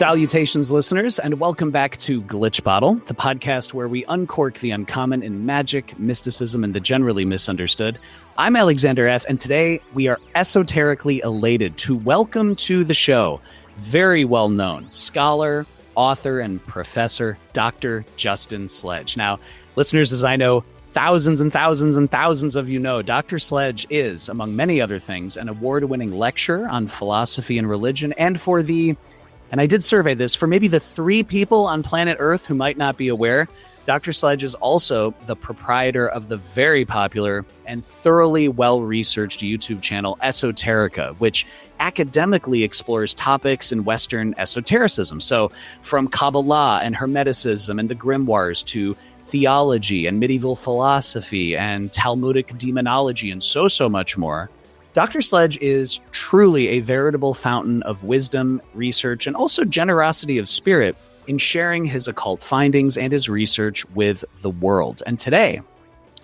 Salutations, listeners, and welcome back to Glitch Bottle, the podcast where we uncork the uncommon in magic, mysticism, and the generally misunderstood. I'm Alexander F., and today we are esoterically elated to welcome to the show very well-known scholar, author, and professor, Dr. Justin Sledge. Now, listeners, as I know, thousands and thousands and thousands of you know, Dr. Sledge is, among many other things, an award-winning lecturer on philosophy and religion, and for the... And I did survey this for maybe the 3 people on planet Earth who might not be aware. Dr. Sledge is also the proprietor of the very popular and thoroughly well-researched YouTube channel ESOTERICA, which academically explores topics in Western esotericism. So from Kabbalah and Hermeticism and the grimoires to theology and medieval philosophy and Talmudic demonology and so much more. Dr. Sledge is truly a veritable fountain of wisdom, research, and also generosity of spirit in sharing his occult findings and his research with the world. And today,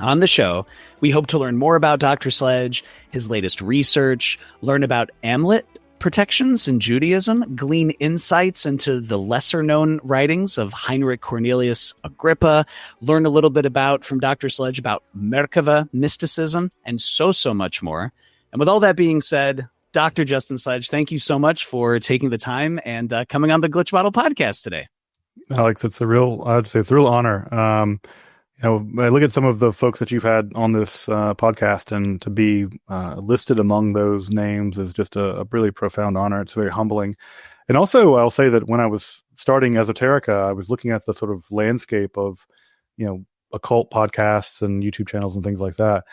on the show, we hope to learn more about Dr. Sledge, his latest research, learn about Amulet protections in Judaism, glean insights into the lesser-known writings of Heinrich, Cornelius, Agrippa, learn a little bit from Dr. Sledge about Merkavah Mysticism, and so much more. And with all that being said, Dr. Justin Sledge, thank you so much for taking the time and coming on the Glitch Bottle podcast today. Alex, it's a real honor. I look at some of the folks that you've had on this podcast, and to be listed among those names is just a really profound honor. It's very humbling. And also, I'll say that when I was starting Esoterica, I was looking at the sort of landscape of, occult podcasts and YouTube channels and things like that.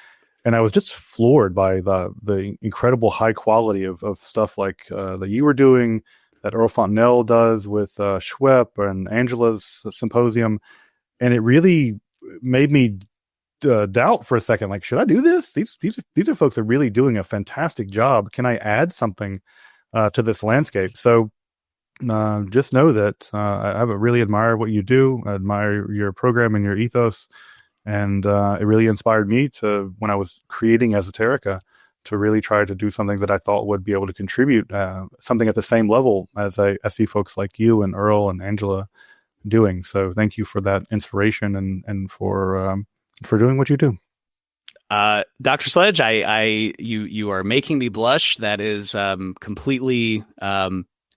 And I was just floored by the incredible high quality of stuff like that you were doing, that Earl Fontenelle does with Schwepp and Angela's symposium. And it really made me doubt for a second, like, should I do this? These are folks that are really doing a fantastic job. Can I add something to this landscape? So just know that I really admire what you do. I admire your program and your ethos. And it really inspired me to, when I was creating Esoterica, to really try to do something that I thought would be able to contribute something at the same level as I see folks like you and Earl and Angela doing. So thank you for that inspiration and for doing what you do. Dr. Sledge, you are making me blush. That is completely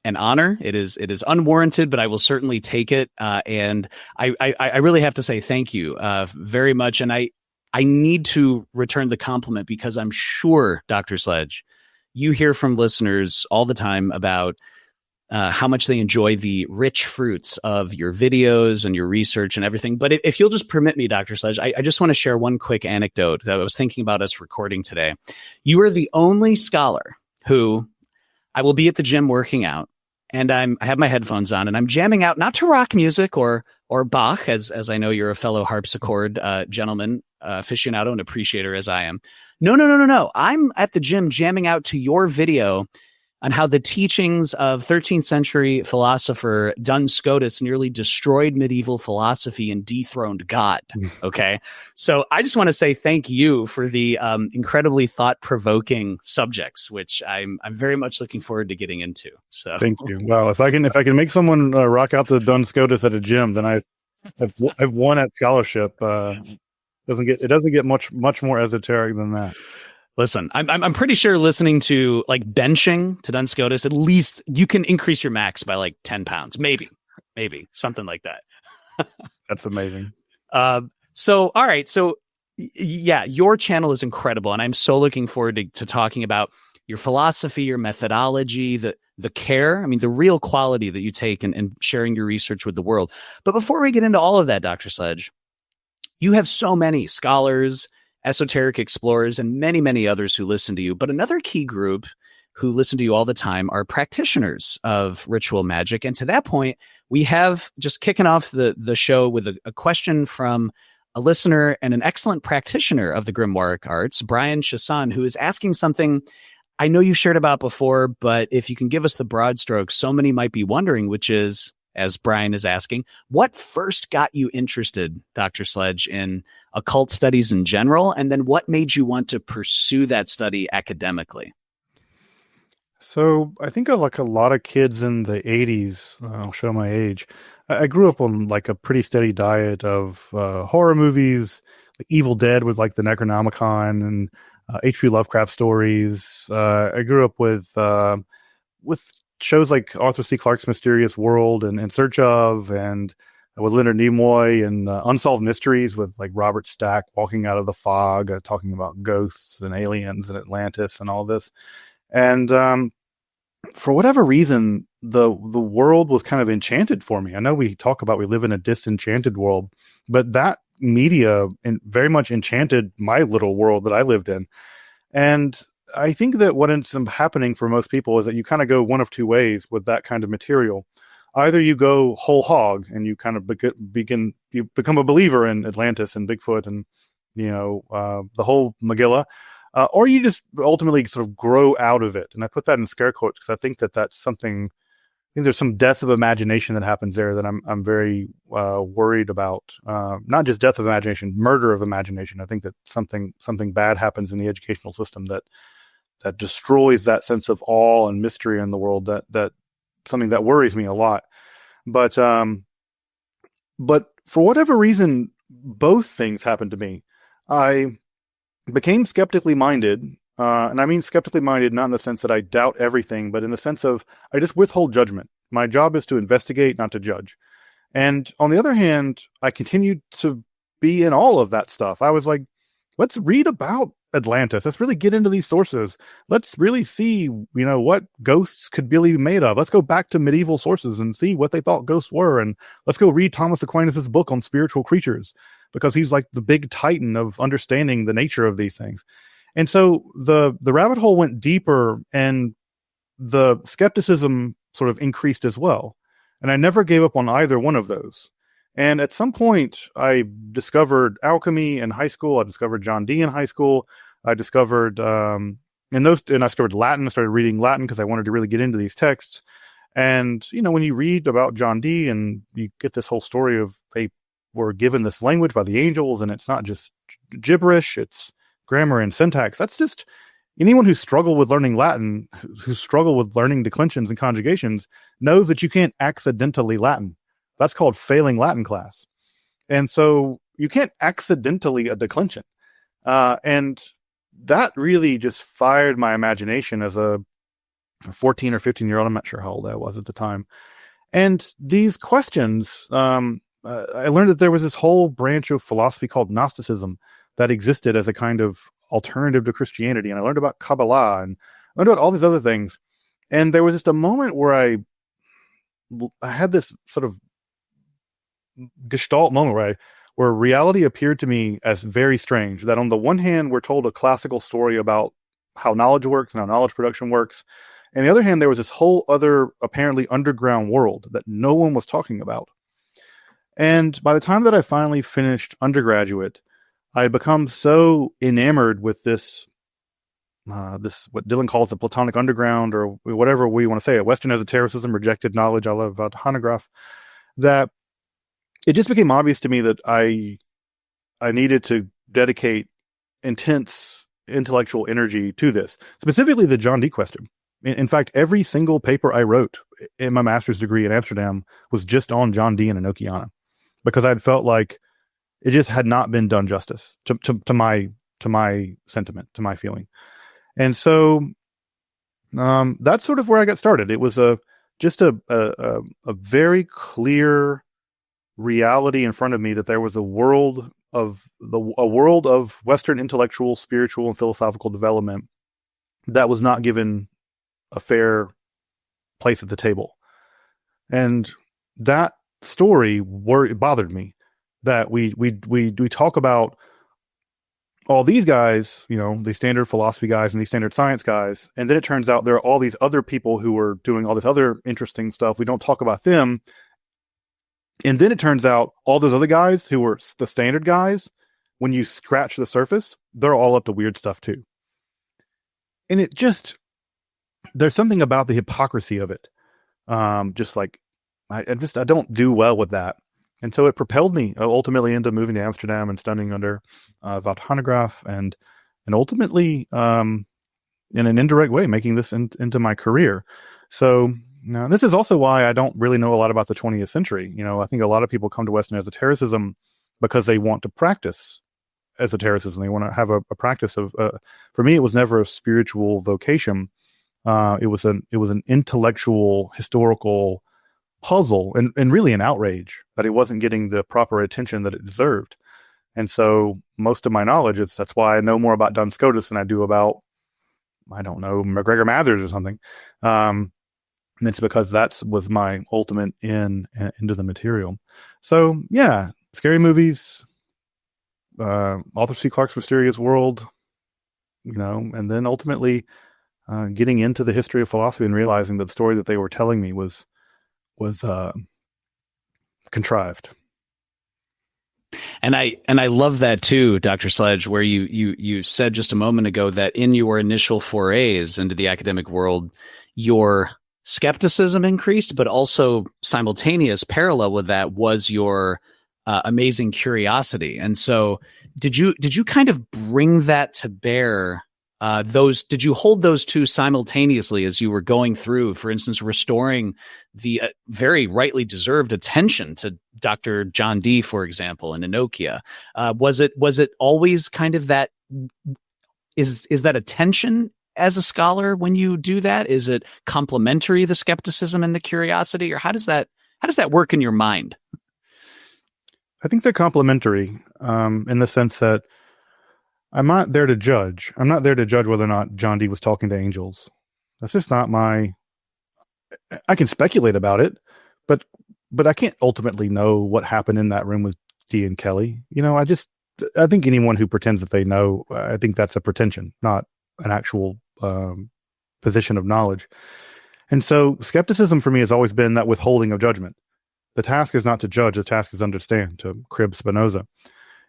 an honor. It is unwarranted, but I will certainly take it. And I really have to say thank you very much. And I need to return the compliment, because I'm sure, Dr. Sledge, you hear from listeners all the time about how much they enjoy the rich fruits of your videos and your research and everything. But if you'll just permit me, Dr. Sledge, I just want to share one quick anecdote that I was thinking about us recording today. You are the only scholar who, I will be at the gym working out, and I have my headphones on, and I'm jamming out, not to rock music or Bach, as I know you're a fellow harpsichord gentleman, aficionado and appreciator as I am. No. I'm at the gym jamming out to your video on how the teachings of 13th century philosopher Duns Scotus nearly destroyed medieval philosophy and dethroned God. Okay. So I just want to say thank you for the incredibly thought-provoking subjects, which I'm very much looking forward to getting into. So thank you. Well, if I can make someone rock out to Duns Scotus at a gym, then I've won at scholarship. It doesn't get much more esoteric than that. Listen, I'm pretty sure listening to like benching to Duns Scotus, at least you can increase your max by like 10 pounds, maybe something like that. That's amazing. So, all right. So yeah, your channel is incredible. And I'm so looking forward to talking about your philosophy, your methodology, the care, the real quality that you take in sharing your research with the world. But before we get into all of that, Dr. Sledge, you have so many scholars, esoteric explorers, and many others who listen to you. But another key group who listen to you all the time are practitioners of ritual magic. And to that point, we have, just kicking off the show with a question from a listener and an excellent practitioner of the grimoire arts, Brian Chassan, who is asking something I know you shared about before, but if you can give us the broad strokes, so many might be wondering, which is, as Brian is asking, what first got you interested, Dr. Sledge, in occult studies in general? And then what made you want to pursue that study academically? So I think like a lot of kids in the 80s, I'll show my age. I grew up on like a pretty steady diet of horror movies, like Evil Dead with like the Necronomicon and H.P. Lovecraft stories. I grew up with shows like Arthur C. Clarke's Mysterious World and In Search of, and with Leonard Nimoy, and Unsolved Mysteries with like Robert Stack walking out of the fog, talking about ghosts and aliens and Atlantis and all this. And for whatever reason, the world was kind of enchanted for me. I know we talk about we live in a disenchanted world, but that media very much enchanted my little world that I lived in. And I think that what ends up happening for most people is that you kind of go one of two ways with that kind of material. Either you go whole hog and you kind of you become a believer in Atlantis and Bigfoot and the whole Megillah, or you just ultimately sort of grow out of it. And I put that in scare quotes because I think that that's something. I think there's some death of imagination that happens there that I'm very worried about. Not just death of imagination, murder of imagination. I think that something bad happens in the educational system that destroys that sense of awe and mystery in the world. That something that worries me a lot. But for whatever reason, both things happened to me. I became skeptically minded. And I mean skeptically minded, not in the sense that I doubt everything, but in the sense of I just withhold judgment. My job is to investigate, not to judge. And on the other hand, I continued to be in all of that stuff. I was like, let's read about Atlantis. Let's really get into these sources. Let's really see, what ghosts could really be made of. Let's go back to medieval sources and see what they thought ghosts were. And let's go read Thomas Aquinas' book on spiritual creatures, because he's like the big titan of understanding the nature of these things. And so the rabbit hole went deeper, and the skepticism sort of increased as well. And I never gave up on either one of those. And at some point, I discovered alchemy in high school. I discovered John Dee in high school. I discovered and I discovered Latin. I started reading Latin because I wanted to really get into these texts. And when you read about John Dee and you get this whole story of they were given this language by the angels, and it's not just gibberish, it's grammar and syntax. That's just anyone who struggled with learning Latin, who struggled with learning declensions and conjugations, knows that you can't accidentally Latin. That's called failing Latin class. And so you can't accidentally a declension. And that really just fired my imagination as a 14 or 15-year-old. I'm not sure how old I was at the time. And these questions, I learned that there was this whole branch of philosophy called Gnosticism that existed as a kind of alternative to Christianity. And I learned about Kabbalah and I learned about all these other things. And there was just a moment where I had this sort of gestalt moment where reality appeared to me as very strange. That on the one hand, we're told a classical story about how knowledge works and how knowledge production works. And on the other hand, there was this whole other apparently underground world that no one was talking about. And by the time that I finally finished undergraduate, I had become so enamored with this what Dylan calls the Platonic underground, or whatever we want to say it, Western esotericism, rejected knowledge, I love about Hanegraaff, that it just became obvious to me that I needed to dedicate intense intellectual energy to this, specifically the John Dee question. In fact, every single paper I wrote in my master's degree in Amsterdam was just on John Dee and Enochiana, because I'd felt like it just had not been done justice to my sentiment, to my feeling. And so that's sort of where I got started. It was just a very clear reality in front of me that there was a world of Western intellectual, spiritual, and philosophical development that was not given a fair place at the table. And that story bothered me, that we talk about all these guys, these standard philosophy guys and these standard science guys, and then it turns out there are all these other people who are doing all this other interesting stuff. We don't talk about them. And then it turns out all those other guys who were the standard guys, when you scratch the surface, they're all up to weird stuff too. And there's something about the hypocrisy of it. Just like, I don't do well with that. And so it propelled me ultimately into moving to Amsterdam and studying under Wout Hanegraaff, and ultimately in an indirect way, making this into my career. So now, this is also why I don't really know a lot about the 20th century. I think a lot of people come to Western esotericism because they want to practice esotericism. They want to have a practice of. For me, it was never a spiritual vocation. It was an intellectual, historical puzzle, and really an outrage that it wasn't getting the proper attention that it deserved. And so, most of my knowledge that's why I know more about Duns Scotus than I do about, I don't know, McGregor Mathers or something. And it's because that was my ultimate into the material. So yeah, scary movies, Arthur C. Clarke's Mysterious World, and then ultimately getting into the history of philosophy and realizing that the story that they were telling me was contrived. And I love that too, Dr. Sledge, where you said just a moment ago that in your initial forays into the academic world, your skepticism increased, but also simultaneous parallel with that was your amazing curiosity. And so did you kind of bring that to bear? Did you hold those two simultaneously as you were going through, for instance, restoring the very rightly deserved attention to Dr. John Dee, for example, in Enochia? Was it always kind of that? Is that a tension as a scholar when you do that? Is it complementary, the skepticism and the curiosity, or how does that work in your mind? I think they're complementary in the sense that I'm not there to judge. I'm not there to judge whether or not John Dee was talking to angels. That's just not I can speculate about it, but I can't ultimately know what happened in that room with Dee and Kelly. I think anyone who pretends that they know, I think that's a pretension, not an actual position of knowledge. And so skepticism for me has always been that withholding of judgment. The task is not to judge, the task is understand, to crib Spinoza.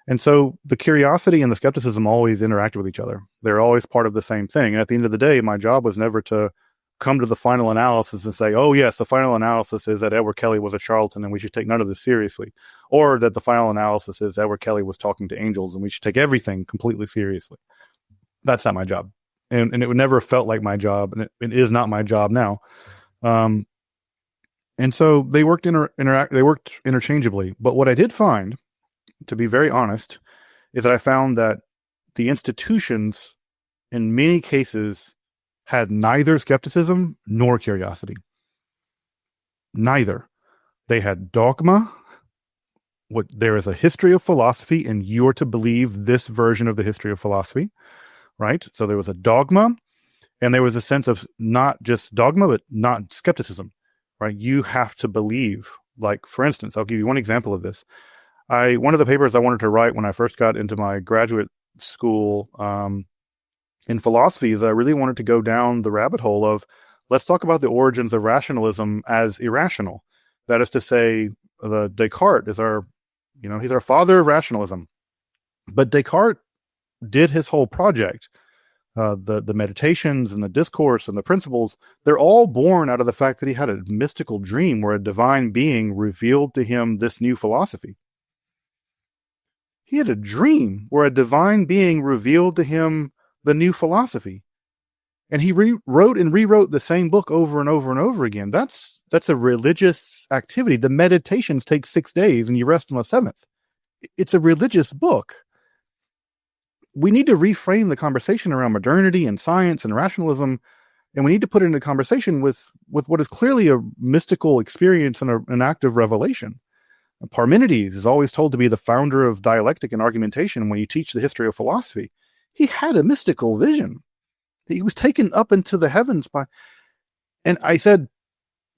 And so the curiosity and the skepticism always interact with each other. They're always part of the same thing. And at the end of the day, my job was never to come to the final analysis and say, oh yes, the final analysis is that Edward Kelly was a charlatan and we should take none of this seriously. Or that the final analysis is Edward Kelly was talking to angels and we should take everything completely seriously. That's not my job. And it would never have felt like my job, and it is not my job now. And so they worked they worked interchangeably. But what I did find, to be very honest, is that I found that the institutions in many cases had neither skepticism nor curiosity. Neither. They had dogma. There is a history of philosophy, and you're to believe this version of the history of philosophy. Right? So there was a dogma, and there was a sense of not just dogma, but not skepticism, right? You have to believe. Like, for instance, I'll give you one example of this. One of the papers I wanted to write when I first got into my graduate school in philosophy is I really wanted to go down the rabbit hole of, let's talk about the origins of rationalism as irrational. That is to say, Descartes is he's our father of rationalism. But Descartes did his whole project, the meditations and the discourse and the principles, they're all born out of the fact that he had a mystical dream where a divine being revealed to him this new philosophy. He had a dream where a divine being revealed to him the new philosophy. And he wrote and rewrote the same book over and over and over again. That's a religious activity. The meditations take 6 days and you rest on the 7th. It's a religious book. We need to reframe the conversation around modernity and science and rationalism, and we need to put it in a conversation with what is clearly a mystical experience and an act of revelation. Parmenides is always told to be the founder of dialectic and argumentation when you teach the history of philosophy. He had a mystical vision. He was taken up into the heavens and I said,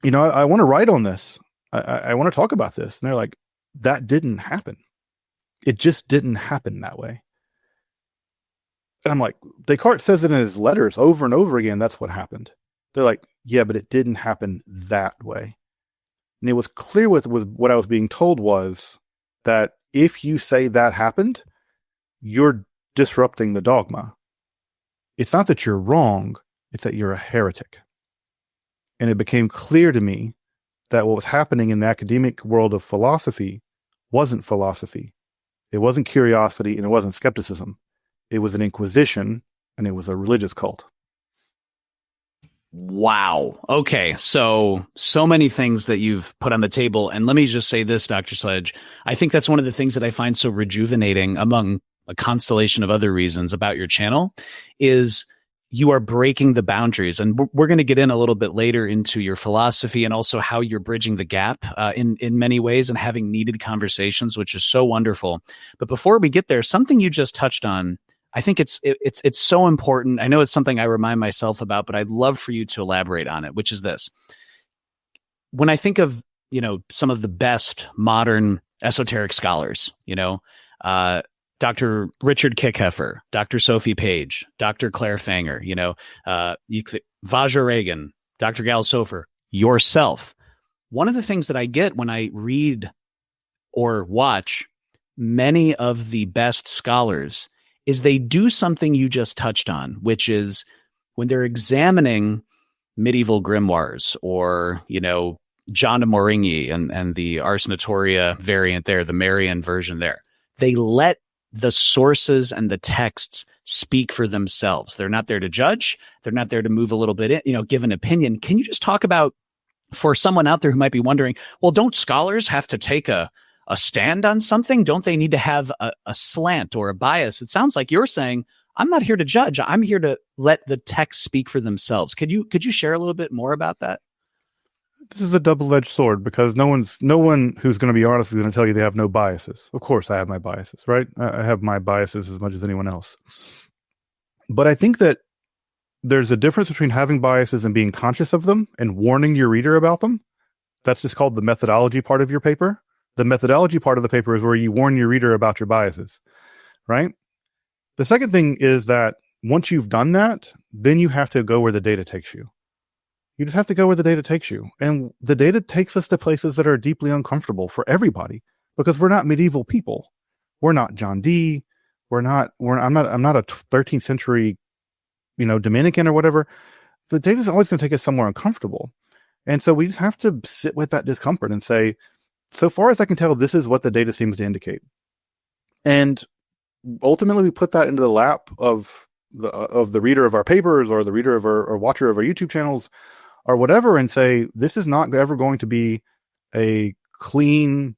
I want to write on this. I want to talk about this. And they're like, that didn't happen. It just didn't happen that way. And I'm like, Descartes says it in his letters over and over again, that's what happened. They're like, yeah, but it didn't happen that way. And it was clear with what I was being told was that if you say that happened, you're disrupting the dogma. It's not that you're wrong, it's that you're a heretic. And it became clear to me that what was happening in the academic world of philosophy wasn't philosophy. It wasn't curiosity, and it wasn't skepticism. It was an inquisition, and it was a religious cult. Wow. Okay. So many things that you've put on the table. And let me just say this, Dr. Sledge. I think that's one of the things that I find so rejuvenating among a constellation of other reasons about your channel is you are breaking the boundaries. And we're going to get in a little bit later into your philosophy and also how you're bridging the gap in many ways and having needed conversations, which is so wonderful. But before we get there, something you just touched on, I think it's so important. I know it's something I remind myself about, but I'd love for you to elaborate on it, which is this. When I think of, some of the best modern esoteric scholars, Dr. Richard Kickheffer, Dr. Sophie Page, Dr. Claire Fanger, Vajra Reagan, Dr. Gal Sofer, yourself. One of the things that I get when I read or watch many of the best scholars is they do something you just touched on, which is when they're examining medieval grimoires or, John de Morigny and the Ars Notoria variant there, the Marian version there, they let the sources and the texts speak for themselves. They're not there to judge. They're not there to move a little bit, give an opinion. Can you just talk about, for someone out there who might be wondering, well, don't scholars have to take a stand on something? Don't they need to have a slant or a bias? It sounds like you're saying, I'm not here to judge. I'm here to let the text speak for themselves. Could you share a little bit more about that? This is a double-edged sword because no one who's going to be honest is going to tell you they have no biases. Of course I have my biases, right? I have my biases as much as anyone else. But I think that there's a difference between having biases and being conscious of them and warning your reader about them. That's just called the methodology part of your paper. The methodology part of the paper is where you warn your reader about your biases, right? The second thing is that once you've done that, then you have to go where the data takes you. You just have to go where the data takes you. And the data takes us to places that are deeply uncomfortable for everybody because we're not medieval people. We're not John Dee. I'm not a 13th century, Dominican or whatever. The data is always going to take us somewhere uncomfortable. And so we just have to sit with that discomfort and say, so far as I can tell, this is what the data seems to indicate. And ultimately, we put that into the lap of the reader of our papers or the reader of or watcher of our YouTube channels or whatever and say, this is not ever going to be a clean,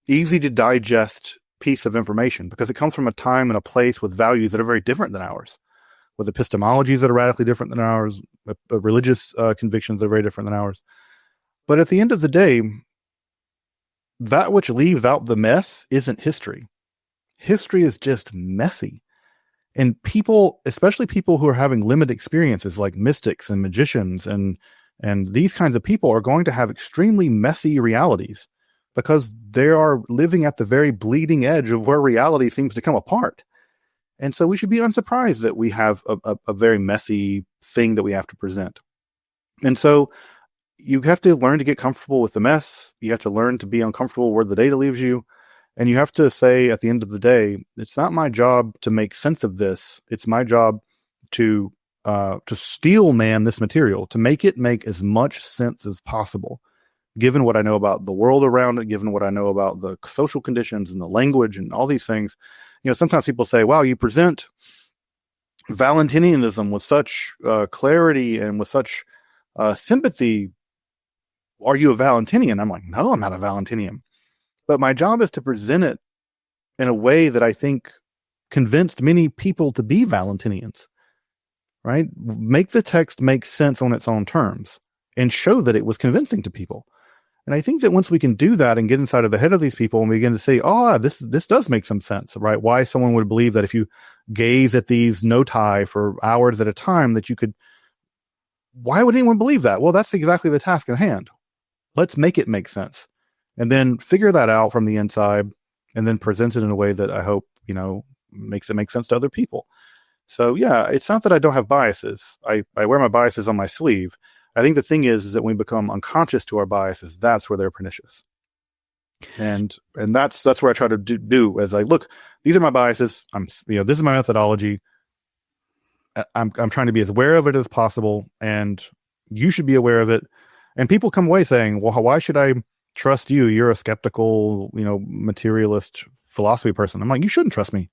easy to digest piece of information because it comes from a time and a place with values that are very different than ours, with epistemologies that are radically different than ours, religious convictions that are very different than ours. But at the end of the day, that which leaves out the mess isn't history. History is just messy. And people, especially people who are having limited experiences like mystics and magicians and these kinds of people are going to have extremely messy realities because they are living at the very bleeding edge of where reality seems to come apart. And so we should be unsurprised that we have a very messy thing that we have to present. And so you have to learn to get comfortable with the mess. You have to learn to be uncomfortable where the data leaves you. And you have to say at the end of the day, it's not my job to make sense of this. It's my job to steel man this material, to make it make as much sense as possible, given what I know about the world around it, given what I know about the social conditions and the language and all these things. Sometimes people say, wow, you present Valentinianism with such clarity and with such sympathy. Are you a Valentinian? I'm like, no, I'm not a Valentinian. But my job is to present it in a way that I think convinced many people to be Valentinians, right? Make the text make sense on its own terms and show that it was convincing to people. And I think that once we can do that and get inside of the head of these people and begin to say, this does make some sense, right? Why someone would believe that if you gaze at these noti for hours at a time that you could, why would anyone believe that? Well, that's exactly the task at hand. Let's make it make sense. And then figure that out from the inside and then present it in a way that I hope, makes it make sense to other people. So yeah, it's not that I don't have biases. I wear my biases on my sleeve. I think the thing is that when we become unconscious to our biases, that's where they're pernicious. And that's where I try to do as I look, these are my biases. This is my methodology. I'm trying to be as aware of it as possible, and you should be aware of it. And people come away saying, well, why should I trust you? You're a skeptical, materialist philosophy person. I'm like, you shouldn't trust me.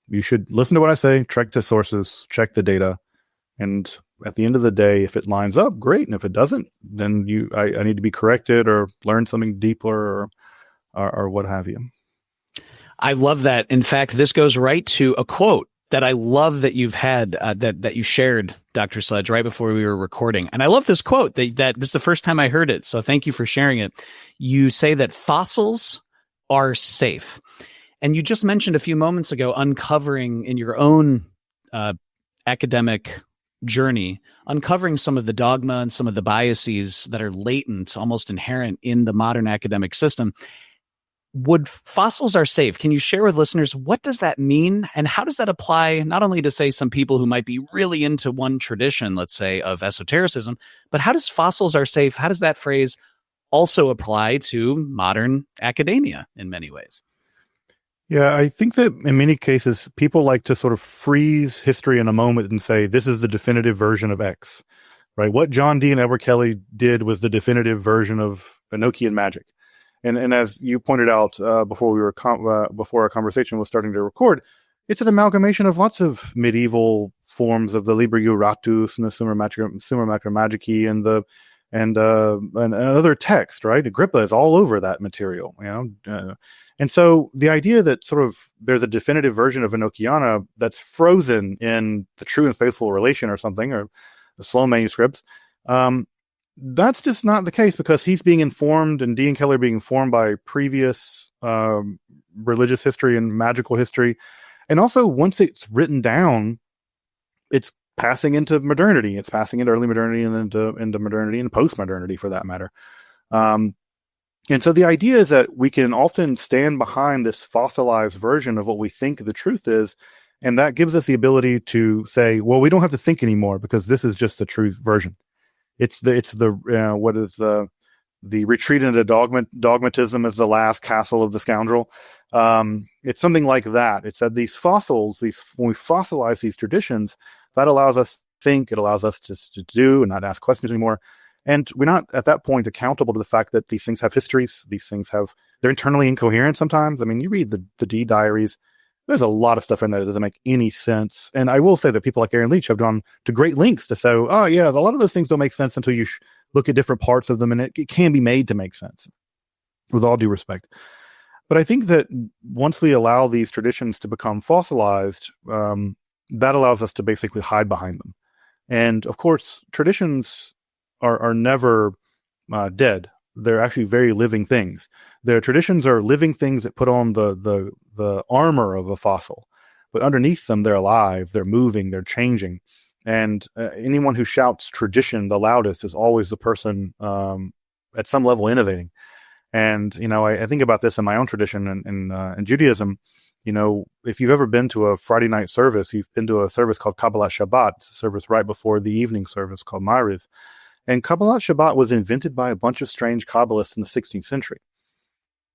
You should listen to what I say, check the sources, check the data, and at the end of the day, if it lines up, great. And if it doesn't, then I need to be corrected or learn something deeper or what have you. I love that. In fact, this goes right to a quote that I love that you've had, that you shared, Dr. Sledge, right before we were recording. And I love this quote that this is the first time I heard it. So thank you for sharing it. You say that fossils are safe. And you just mentioned a few moments ago, uncovering in your own academic journey, uncovering some of the dogma and some of the biases that are latent, almost inherent in the modern academic system. Would fossils are safe? Can you share with listeners, what does that mean? And how does that apply not only to, say, some people who might be really into one tradition, let's say, of esotericism, but how does fossils are safe? How does that phrase also apply to modern academia in many ways? Yeah, I think that in many cases, people like to sort of freeze history in a moment and say, this is the definitive version of X, right? What John Dee and Edward Kelly did was the definitive version of Enochian magic. And as you pointed out before our conversation was starting to record, it's an amalgamation of lots of medieval forms of the Liber Iuratus and the Summa Macra Magici and other text, right? Agrippa is all over that material, and so the idea that sort of there's a definitive version of Enochiana that's frozen in the True and Faithful Relation or something, or the Sloan manuscripts, that's just not the case, because he's being informed, and Dee and Kelly are being informed by previous religious history and magical history. And also, once it's written down, it's passing into modernity. It's passing into early modernity and then into modernity and post-modernity, for that matter. And so the idea is that we can often stand behind this fossilized version of what we think the truth is, and that gives us the ability to say, well, we don't have to think anymore, because this is just the truth version. It's the retreat into dogmatism is the last castle of the scoundrel. It's something like that. It's that these fossils, when we fossilize these traditions, that allows us to think, it allows us to do and not ask questions anymore. And we're not at that point accountable to the fact that these things have histories. These things they're internally incoherent sometimes. I mean, you read the Dee diaries, there's a lot of stuff in there that doesn't make any sense. And I will say that people like Aaron Leach have gone to great lengths to say, oh yeah, a lot of those things don't make sense until you look at different parts of them, and it can be made to make sense, with all due respect. But I think that once we allow these traditions to become fossilized, that allows us to basically hide behind them. And of course, traditions are never dead. They're actually very living things. Their traditions are living things that put on the armor of a fossil, but underneath them, they're alive, they're moving, they're changing. And anyone who shouts tradition the loudest is always the person at some level innovating. And, I think about this in my own tradition in Judaism. If you've ever been to a Friday night service, you've been to a service called Kabbalat Shabbat. It's a service right before the evening service called Ma'ariv. And Kabbalat Shabbat was invented by a bunch of strange Kabbalists in the 16th century.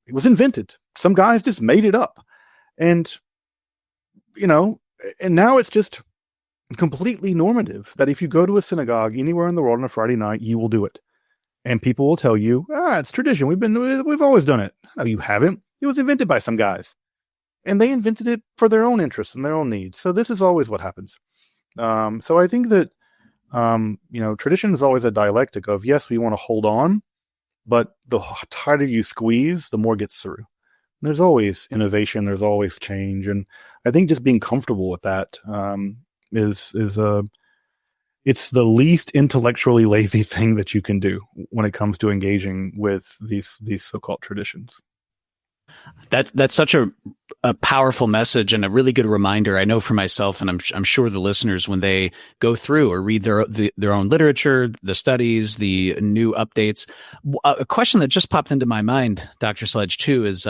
It was invented. Some guys just made it up. And, and now it's just completely normative that if you go to a synagogue anywhere in the world on a Friday night, you will do it. And people will tell you, it's tradition. We've always done it. No, you haven't. It was invented by some guys. And they invented it for their own interests and their own needs. So this is always what happens. So I think that tradition is always a dialectic of, yes, we want to hold on, but the tighter you squeeze, the more gets through. And there's always innovation. There's always change. And I think just being comfortable with that it's the least intellectually lazy thing that you can do when it comes to engaging with these so-called traditions. That's such a powerful message and a really good reminder. I know for myself, and I'm sure the listeners, when they go through or read their own literature, the studies, the new updates, a question that just popped into my mind, Dr. Sledge, too, is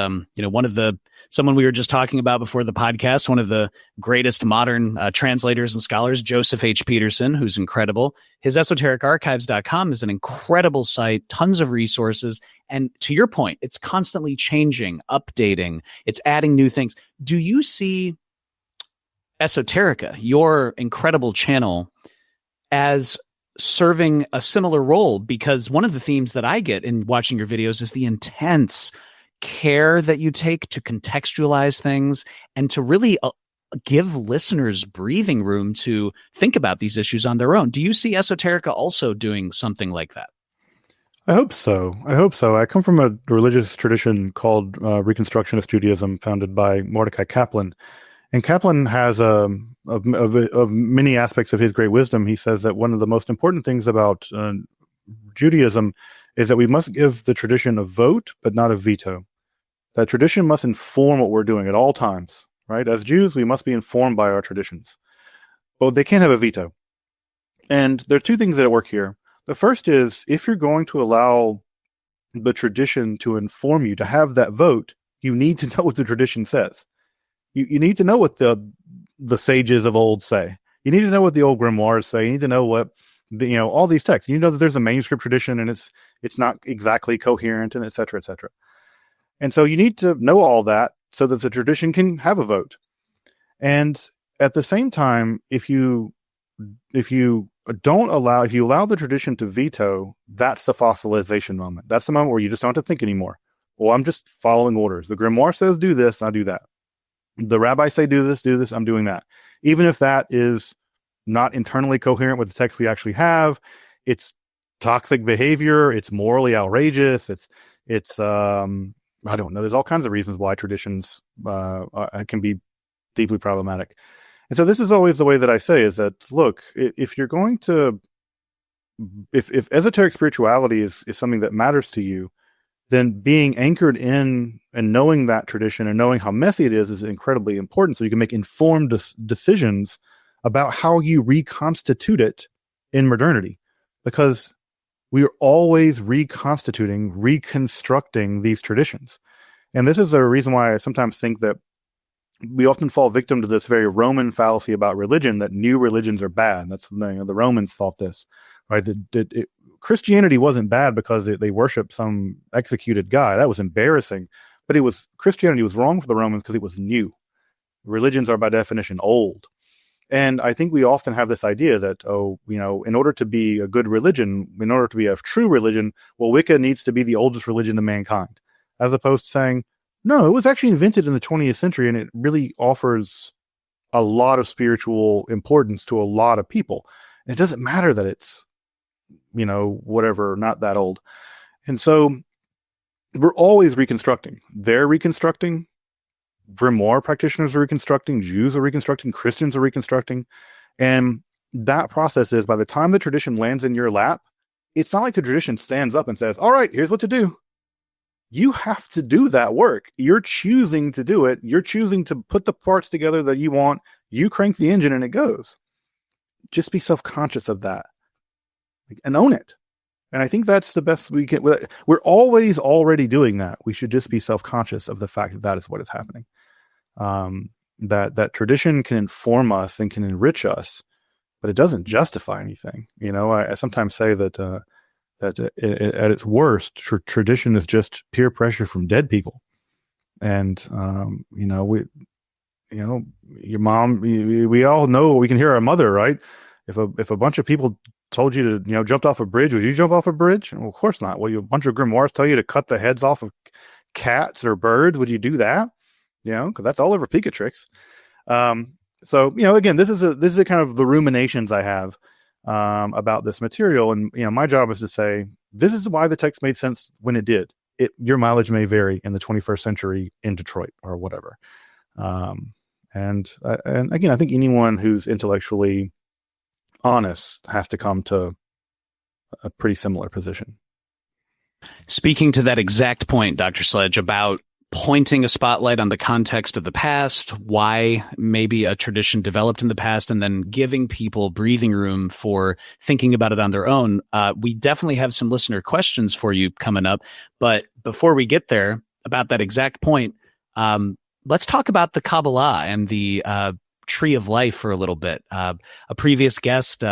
someone we were just talking about before the podcast, one of the greatest modern translators and scholars, Joseph H. Peterson, who's incredible. His esotericarchives.com is an incredible site, tons of resources. And to your point, it's constantly changing, updating, it's adding new things. Do you see Esoterica, your incredible channel, as serving a similar role? Because one of the themes that I get in watching your videos is the intense care that you take to contextualize things and to really give listeners breathing room to think about these issues on their own. Do you see Esoterica also doing something like that? I hope so. I come from a religious tradition called Reconstructionist Judaism, founded by Mordecai Kaplan. And Kaplan has of many aspects of his great wisdom. He says that one of the most important things about Judaism is that we must give the tradition a vote, but not a veto. That tradition must inform what we're doing at all times, right? As Jews, we must be informed by our traditions. But they can't have a veto. And there are two things that work here. The first is, if you're going to allow the tradition to inform you, to have that vote, you need to know what the tradition says. You need to know what the sages of old say. You need to know what the old grimoires say. You need to know what all these texts. You know that there's a manuscript tradition and it's not exactly coherent, and et cetera, et cetera. And so you need to know all that so that the tradition can have a vote. And at the same time, if you allow the tradition to veto, that's the fossilization moment. That's the moment where you just don't have to think anymore. Well, I'm just following orders. The grimoire says do this, I do that. The rabbis say do this, I'm doing that. Even if that is not internally coherent with the text we actually have, it's toxic behavior, it's morally outrageous, it's I don't know. There's all kinds of reasons why traditions can be deeply problematic. And so this is always the way that I say is that, look, if you're going to, if esoteric spirituality is something that matters to you, then being anchored in and knowing that tradition and knowing how messy it is incredibly important, so you can make informed decisions about how you reconstitute it in modernity. Because we are always reconstituting, reconstructing these traditions. And this is a reason why I sometimes think that we often fall victim to this very Roman fallacy about religion, that new religions are bad. That's the Romans thought this, right? Christianity wasn't bad because they worshiped some executed guy. That was embarrassing. But Christianity was wrong for the Romans because it was new. Religions are by definition old. And I think we often have this idea that, in order to be a good religion, in order to be a true religion, well, Wicca needs to be the oldest religion of mankind. As opposed to saying, no, it was actually invented in the 20th century, and it really offers a lot of spiritual importance to a lot of people. And it doesn't matter that it's, whatever, not that old. And so we're always reconstructing. They're reconstructing. Grimoire practitioners are reconstructing. Jews are reconstructing. Christians are reconstructing. And that process is, by the time the tradition lands in your lap, it's not like the tradition stands up and says, all right, here's what to do. You have to do that work. You're choosing to do it. You're choosing to put the parts together that you want. You crank the engine and it goes. Just be self-conscious of that and own it. And I think that's the best we can. We're always already doing that. We should just be self-conscious of the fact that that is what is happening. That tradition can inform us and can enrich us, but it doesn't justify anything. I sometimes say that at its worst, tradition is just peer pressure from dead people. And your mom. We all know, we can hear our mother, right? If a bunch of people told you to, jumped off a bridge, would you jump off a bridge? Well, of course not. Well, a bunch of grimoires tell you to cut the heads off of cats or birds. Would you do that? Because that's all over Pikatrix. So, again, this is a kind of the ruminations I have about this material. And, my job is to say, this is why the text made sense when it did. Your mileage may vary in the 21st century in Detroit or whatever. And again, I think anyone who's intellectually honest has to come to a pretty similar position. Speaking to that exact point, Dr. Sledge, about pointing a spotlight on the context of the past, why maybe a tradition developed in the past, and then giving people breathing room for thinking about it on their own. We definitely have some listener questions for you coming up. But before we get there, about that exact point, let's talk about the Kabbalah and the Tree of Life for a little bit. A previous guest,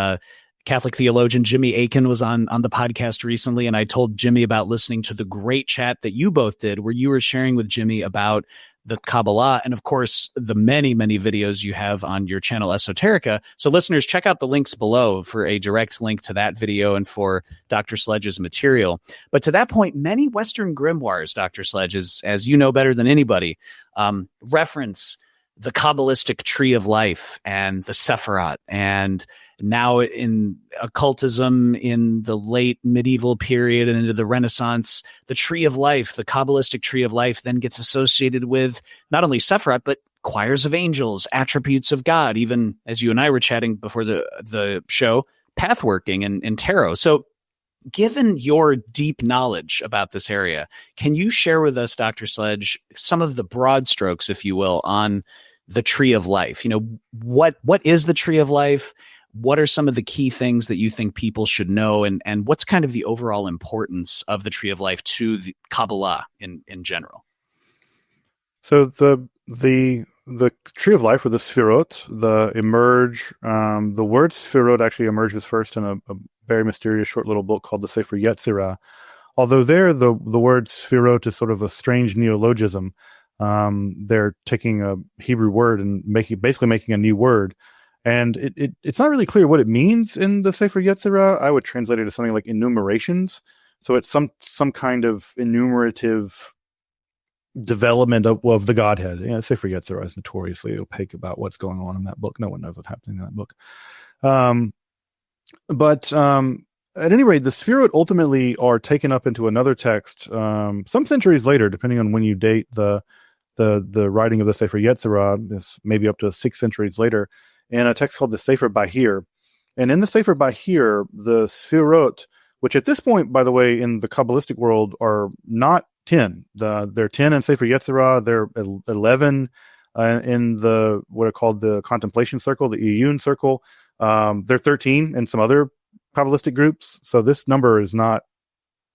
Catholic theologian Jimmy Akin, was on the podcast recently, and I told Jimmy about listening to the great chat that you both did, where you were sharing with Jimmy about the Kabbalah, and of course, the many, many videos you have on your channel, Esoterica. So listeners, check out the links below for a direct link to that video and for Dr. Sledge's material. But to that point, many Western grimoires, Dr. Sledge, as you know better than anybody, reference the Kabbalistic tree of life and the Sephirot, and now in occultism in the late medieval period and into the Renaissance, the tree of life, the Kabbalistic tree of life, then gets associated with not only Sephirot, but choirs of angels, attributes of God, even as you and I were chatting before the show, pathworking and tarot. So given your deep knowledge about this area, can you share with us, Dr. Sledge, some of the broad strokes, if you will, on the tree of life? What is the tree of life? What are some of the key things that you think people should know? And what's kind of the overall importance of the tree of life to the Kabbalah in general? So the tree of life, or the Sphirot, the word Sphirot actually emerges first in a very mysterious short little book called the Sefer Yetzirah. Although there, the word Sphirot is sort of a strange neologism. They're taking a Hebrew word and basically making a new word. And it's not really clear what it means in the Sefer Yetzirah. I would translate it as something like enumerations. So it's some kind of enumerative development of the Godhead. Sefer Yetzirah is notoriously opaque about what's going on in that book. No one knows what's happening in that book. But at any rate, the Sphirot ultimately are taken up into another text some centuries later, depending on when you date the writing of the Sefer Yetzirah, is maybe up to 6 centuries later, in a text called the Sefer Bahir. And in the Sefer Bahir, the Sphirot, which at this point, by the way, in the Kabbalistic world are not 10. They're 10 in Sefer Yetzirah. They're 11 in what are called the Contemplation Circle, the Iyun Circle. They're 13 in some other Kabbalistic groups. So this number is not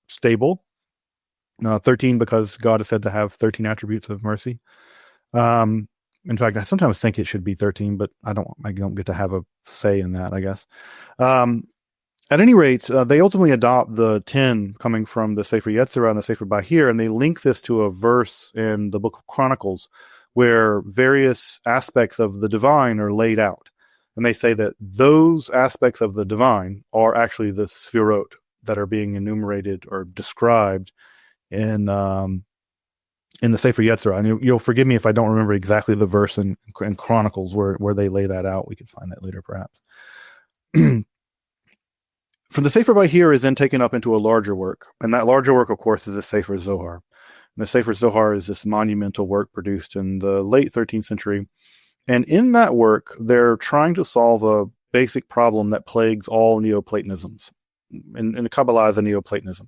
stable. 13 because God is said to have 13 attributes of mercy. In fact, I sometimes think it should be 13, but I don't get to have a say in that, I guess. At any rate, they ultimately adopt the 10 coming from the Sefer Yetzirah and the Sefer Bahir, and they link this to a verse in the Book of Chronicles where various aspects of the divine are laid out. And they say that those aspects of the divine are actually the Sphirot that are being enumerated or described in the Sefer Yetzirah. And you'll forgive me if I don't remember exactly the verse in Chronicles where they lay that out. We could find that later, perhaps. From the Sefer Bahir is then taken up into a larger work. And that larger work, of course, is the Sefer Zohar. And the Sefer Zohar is this monumental work produced in the late 13th century. And in that work, they're trying to solve a basic problem that plagues all Neoplatonisms. And Kabbalah is a Neoplatonism.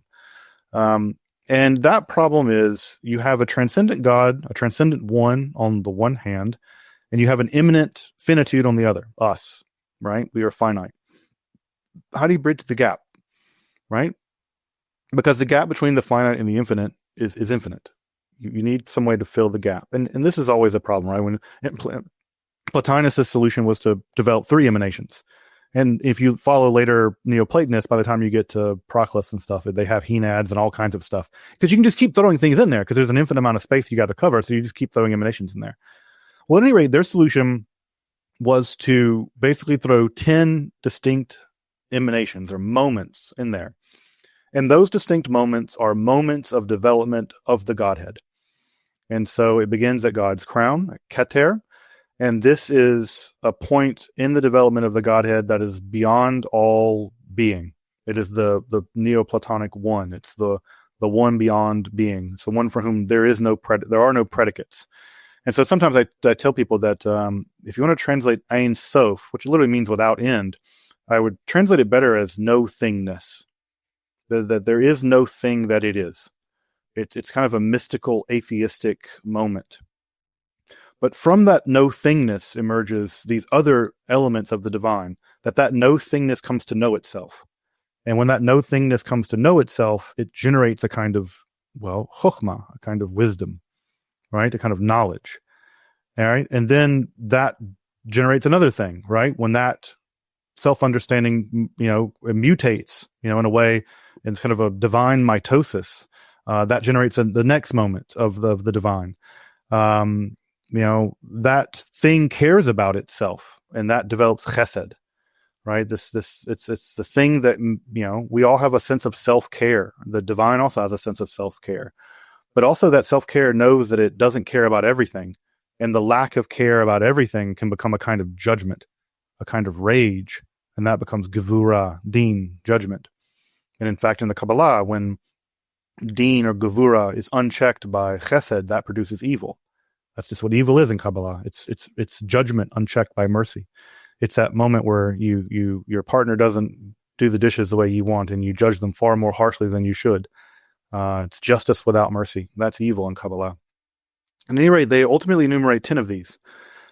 And that problem is you have a transcendent God, a transcendent one on the one hand, and you have an immanent finitude on the other, us, right? We are finite. How do you bridge the gap, right? Because the gap between the finite and the infinite is infinite. You need some way to fill the gap. And this is always a problem, right? When Plotinus' solution was to develop 3 emanations. And if you follow later Neoplatonists, by the time you get to Proclus and stuff, they have henads and all kinds of stuff. Because you can just keep throwing things in there because there's an infinite amount of space you got to cover. So you just keep throwing emanations in there. Well, at any rate, their solution was to basically throw 10 distinct emanations or moments in there. And those distinct moments are moments of development of the Godhead. And so it begins at God's crown, at Keter. And this is a point in the development of the Godhead that is beyond all being. It is the Neoplatonic one. It's the one beyond being. It's the one for whom there are no predicates. And so sometimes I tell people that if you want to translate Ein Sof, which literally means without end, I would translate it better as no thingness. That there is no thing that it is. It's kind of a mystical, atheistic moment. But from that no thingness emerges these other elements of the divine, that no thingness comes to know itself. And when that no thingness comes to know itself, it generates a kind of, chokhmah, a kind of wisdom, right? A kind of knowledge. All right. And then that generates another thing, right? When that self-understanding, it mutates, in a way, it's kind of a divine mitosis, that generates the next moment of the divine. That thing cares about itself, and that develops chesed, right? It's the thing that, we all have a sense of self-care. The divine also has a sense of self-care, but also that self-care knows that it doesn't care about everything. And the lack of care about everything can become a kind of judgment, a kind of rage, and that becomes gevura, din, judgment. And in fact, in the Kabbalah, when din or gevura is unchecked by chesed, that produces evil. That's just what evil is in Kabbalah. It's judgment unchecked by mercy. It's that moment where your partner doesn't do the dishes the way you want, and you judge them far more harshly than you should. It's justice without mercy. That's evil in Kabbalah. At any rate, they ultimately enumerate 10 of these.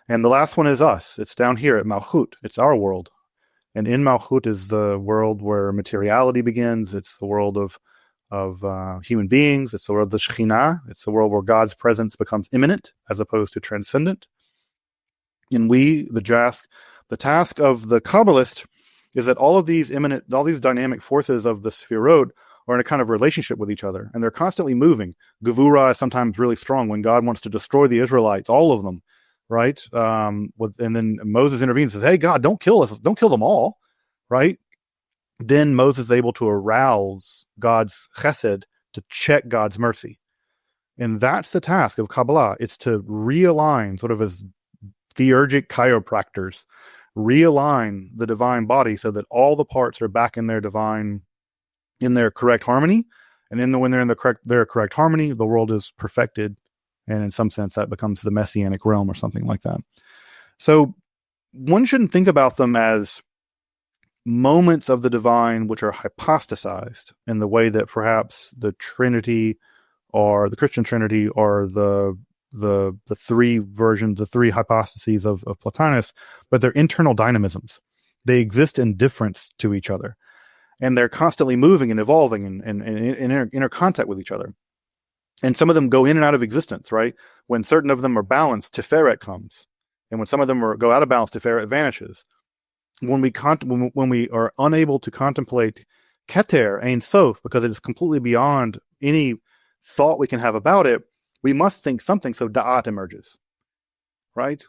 And the last one is us. It's down here at Malchut. It's our world. And in Malchut is the world where materiality begins. It's the world of human beings. It's the world of the Shekhinah. It's the world where God's presence becomes immanent as opposed to transcendent. And the task of the Kabbalist is that all these dynamic forces of the Sefirot are in a kind of relationship with each other, and they're constantly moving. Gevura is sometimes really strong when God wants to destroy the Israelites, all of them, right? And then Moses intervenes and says, hey, God, don't kill us. Don't kill them all, right? Then Moses is able to arouse God's chesed to check God's mercy. And that's the task of Kabbalah. It's to realign, sort of as theurgic chiropractors, realign the divine body so that all the parts are back in their correct harmony. And when they're in their correct harmony, the world is perfected. And in some sense, that becomes the messianic realm or something like that. So one shouldn't think about them as moments of the divine which are hypostasized in the way that perhaps the Trinity or the Christian Trinity or the three versions, the three hypostases of Plotinus, but they're internal dynamisms. They exist in difference to each other. And they're constantly moving and evolving and in inner contact with each other. And some of them go in and out of existence, right? When certain of them are balanced, Tiferet comes. And when some of them go out of balance, Tiferet vanishes. When we are unable to contemplate Keter, Ein Sof, because it is completely beyond any thought we can have about it, we must think something, so Da'at emerges, right?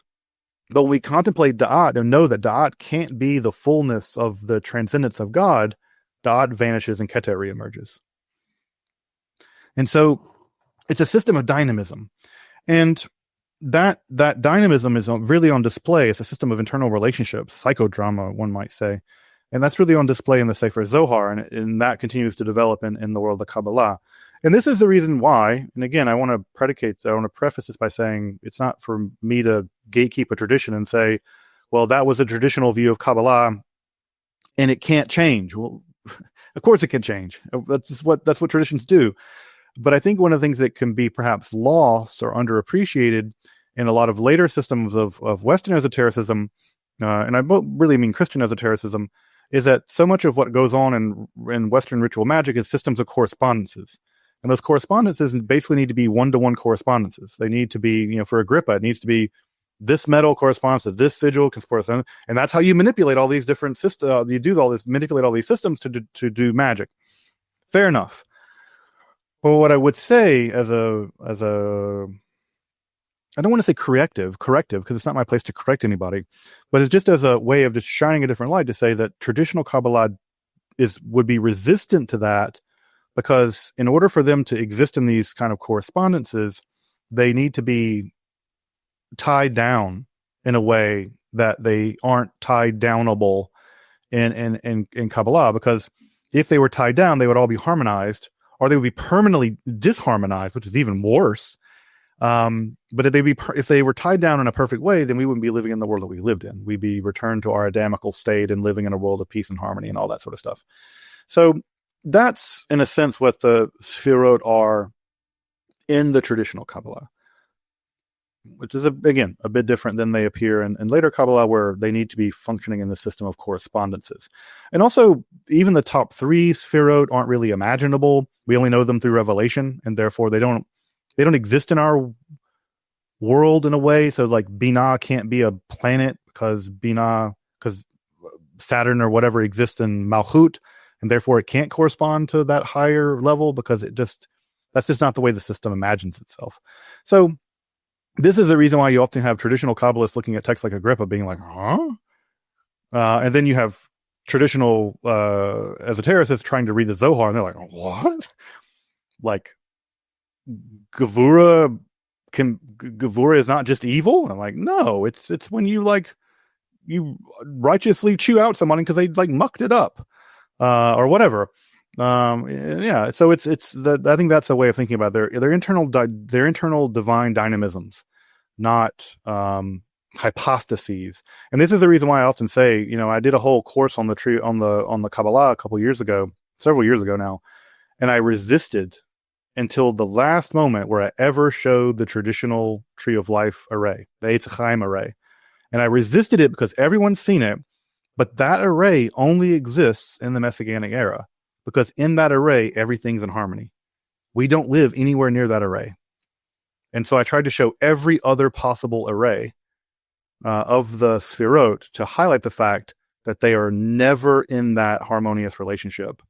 But when we contemplate Da'at and know that Da'at can't be the fullness of the transcendence of God, Da'at vanishes and Keter reemerges. And so it's a system of dynamism. And that dynamism is really on display. It's a system of internal relationships, psychodrama, one might say. And that's really on display in the Sefer Zohar, and that continues to develop in the world of Kabbalah. And this is the reason why, and again, I want to preface this by saying it's not for me to gatekeep a tradition and say, well, that was a traditional view of Kabbalah and it can't change. Well, of course it can change. That's what traditions do. But I think one of the things that can be perhaps lost or underappreciated in a lot of later systems of Western esotericism, and I really mean Christian esotericism, is that so much of what goes on in Western ritual magic is systems of correspondences. And those correspondences basically need to be one-to-one correspondences. They need to be, for Agrippa, it needs to be this metal corresponds to this sigil, and that's how you manipulate all these different systems. Manipulate all these systems to do magic. Fair enough. Well, what I would say as a I don't want to say corrective because it's not my place to correct anybody, but it's just as a way of just shining a different light to say that traditional Kabbalah would be resistant to that, because in order for them to exist in these kind of correspondences, they need to be tied down in a way that they aren't tied downable in Kabbalah, because if they were tied down, they would all be harmonized, or they would be permanently disharmonized, which is even worse. But if they were tied down in a perfect way, then we wouldn't be living in the world that we lived in. We'd be returned to our Adamical state and living in a world of peace and harmony and all that sort of stuff. So that's, in a sense, what the Sefirot are in the traditional Kabbalah, which is, again, a bit different than they appear in later Kabbalah, where they need to be functioning in the system of correspondences. And also, even the top three Sefirot aren't really imaginable. We only know them through revelation, and therefore they don't exist in our world in a way. So like Binah can't be a planet because Saturn or whatever exists in Malchut, and therefore it can't correspond to that higher level, because that's just not the way the system imagines itself. So this is the reason why you often have traditional Kabbalists looking at texts like Agrippa being like, huh? And then you have traditional esotericists trying to read the Zohar, and they're like, what? Like, Gevura Gevura is not just evil. And I'm like, no, it's when you righteously chew out somebody because they like mucked it up, or whatever. Yeah. So it's I think that's a way of thinking about their internal divine dynamisms, not hypostases. And this is the reason why I often say, I did a whole course on the tree on the Kabbalah several years ago now, and I resisted until the last moment where I ever showed the traditional Tree of Life array, the Eitz Chaim array. And I resisted it because everyone's seen it, but that array only exists in the Messianic era, because in that array, everything's in harmony. We don't live anywhere near that array. And so I tried to show every other possible array of the Sfirot to highlight the fact that they are never in that harmonious relationship,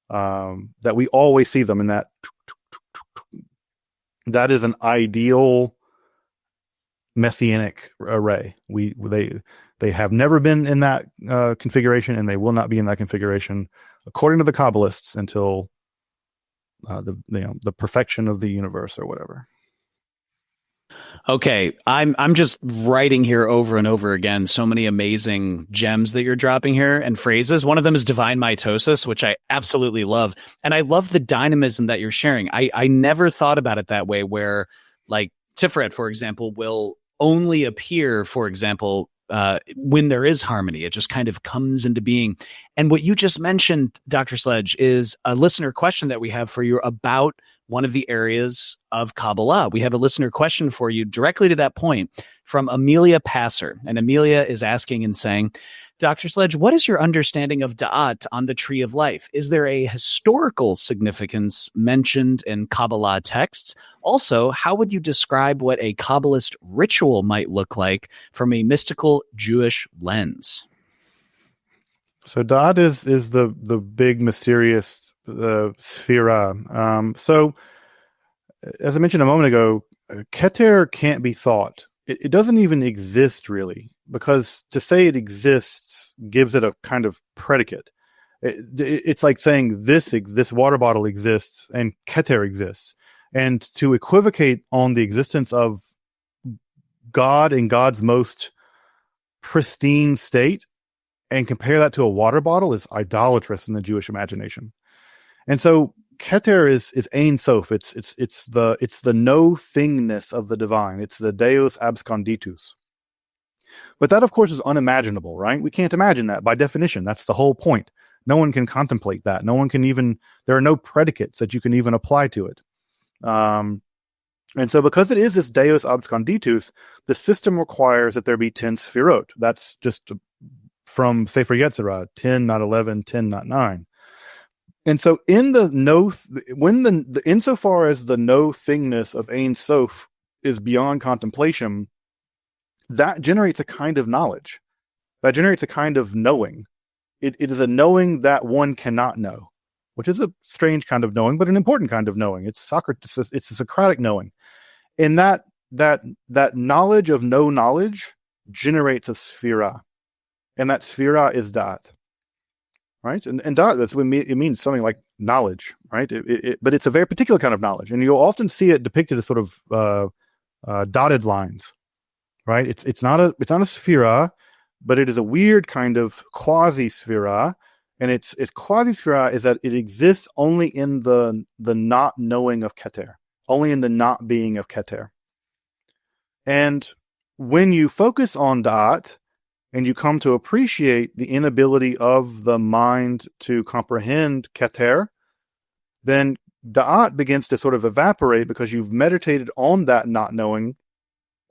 that we always see them in that. That is an ideal Messianic array. They have never been in that configuration, and they will not be in that configuration, according to the Kabbalists, until the perfection of the universe or whatever. Okay, I'm just writing here over and over again so many amazing gems that you're dropping here and phrases. One of them is divine mitosis, which I absolutely love. And I love the dynamism that you're sharing. I never thought about it that way, where like Tiferet, for example, will only appear, for example, when there is harmony. It just kind of comes into being. And what you just mentioned, Dr. Sledge, is a listener question that we have for you about one of the areas of Kabbalah. We have a listener question for you directly to that point from Amelia Passer. And Amelia is asking and saying, Dr. Sledge, what is your understanding of Da'at on the Tree of Life? Is there a historical significance mentioned in Kabbalah texts? Also, how would you describe what a Kabbalist ritual might look like from a mystical Jewish lens? So Da'at is the big mysterious Sphira. So as I mentioned a moment ago, Keter can't be thought. It doesn't even exist really, because to say it exists gives it a kind of predicate. It's like saying this water bottle exists and Keter exists. And to equivocate on the existence of God in God's most pristine state and compare that to a water bottle is idolatrous in the Jewish imagination. And so Keter is Ein Sof. It's the no thingness of the divine. It's the Deus absconditus. But that, of course, is unimaginable, right? We can't imagine that by definition. That's the whole point. No one can contemplate that. No one can even. There are no predicates that you can even apply to it. And so, because it is this Deus absconditus, the system requires that there be 10 Sfirot. That's just from Sefer Yetzirah, 10, not 11, 10, not 9. And so insofar as the no thingness of Ein Sof is beyond contemplation, that generates a kind of knowledge. That generates a kind of knowing. It is a knowing that one cannot know, which is a strange kind of knowing, but an important kind of knowing. It's a Socratic knowing. And that knowledge of no knowledge generates a Sphira. And that Sphira is Da'at. Right, and Da'at, it means something like knowledge, right? But it's a very particular kind of knowledge, and you'll often see it depicted as sort of dotted lines, right? It's not a sphira, but it is a weird kind of quasi sphira, and its quasi sphira is that it exists only in the not knowing of Keter, only in the not being of Keter. And when you focus on Da'at, and you come to appreciate the inability of the mind to comprehend Keter, then Da'at begins to sort of evaporate because you've meditated on that not knowing.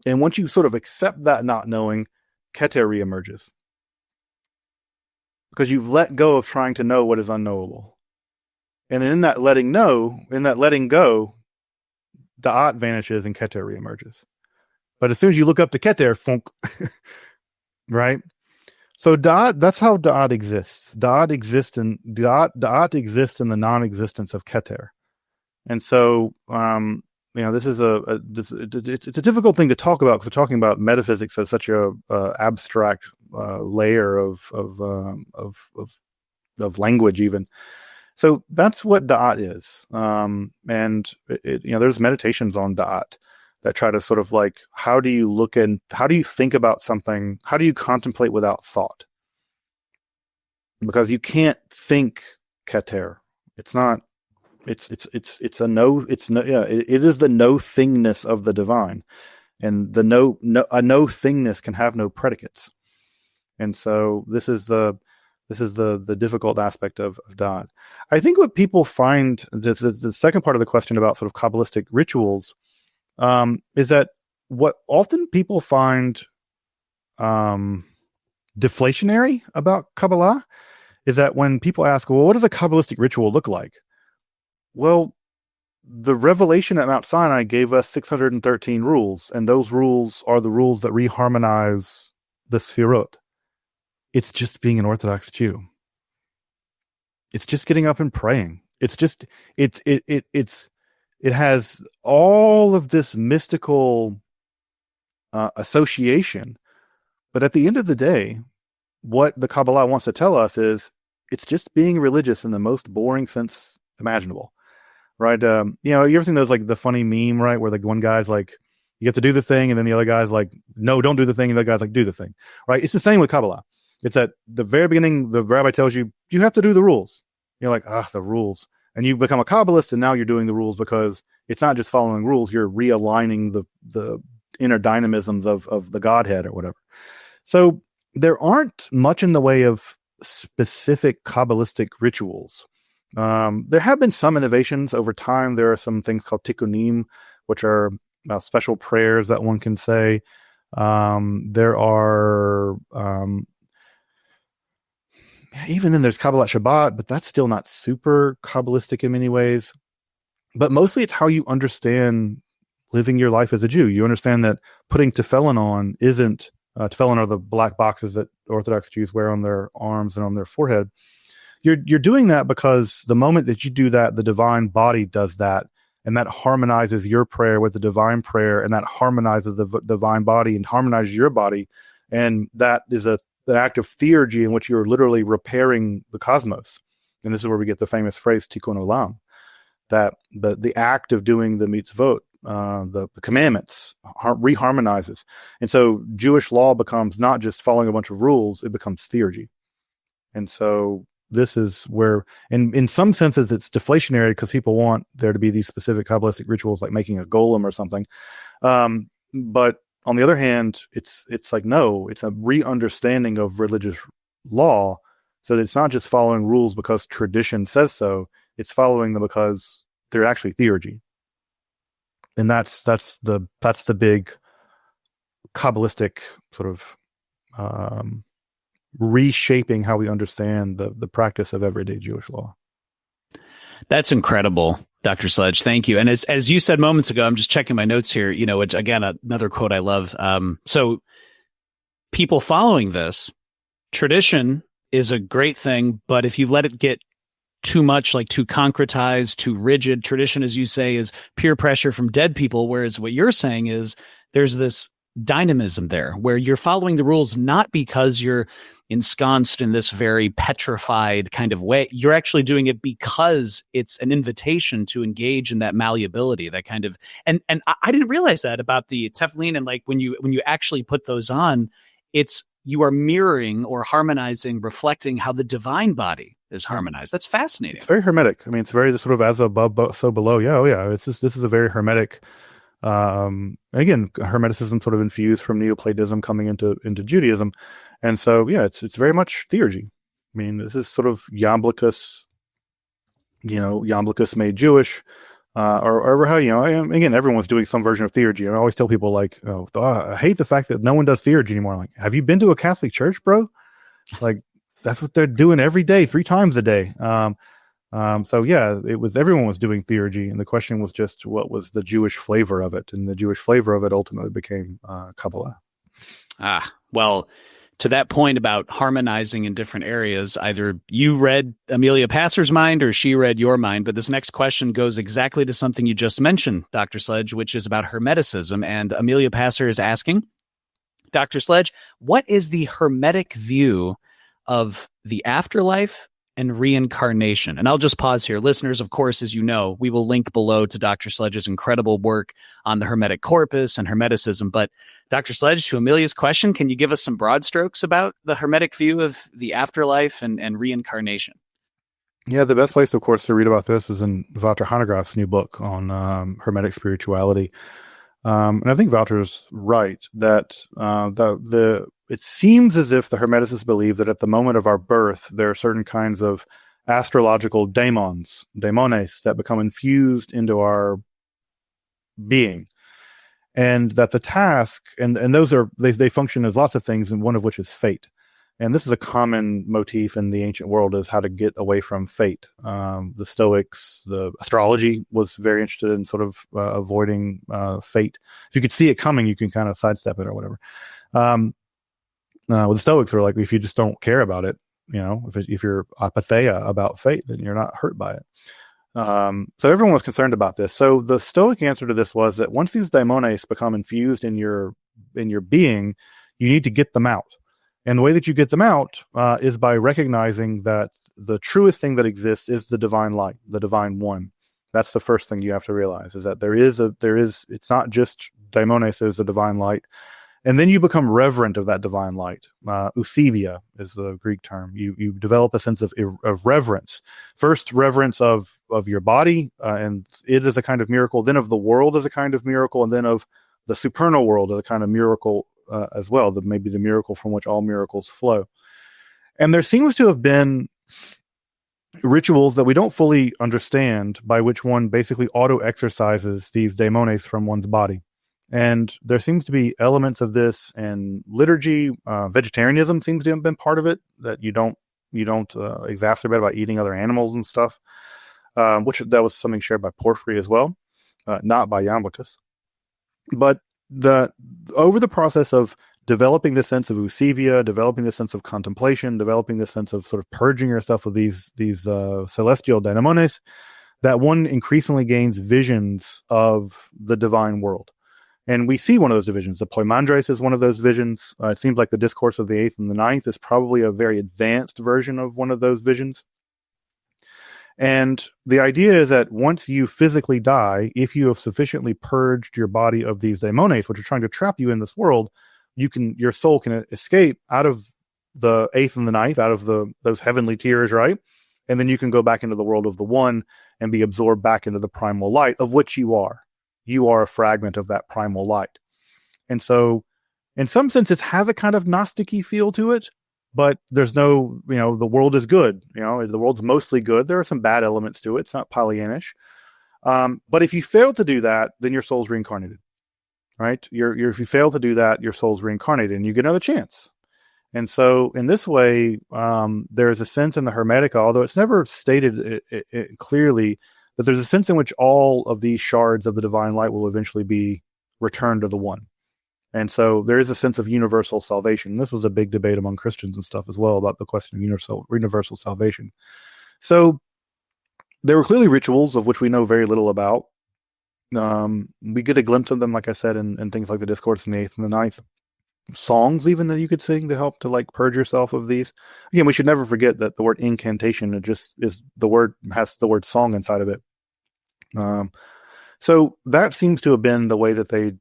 And once you sort of accept that not knowing, Keter reemerges. Because you've let go of trying to know what is unknowable. And then in that letting go, Da'at vanishes and Keter reemerges. But as soon as you look up to Keter, funk. Right, so Da'at. That's how Da'at exists. Da'at exists in the non-existence of Keter, and so this is it's a difficult thing to talk about because we're talking about metaphysics as such a abstract layer of language even. So that's what Da'at is, and there's meditations on Da'at. that try to sort of like, how do you think about something? How do you contemplate without thought? Because you can't think keter. It's not, it's a no, it is the no thingness of the divine. And the no thingness can have no predicates. And so this is the difficult aspect of Dad. I think what people find, this is the second part of the question about sort of Kabbalistic rituals, is that what often people find deflationary about Kabbalah is that when people ask, well, what does a Kabbalistic ritual look like? Well, the revelation at Mount Sinai gave us 613 rules, and those rules are the rules that reharmonize the Sefirot. It's just being an Orthodox Jew. It's just getting up and praying. It's just it has all of this mystical association, but at the end of the day, what the Kabbalah wants to tell us is it's just being religious in the most boring sense imaginable. Right. You ever seen those, like the funny meme, right? Where like one guy's like, you have to do the thing. And then the other guy's like, no, don't do the thing. And the other guy's like, do the thing. Right. It's the same with Kabbalah. It's at the very beginning, the rabbi tells you, you have to do the rules. You're like, the rules. And you become a Kabbalist, and now you're doing the rules because it's not just following rules. You're realigning the inner dynamisms of the Godhead or whatever. So there aren't much in the way of specific Kabbalistic rituals. There have been some innovations over time. There are some things called tikkunim, which are special prayers that one can say. There are, even then there's Kabbalat Shabbat, but that's still not super Kabbalistic in many ways. But mostly it's how you understand living your life as a Jew. You understand that putting tefillin on isn't, tefillin are the black boxes that Orthodox Jews wear on their arms and on their forehead. You're doing that because the moment that you do that, the divine body does that, and that harmonizes your prayer with the divine prayer, and that harmonizes the divine body and harmonizes your body, and that is an act of theurgy in which you're literally repairing the cosmos. And this is where we get the famous phrase tikkun olam, that the act of doing the mitzvot, the commandments, reharmonizes. And so Jewish law becomes not just following a bunch of rules; it becomes theurgy. And so this is where, in some senses, it's deflationary because people want there to be these specific Kabbalistic rituals, like making a golem or something. But on the other hand, it's like, no, it's a re-understanding of religious law, so that it's not just following rules because tradition says so. It's following them because they're actually theurgy, and that's the big Kabbalistic sort of reshaping how we understand the practice of everyday Jewish law. That's incredible, Dr. Sledge. Thank you. And as you said moments ago, I'm just checking my notes here, which again, another quote I love. So people following this tradition is a great thing, but if you let it get too much, like too concretized, too rigid, tradition, as you say, is peer pressure from dead people. Whereas what you're saying is there's this dynamism there where you're following the rules, not because you're ensconced in this very petrified kind of way. You're actually doing it because it's an invitation to engage in that malleability, that kind of, and I didn't realize that about the tefillin. And like when you actually put those on, you are mirroring or harmonizing, reflecting how the divine body is harmonized. That's fascinating. It's very Hermetic. I mean, it's very sort of as above, so below. Yeah. Oh yeah. This is a very Hermetic, again, Hermeticism sort of infused from Neoplatonism coming into Judaism. And so, yeah, it's very much theurgy. I mean, this is sort of Iamblichus made Jewish, or how, again, everyone's doing some version of theurgy. I always tell people like, I hate the fact that no one does theurgy anymore. Like, have you been to a Catholic church, bro? Like, that's what they're doing every day, 3 times a day. So yeah, everyone was doing theurgy, and the question was just what was the Jewish flavor of it, and the Jewish flavor of it ultimately became Kabbalah. Well, to that point about harmonizing in different areas, either you read Amelia Passer's mind or she read your mind, but this next question goes exactly to something you just mentioned, Dr. Sledge, which is about Hermeticism. And Amelia Passer is asking, Dr. Sledge, what is the Hermetic view of the afterlife and reincarnation. And I'll just pause here. Listeners, of course, as you know, we will link below to Dr. Sledge's incredible work on the Hermetic corpus and Hermeticism. But Dr. Sledge, to Amelia's question, can you give us some broad strokes about the Hermetic view of the afterlife and reincarnation? Yeah, the best place, of course, to read about this is in Walter Hanegraaff's new book on Hermetic spirituality. And I think Walter's right that it seems as if the Hermeticists believe that at the moment of our birth, there are certain kinds of astrological daemons, that become infused into our being. And that the task, and those are, they function as lots of things, and one of which is fate. And this is a common motif in the ancient world, is how to get away from fate. The Stoics, the astrology was very interested in sort of avoiding fate. If you could see it coming, you can kind of sidestep it or whatever. With the Stoics, were like, if you just don't care about it, if you're apatheia about fate, then you're not hurt by it. So everyone was concerned about this. So the Stoic answer to this was that once these daimones become infused in your being, you need to get them out. And the way that you get them out is by recognizing that the truest thing that exists is the divine light, the divine one. That's the first thing you have to realize, is that there is, it's not just daimones, there's a divine light. And then you become reverent of that divine light. Eusebia is the Greek term. You develop a sense of reverence. First, reverence of your body, and it is a kind of miracle, then of the world as a kind of miracle, and then of the supernal world as a kind of miracle as well, maybe the miracle from which all miracles flow. And there seems to have been rituals that we don't fully understand, by which one basically auto-exercises these daimones from one's body. And there seems to be elements of this in liturgy. Vegetarianism seems to have been part of it, that you don't exacerbate by eating other animals and stuff, which that was something shared by Porphyry as well, not by Iamblichus. But over the process of developing this sense of Eusebia, developing this sense of contemplation, developing this sense of sort of purging yourself of these celestial daimones, that one increasingly gains visions of the divine world. And we see one of those divisions. The Poimandres is one of those visions. It seems like the Discourse of the Eighth and the Ninth is probably a very advanced version of one of those visions. And the idea is that once you physically die, if you have sufficiently purged your body of these daimones, which are trying to trap you in this world, your soul can escape out of the eighth and the ninth, out of those heavenly tiers, right? And then you can go back into the world of the one and be absorbed back into the primal light, of which you are. You are a fragment of that primal light. And so, in some sense, it has a kind of Gnostic-y feel to it. But there's no, the world is good. The world's mostly good. There are some bad elements to it. It's not Pollyannish. But if you fail to do that, then your soul's reincarnated, right? If you fail to do that, your soul's reincarnated and you get another chance. And so in this way, there is a sense in the Hermetica, although it's never stated clearly, that there's a sense in which all of these shards of the divine light will eventually be returned to the one. And so there is a sense of universal salvation. This was a big debate among Christians and stuff as well, about the question of universal salvation. So there were clearly rituals of which we know very little about. We get a glimpse of them, like I said, in things like the Discourse in the Eighth and the Ninth. Songs even that you could sing to help to purge yourself of these. Again, we should never forget that the word incantation, it just is, the word has the word song inside of it. So that seems to have been the way that they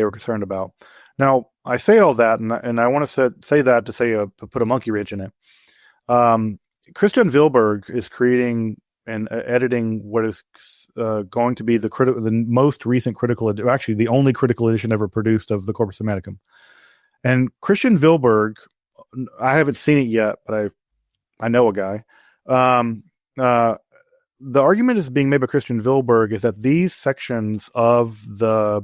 were concerned about. Now, I say all that, and I want to say that to put a monkey wrench in it. Christian Wilberg is creating and editing what is going to be the most recent actually the only critical edition ever produced of the Corpus Hermeticum. And Christian Wilberg, I haven't seen it yet, but I know a guy. The argument is being made by Christian Wilberg is that these sections of the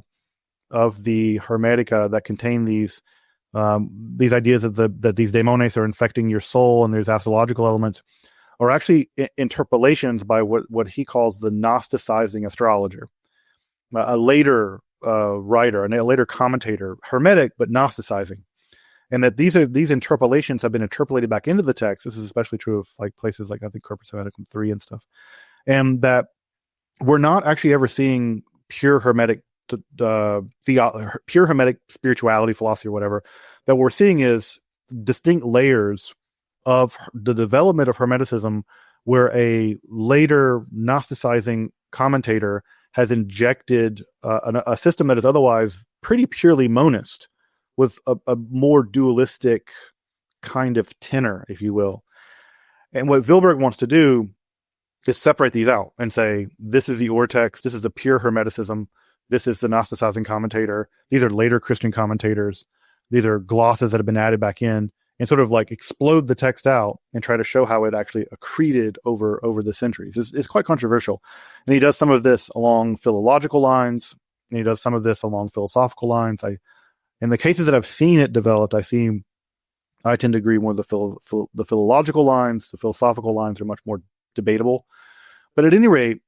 Hermetica that contain these ideas that these daimones are infecting your soul and there's astrological elements are actually interpolations by what he calls the Gnosticizing astrologer, a later writer and a later commentator, Hermetic but Gnosticizing, and that these interpolations have been interpolated back into the text. This is especially true of places like I think Corpus Hermeticum 3 and stuff, and that we're not actually ever seeing pure Hermetic pure Hermetic spirituality, philosophy, or whatever. That what we're seeing is distinct layers of the development of Hermeticism, where a later Gnosticizing commentator has injected a system that is otherwise pretty purely monist with a more dualistic kind of tenor, if you will. And what Wilberg wants to do is separate these out and say, this is the Urtext, this is a pure Hermeticism, this is the Gnosticizing commentator, these are later Christian commentators, these are glosses that have been added back in, and sort of like explode the text out and try to show how it actually accreted over the centuries. It's quite controversial. And he does some of this along philological lines, and he does some of this along philosophical lines. In the cases that I've seen it developed, I tend to agree more with the philological lines. The philosophical lines are much more debatable. But at any rate,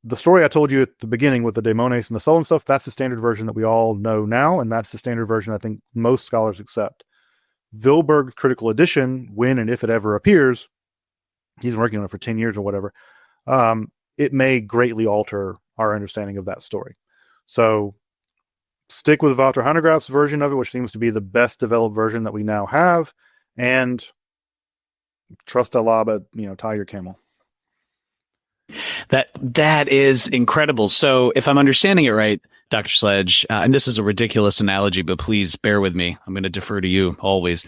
the story I told you at the beginning with the daemones and the soul and stuff, that's the standard version that we all know now, and that's the standard version I think most scholars accept. Wilberg's critical edition, when and if it ever appears, he's been working on it for 10 years or whatever, it may greatly alter our understanding of that story. So stick with Walter Hanegraaff's version of it, which seems to be the best developed version that we now have, and trust Allah, but tie your camel. That is incredible. So if I'm understanding it right, Dr. Sledge, and this is a ridiculous analogy, but please bear with me. I'm going to defer to you always.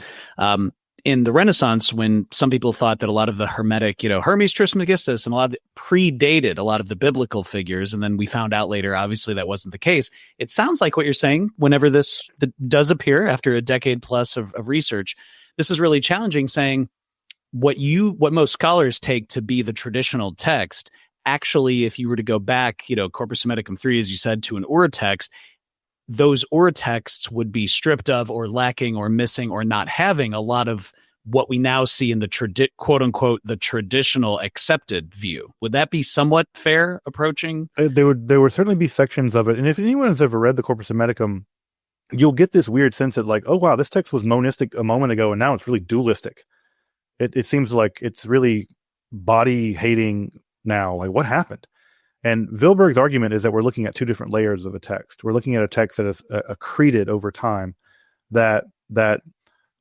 In the Renaissance, when some people thought that a lot of the Hermetic, Hermes Trismegistus, and a lot of predated a lot of the biblical figures, and then we found out later, obviously, that wasn't the case. It sounds like what you're saying, whenever this does appear after a decade plus of research, this is really challenging, saying what most scholars take to be the traditional text. Actually, if you were to go back, Corpus Hermeticum 3, as you said, to an Urtext, those Urtexts would be stripped of or lacking or missing or not having a lot of what we now see in the quote unquote, the traditional accepted view. Would that be somewhat fair approaching? There would certainly be sections of it. And if anyone has ever read the Corpus Hermeticum, you'll get this weird sense that like, oh, wow, this text was monistic a moment ago, and now it's really dualistic. It seems like it's really body hating now. Like, what happened? And Wilberg's argument is that we're looking at two different layers of a text. We're looking at a text that is accreted over time, that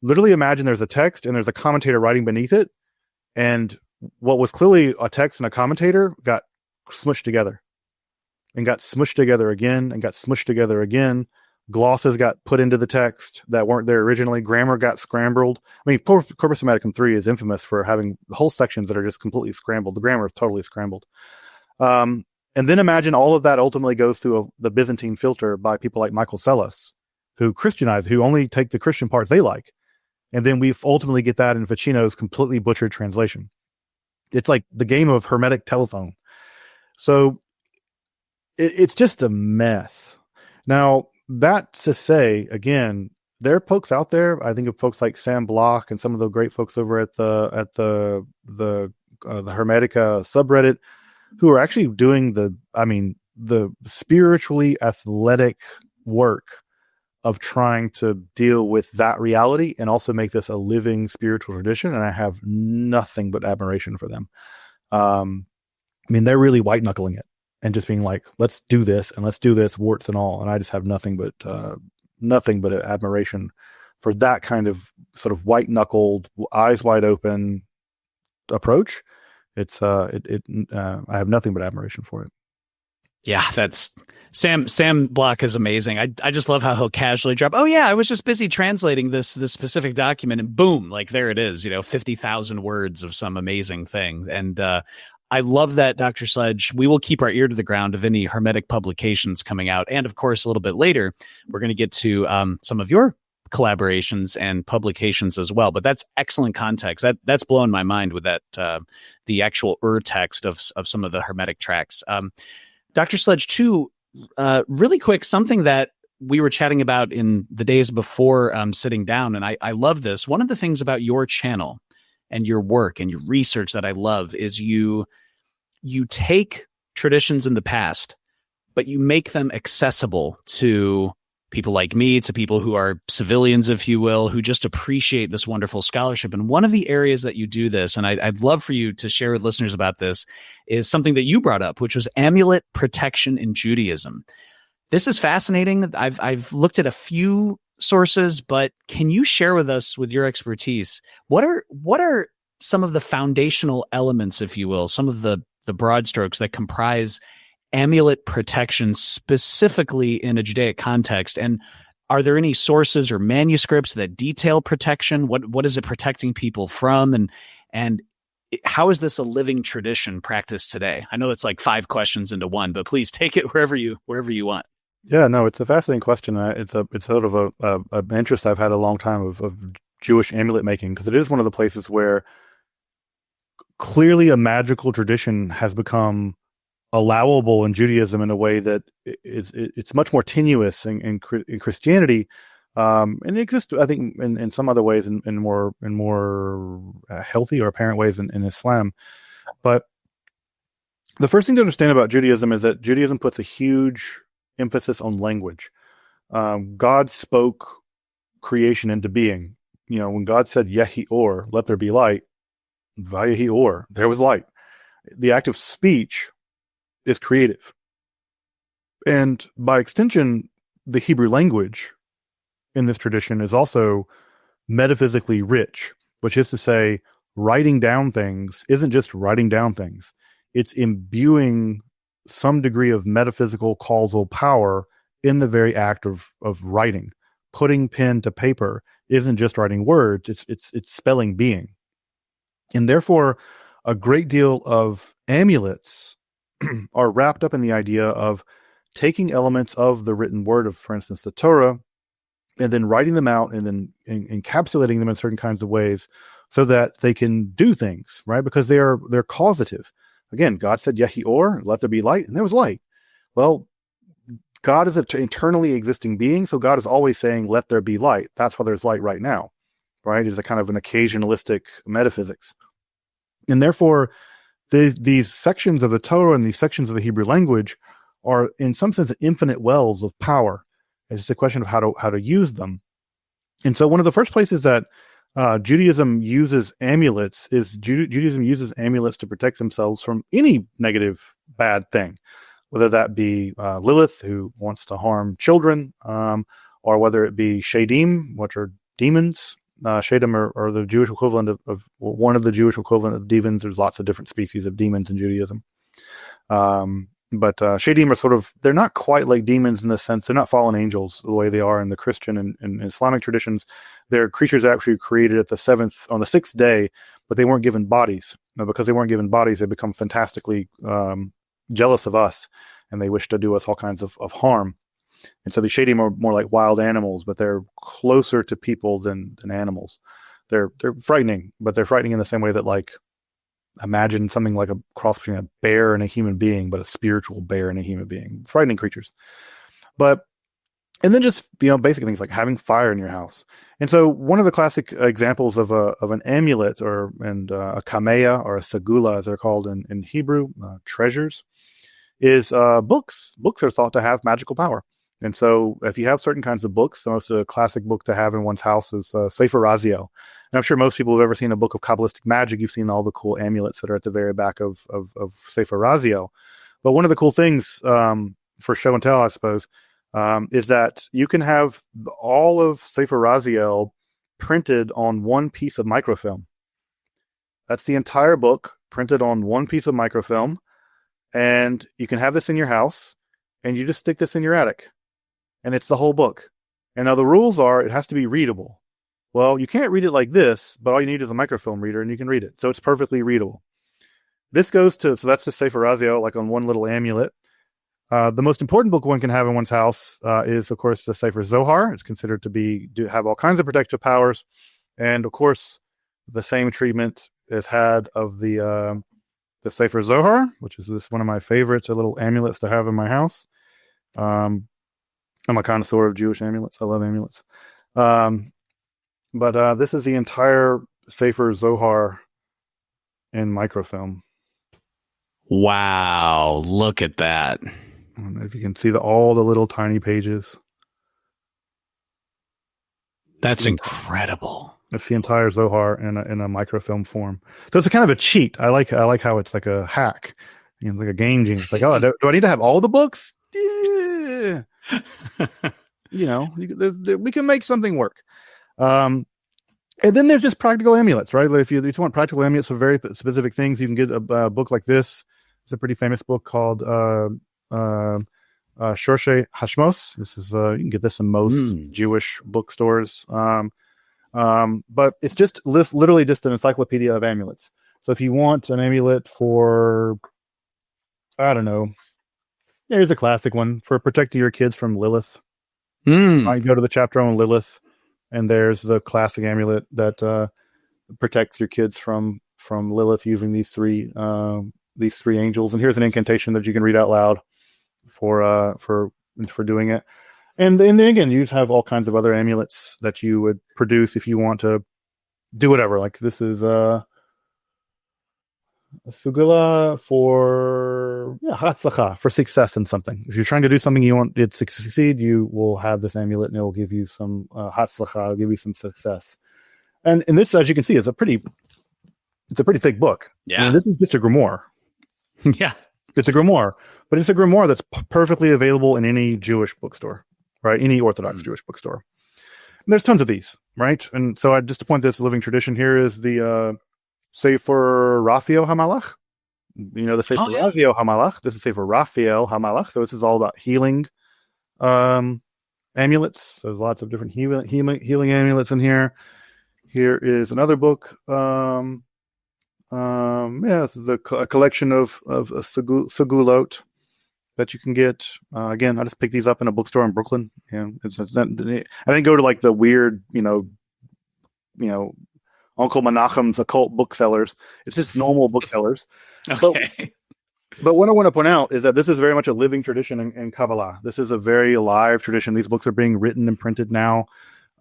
literally imagine there's a text and there's a commentator writing beneath it, and what was clearly a text and a commentator got smushed together and got smushed together again and got smushed together again. Glosses got put into the text that weren't there originally. Grammar got scrambled. I mean, Corpus Hermeticum 3 is infamous for having whole sections that are just completely scrambled. The grammar is totally scrambled. And then imagine all of that ultimately goes through the Byzantine filter by people like Michael Sellas, who Christianize, who only take the Christian parts they like. And then we ultimately get that in Ficino's completely butchered translation. It's like the game of Hermetic telephone. So it's just a mess. Now, that's to say, again, there are folks out there. I think of folks like Sam Bloch and some of the great folks over at the Hermetica subreddit who are actually doing the spiritually athletic work of trying to deal with that reality and also make this a living spiritual tradition. And I have nothing but admiration for them. They're really white knuckling it and just being like, let's do this, warts and all. And I just have nothing but admiration for that kind of sort of white knuckled, eyes wide open approach. I have nothing but admiration for it. Yeah, that's Sam Bloch is amazing. I just love how he'll casually drop, oh yeah, I was just busy translating this specific document, and boom, like there it is, 50,000 words of some amazing thing. And I love that, Dr. Sledge. We will keep our ear to the ground of any Hermetic publications coming out. And of course, a little bit later, we're going to get to some of your collaborations and publications as well. But that's excellent context. That's blowing my mind with that, the actual text of some of the Hermetic tracks. Dr. Sledge, too, really quick, something that we were chatting about in the days before sitting down, and I love this. One of the things about your channel and your work and your research that I love is you take traditions in the past, but you make them accessible to people like me, to people who are civilians, if you will, who just appreciate this wonderful scholarship. And one of the areas that you do this, and I'd love for you to share with listeners about this, is something that you brought up, which was amulet protection in Judaism. This is fascinating. I've looked at a few sources, but can you share with us, with your expertise, what are some of the foundational elements, if you will, some of the broad strokes that comprise amulet protection specifically in a Judaic context? And are there any sources or manuscripts that detail protection? What is it protecting people from? And how is this a living tradition practiced today? I know it's like 5 questions into one, but please take it wherever you want. Yeah, no, it's a fascinating question. It's sort of an interest I've had a long time of Jewish amulet making, because it is one of the places where clearly a magical tradition has become allowable in Judaism in a way that it's much more tenuous in Christianity, and it exists, I think, in some other ways, in more healthy or apparent ways in Islam. But the first thing to understand about Judaism is that Judaism puts a huge emphasis on language. God spoke creation into being. When God said Yehi Or, let there be light, Vayehi Or, there was light. The act of speech is creative. And by extension, the Hebrew language in this tradition is also metaphysically rich, which is to say, writing down things isn't just writing down things. It's imbuing some degree of metaphysical causal power in the very act of writing. Putting pen to paper isn't just writing words, it's spelling being. And therefore, a great deal of amulets are wrapped up in the idea of taking elements of the written word of, for instance, the Torah, and then writing them out and then encapsulating them in certain kinds of ways so that they can do things, right? Because they're causative. Again, God said, Yehi Or, let there be light, and there was light. Well, God is an eternally existing being, so God is always saying, let there be light. That's why there's light right now, right? It's a kind of an occasionalistic metaphysics. And therefore, these sections of the Torah and these sections of the Hebrew language are, in some sense, infinite wells of power. It's just a question of how to use them. And so one of the first places that Judaism uses amulets is Judaism uses amulets to protect themselves from any negative, bad thing, whether that be Lilith, who wants to harm children, or whether it be Shadim, which are demons. Shadim are the Jewish equivalent of one of the Jewish equivalent of demons. There's lots of different species of demons in Judaism. But Shadim are sort of, they're not quite like demons in the sense, they're not fallen angels the way they are in the Christian and Islamic traditions. They're creatures actually created on the sixth day, but they weren't given bodies. Now, because they weren't given bodies, they become fantastically jealous of us, and they wish to do us all kinds of harm. And so the Shadim are more like wild animals, but they're closer to people than animals. They're frightening, but they're frightening in the same way that, like, imagine something like a cross between a bear and a human being, but a spiritual bear and a human being. Frightening creatures. And then just, basic things like having fire in your house. And so one of the classic examples of an amulet a kameya or a segula, as they're called in Hebrew, treasures, is books. Books are thought to have magical power. And so if you have certain kinds of books, the most classic book to have in one's house is Sefer Raziel. And I'm sure most people who have ever seen a book of Kabbalistic magic, you've seen all the cool amulets that are at the very back of Sefer Raziel. But one of the cool things for show and tell, I suppose, is that you can have all of Sefer Raziel printed on one piece of microfilm. That's the entire book printed on one piece of microfilm. And you can have this in your house, and you just stick this in your attic. And it's the whole book. And now the rules are it has to be readable. Well, you can't read it like this, but all you need is a microfilm reader and you can read it. So it's perfectly readable. This goes to, so that's just Sefer Raziel, like on one little amulet. The most important book one can have in one's house is, of course, the Sefer Zohar. It's considered to have all kinds of protective powers. And of course, the same treatment is had of the Sefer Zohar, which is one of my favorites, little amulets to have in my house. I'm a connoisseur of Jewish amulets. I love amulets. But this is the entire Sefer Zohar in microfilm. Wow, look at that. I don't know if you can see all the little tiny pages. That's incredible. It's the entire Zohar in a microfilm form. So it's a kind of a cheat. I like how it's like a hack. It's like a game genius. It's like, oh, do I need to have all the books? Yeah. we can make something work. And then there's just practical amulets, right? Like if you want practical amulets for very specific things, you can get a book like this. It's a pretty famous book called Shorshe Hashmos. This is you can get this in most Jewish bookstores. But it's just literally just an encyclopedia of amulets. So if you want an amulet for, I don't know, here's a classic one for protecting your kids from Lilith. I go to the chapter on Lilith, and there's the classic amulet that protects your kids from Lilith using these three angels. And here's an incantation that you can read out loud for doing it. And then again, you just have all kinds of other amulets that you would produce if you want to do whatever. Like this is a sugula for hatzlacha, for success in something. If you're trying to do something you want it to succeed, you will have this amulet and it will give you some hatzlacha, it'll give you some success. And this, as you can see, it's a pretty thick book. Yeah. I mean, this is just a grimoire. Yeah. It's a grimoire, but it's a grimoire that's perfectly available in any Jewish bookstore, right? Any Orthodox Jewish bookstore. And there's tons of these, right? And so just to point this living tradition, here is the Sefer Raphael HaMalach. The Sefer Raziel HaMalach. This is Sefer Raphael HaMalach. So this is all about healing amulets. There's lots of different healing amulets in here. Here is another book. This is a collection of segulot that you can get. Again, I just picked these up in a bookstore in Brooklyn. I didn't go to like the weird, Uncle Menachem's occult booksellers. It's just normal booksellers. Okay. But what I want to point out is that this is very much a living tradition in Kabbalah. This is a very alive tradition. These books are being written and printed now.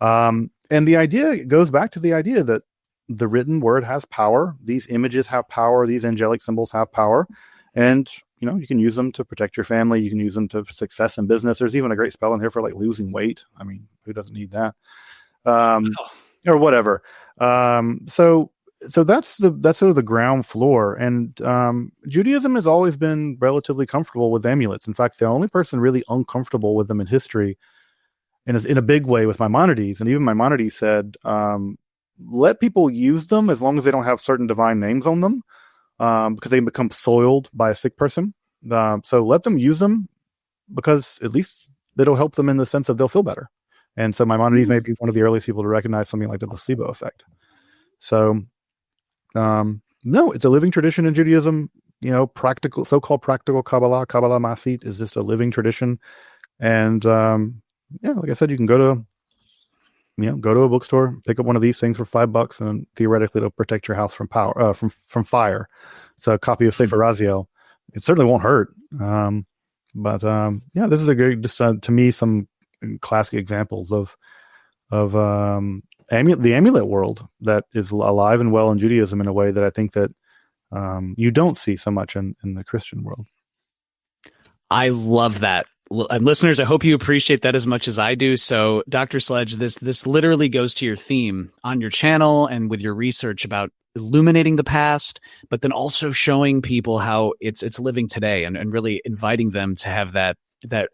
And the idea goes back to the idea that the written word has power. These images have power. These angelic symbols have power. And, you can use them to protect your family. You can use them to success in business. There's even a great spell in here for like losing weight. I mean, who doesn't need that? Or whatever. So that's sort of the ground floor. And Judaism has always been relatively comfortable with amulets. In fact, the only person really uncomfortable with them in history, and in a big way, was Maimonides. And even Maimonides said, let people use them as long as they don't have certain divine names on them, because they become soiled by a sick person. So let them use them, because at least it'll help them in the sense of they'll feel better. And so Maimonides may be one of the earliest people to recognize something like the placebo effect. So, no, it's a living tradition in Judaism. Practical, so-called practical Kabbalah Masit is just a living tradition. And like I said, you can go to a bookstore, pick up one of these things for $5, and theoretically it'll protect your house from from fire. So a copy of Sefer Raziel, it certainly won't hurt. But this is a great, just to me, some classic examples of the amulet world that is alive and well in Judaism in a way that I think that you don't see so much in the Christian world. I love that. And listeners, I hope you appreciate that as much as I do. So, Dr. Sledge, this literally goes to your theme on your channel and with your research about illuminating the past, but then also showing people how it's living today, and really inviting them to have that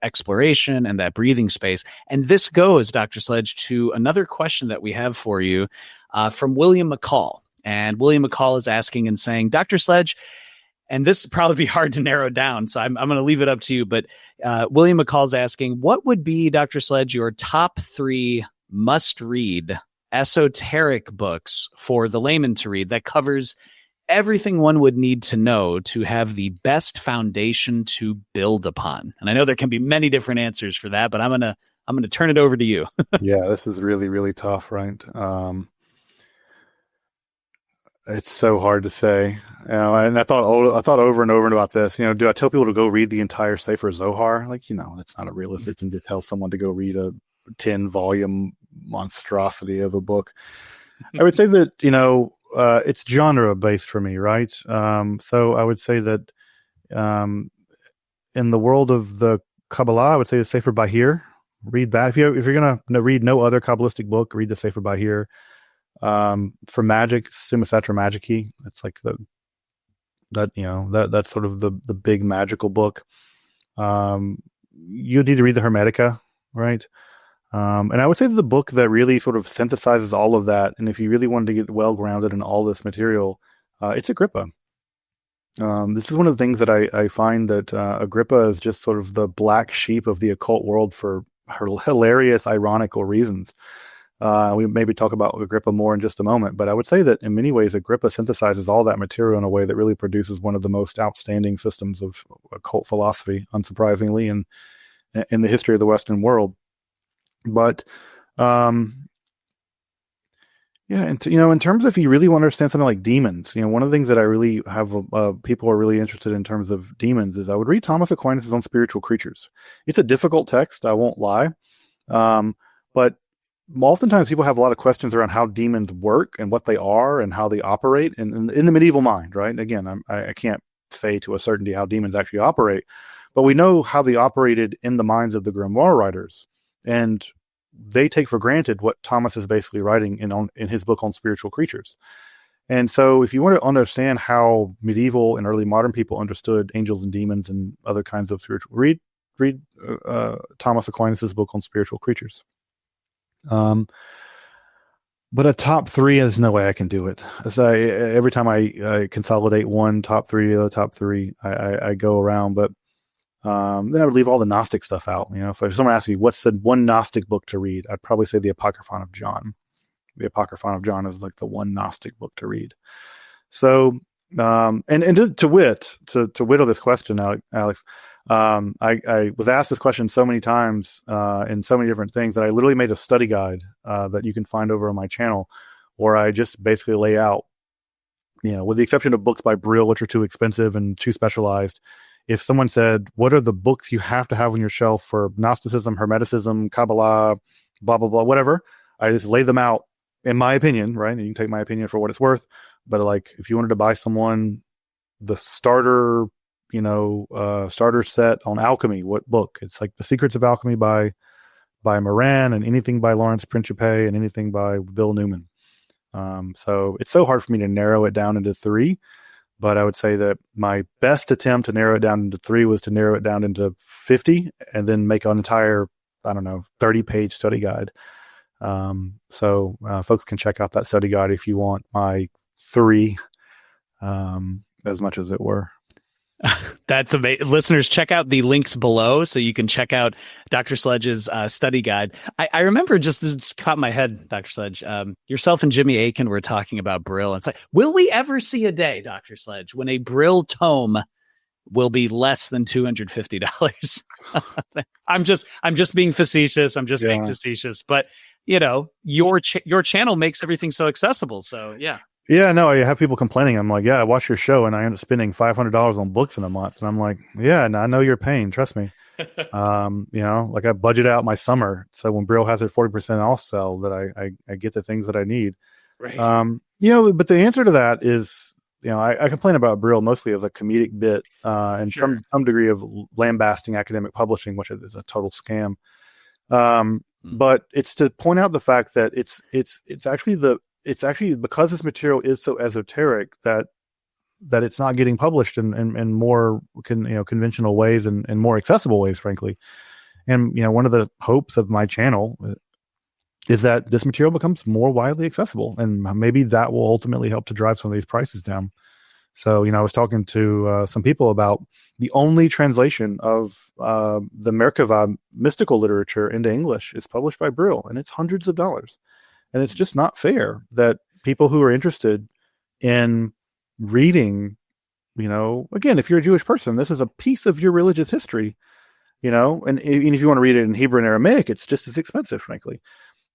exploration and that breathing space. And this goes, Dr. Sledge, to another question that we have for you from William McCall. And William McCall is asking and saying, Dr. Sledge, and this would probably be hard to narrow down, so I'm going to leave it up to you. But William McCall's asking, what would be, Dr. Sledge, your top 3 must-read esoteric books for the layman to read that covers everything one would need to know to have the best foundation to build upon? And I know there can be many different answers for that, but I'm gonna turn it over to you. Yeah, this is really, really tough, right? It's so hard to say, and I thought over and over about this. Do I tell people to go read the entire Sefer Zohar? That's not a realistic thing to tell someone to go read a 10-volume monstrosity of a book. I would say that it's genre based for me, right? So I would say that in the world of the Kabbalah, I would say the Sefer Bahir. Read that if you're gonna read no other Kabbalistic book. Read the Sefer Bahir. For magic, Sumasatra Magici. It's like that's sort of the big magical book. You need to read the Hermetica, right? And I would say that the book that really sort of synthesizes all of that, and if you really wanted to get well grounded in all this material, it's Agrippa. This is one of the things that I find that Agrippa is just sort of the black sheep of the occult world for hilarious, ironical reasons. We maybe talk about Agrippa more in just a moment, but I would say that in many ways, Agrippa synthesizes all that material in a way that really produces one of the most outstanding systems of occult philosophy, unsurprisingly, in the history of the Western world. But yeah, and in terms of if you really want to understand something like demons, one of the things that I really have people are really interested in terms of demons is I would read Thomas Aquinas' on spiritual creatures. It's a difficult text, I won't lie, but oftentimes people have a lot of questions around how demons work and what they are and how they operate in the medieval mind, right? Again, I can't say to a certainty how demons actually operate, but we know how they operated in the minds of the grimoire writers, and they take for granted what Thomas is basically writing in his book on spiritual creatures. And so if you want to understand how medieval and early modern people understood angels and demons and other kinds of spiritual, read Thomas Aquinas' book on spiritual creatures. But a top three, there's no way I can do it. So every time I consolidate one top three to the other top three, I go around, but then I would leave all the Gnostic stuff out. If someone asks me what's the one Gnostic book to read, I'd probably say the Apocryphon of John. The Apocryphon of John is like the one Gnostic book to read. So, and to whittle this question, Alex, I was asked this question so many times in so many different things that I literally made a study guide that you can find over on my channel, where I just basically lay out, with the exception of books by Brill, which are too expensive and too specialized. If someone said, what are the books you have to have on your shelf for Gnosticism, Hermeticism, Kabbalah, blah, blah, blah, whatever, I just lay them out in my opinion, right? And you can take my opinion for what it's worth. But like, if you wanted to buy someone the starter, starter set on alchemy, what book? It's like The Secrets of Alchemy by Moran, and anything by Lawrence Principe, and anything by Bill Newman. So it's so hard for me to narrow it down into three. But I would say that my best attempt to narrow it down into three was to narrow it down into 50 and then make an entire, 30-page study guide. So folks can check out that study guide if you want my three, as much as it were. That's amazing. Listeners, check out the links below so you can check out Dr. Sledge's study guide. I remember just caught my head, Dr. Sledge. Yourself and Jimmy Akin were talking about Brill. It's like, will we ever see a day, Dr. Sledge, when a Brill tome will be less than $250? I'm just being facetious. Being facetious. But your channel makes everything so accessible. So yeah. Yeah, no, I have people complaining. I'm like, I watch your show and I end up spending $500 on books in a month. And I'm like, I know your pain. Trust me. Like I budget out my summer. So when Brill has their 40% off sale, that I get the things that I need. Right. But the answer to that is, I complain about Brill mostly as a comedic bit, and some degree of lambasting academic publishing, which is a total scam. But it's to point out the fact that it's actually because this material is so esoteric that it's not getting published in more conventional ways and more accessible ways, frankly. And one of the hopes of my channel is that this material becomes more widely accessible, and maybe that will ultimately help to drive some of these prices down. So I was talking to some people about the only translation of the Merkavah mystical literature into English is published by Brill, and it's hundreds of dollars. And it's just not fair that people who are interested in reading, again, if you're a Jewish person, this is a piece of your religious history, and if you want to read it in Hebrew and Aramaic, it's just as expensive, frankly.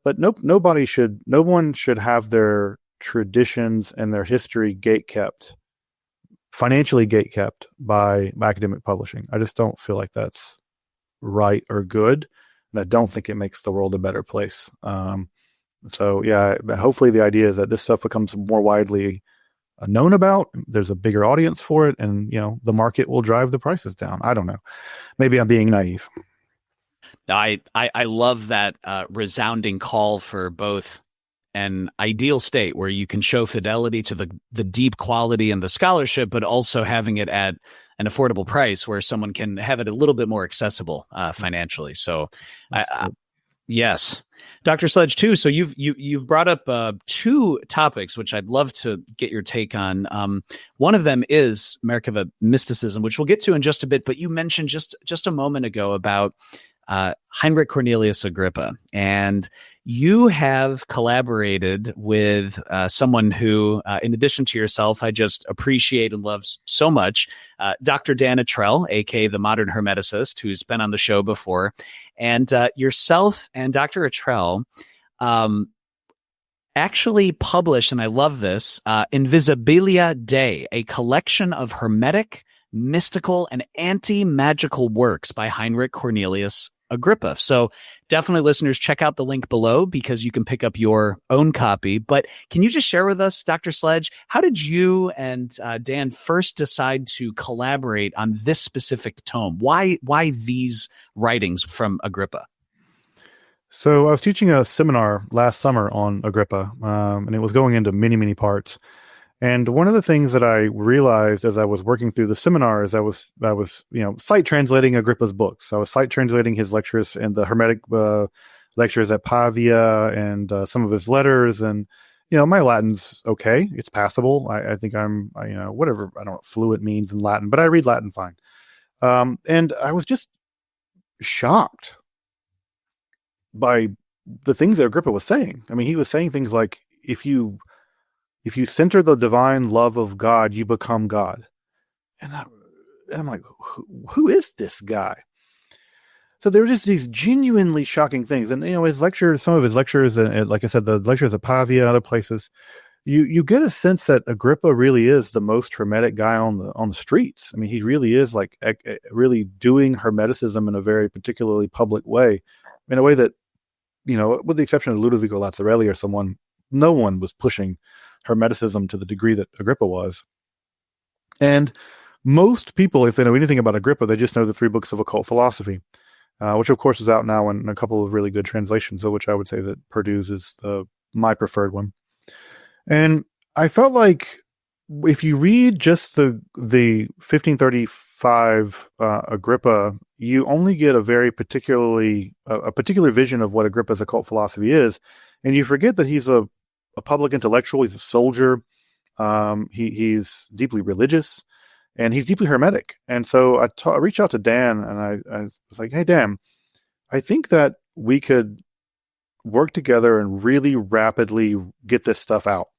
But no one should have their traditions and their history financially gatekept by academic publishing. I just don't feel like that's right or good. And I don't think it makes the world a better place. So hopefully the idea is that this stuff becomes more widely known about. There's a bigger audience for it, and the market will drive the prices down. I don't know. Maybe I'm being naive. I love that resounding call for both an ideal state where you can show fidelity to the deep quality and the scholarship, but also having it at an affordable price where someone can have it a little bit more accessible financially. So Yes. Dr. Sledge too. So you've brought up two topics which I'd love to get your take on. One of them is Merkavah mysticism, which we'll get to in just a bit. But you mentioned just a moment ago about Heinrich Cornelius Agrippa, and you have collaborated with someone who, in addition to yourself, I just appreciate and love so much, Dr. Dan Attrell, aka the modern Hermeticist, who's been on the show before, and yourself and Dr. Attrell actually published, and I love this, Invisibilia Day, a collection of Hermetic, mystical, and anti-magical works by Heinrich Cornelius Agrippa. So definitely, listeners, check out the link below because you can pick up your own copy. But can you just share with us, Dr. Sledge, how did you and Dan first decide to collaborate on this specific tome? Why these writings from Agrippa? So I was teaching a seminar last summer on Agrippa, and it was going into many, many parts. And one of the things that I realized as I was working through the seminar is I was sight translating Agrippa's books. I was sight translating his lectures and the Hermetic lectures at Pavia and some of his letters. And my Latin's okay; it's passable. I think I'm whatever, I don't know what fluent means in Latin, but I read Latin fine. And I was just shocked by the things that Agrippa was saying. I mean, he was saying things like, if you center the divine love of God, you become God. And I'm like, who is this guy? So there were just these genuinely shocking things. And, his lectures, some of his lectures, and like I said, the lectures at Pavia and other places, you get a sense that Agrippa really is the most Hermetic guy on the streets. I mean, he really is like really doing Hermeticism in a very particularly public way, in a way that, with the exception of Ludovico Lazzarelli or someone, no one was pushing Hermeticism to the degree that Agrippa was. And most people, if they know anything about Agrippa, they just know the 3 books of occult philosophy, which of course is out now in a couple of really good translations, of which I would say that Purdue's is my preferred one. And I felt like if you read just the 1535 Agrippa, you only get a very particular vision of what Agrippa's occult philosophy is, and you forget that he's a public intellectual. He's a soldier. He's deeply religious, and he's deeply Hermetic. And so I reached out to Dan, and I was like, "Hey, Dan, I think that we could work together and really rapidly get this stuff out.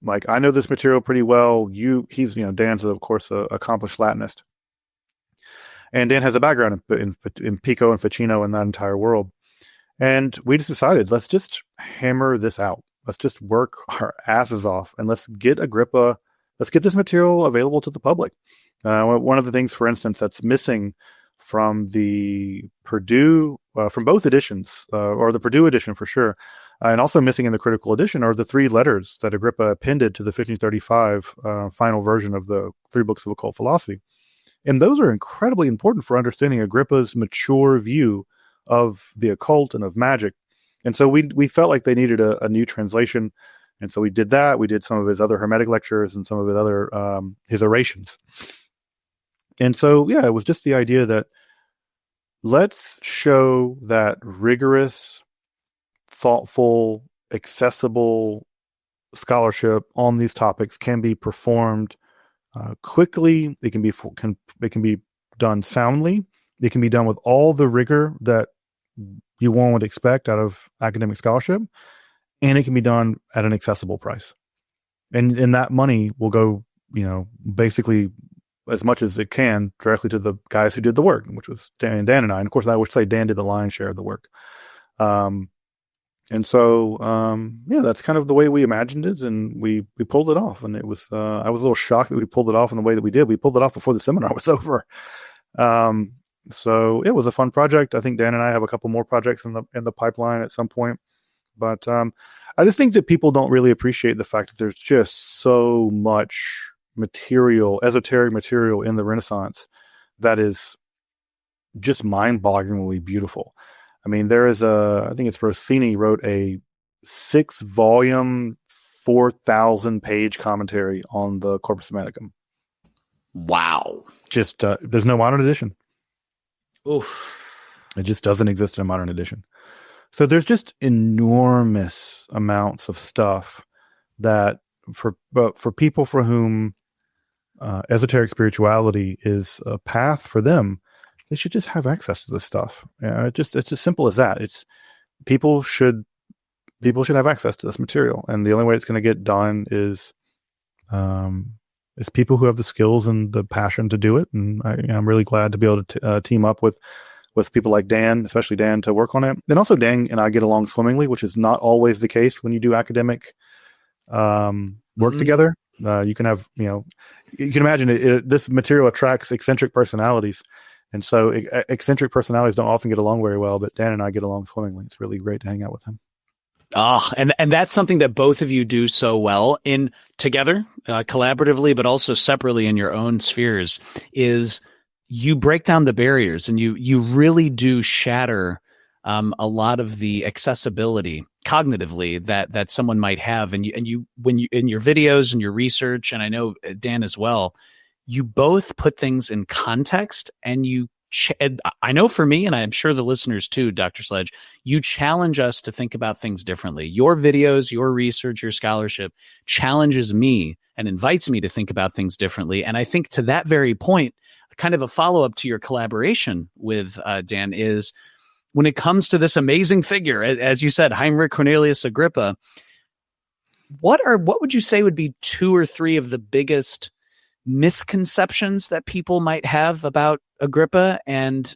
Like, I know this material pretty well. Dan's of course an accomplished Latinist, and Dan has a background in Pico and Ficino and that entire world. And we just decided, let's just hammer this out. Let's just work our asses off, and let's get this material available to the public." One of the things, for instance, that's missing from the Purdue, from both editions, or the Purdue edition for sure, and also missing in the critical edition, are the 3 letters that Agrippa appended to the 1535 final version of the 3 books of occult philosophy. And those are incredibly important for understanding Agrippa's mature view of the occult and of magic. And so we felt like they needed a new translation. And so we did that. We did some of his other Hermetic lectures and some of his other, his orations. And so, it was just the idea that let's show that rigorous, thoughtful, accessible scholarship on these topics can be performed quickly. It can be done soundly. It can be done with all the rigor that one would expect out of academic scholarship, and it can be done at an accessible price. And that money will go, basically as much as it can directly to the guys who did the work, which was Dan and I. And of course, I would say Dan did the lion's share of the work. And so, that's kind of the way we imagined it, and we pulled it off. And it was, I was a little shocked that we pulled it off in the way that we did. We pulled it off before the seminar was over. So it was a fun project. I think Dan and I have a couple more projects in the pipeline at some point, but I just think that people don't really appreciate the fact that there's just so much material, esoteric material in the Renaissance that is just mind-bogglingly beautiful. I mean, there is I think it's Rossini wrote a 6-volume, 4,000-page commentary on the Corpus Hermeticum. Wow. Just, there's no modern edition. Oof. It just doesn't exist in a modern edition. So there's just enormous amounts of stuff that for people for whom esoteric spirituality is a path for them, they should just have access to this stuff. It's as simple as that. It's people should have access to this material, and the only way it's going to get done is people who have the skills and the passion to do it. And I'm really glad to be able to team up with people like Dan, especially Dan, to work on it. And also Dan and I get along swimmingly, which is not always the case when you do academic work together. You can have, you can imagine this material attracts eccentric personalities. And so eccentric personalities don't often get along very well, but Dan and I get along swimmingly. It's really great to hang out with him. And that's something that both of you do so well in together, collaboratively, but also separately in your own spheres, is you break down the barriers, and you really do shatter a lot of the accessibility cognitively that someone might have. And you when you in your videos and your research, and I know Dan as well, you both put things in context, and I know for me, and I'm sure the listeners too, Dr. Sledge, you challenge us to think about things differently. Your videos, your research, your scholarship challenges me and invites me to think about things differently. And I think to that very point, kind of a follow-up to your collaboration with Dan is, when it comes to this amazing figure, as you said, Heinrich Cornelius Agrippa, what would you say would be 2 or 3 of the biggest misconceptions that people might have about Agrippa? And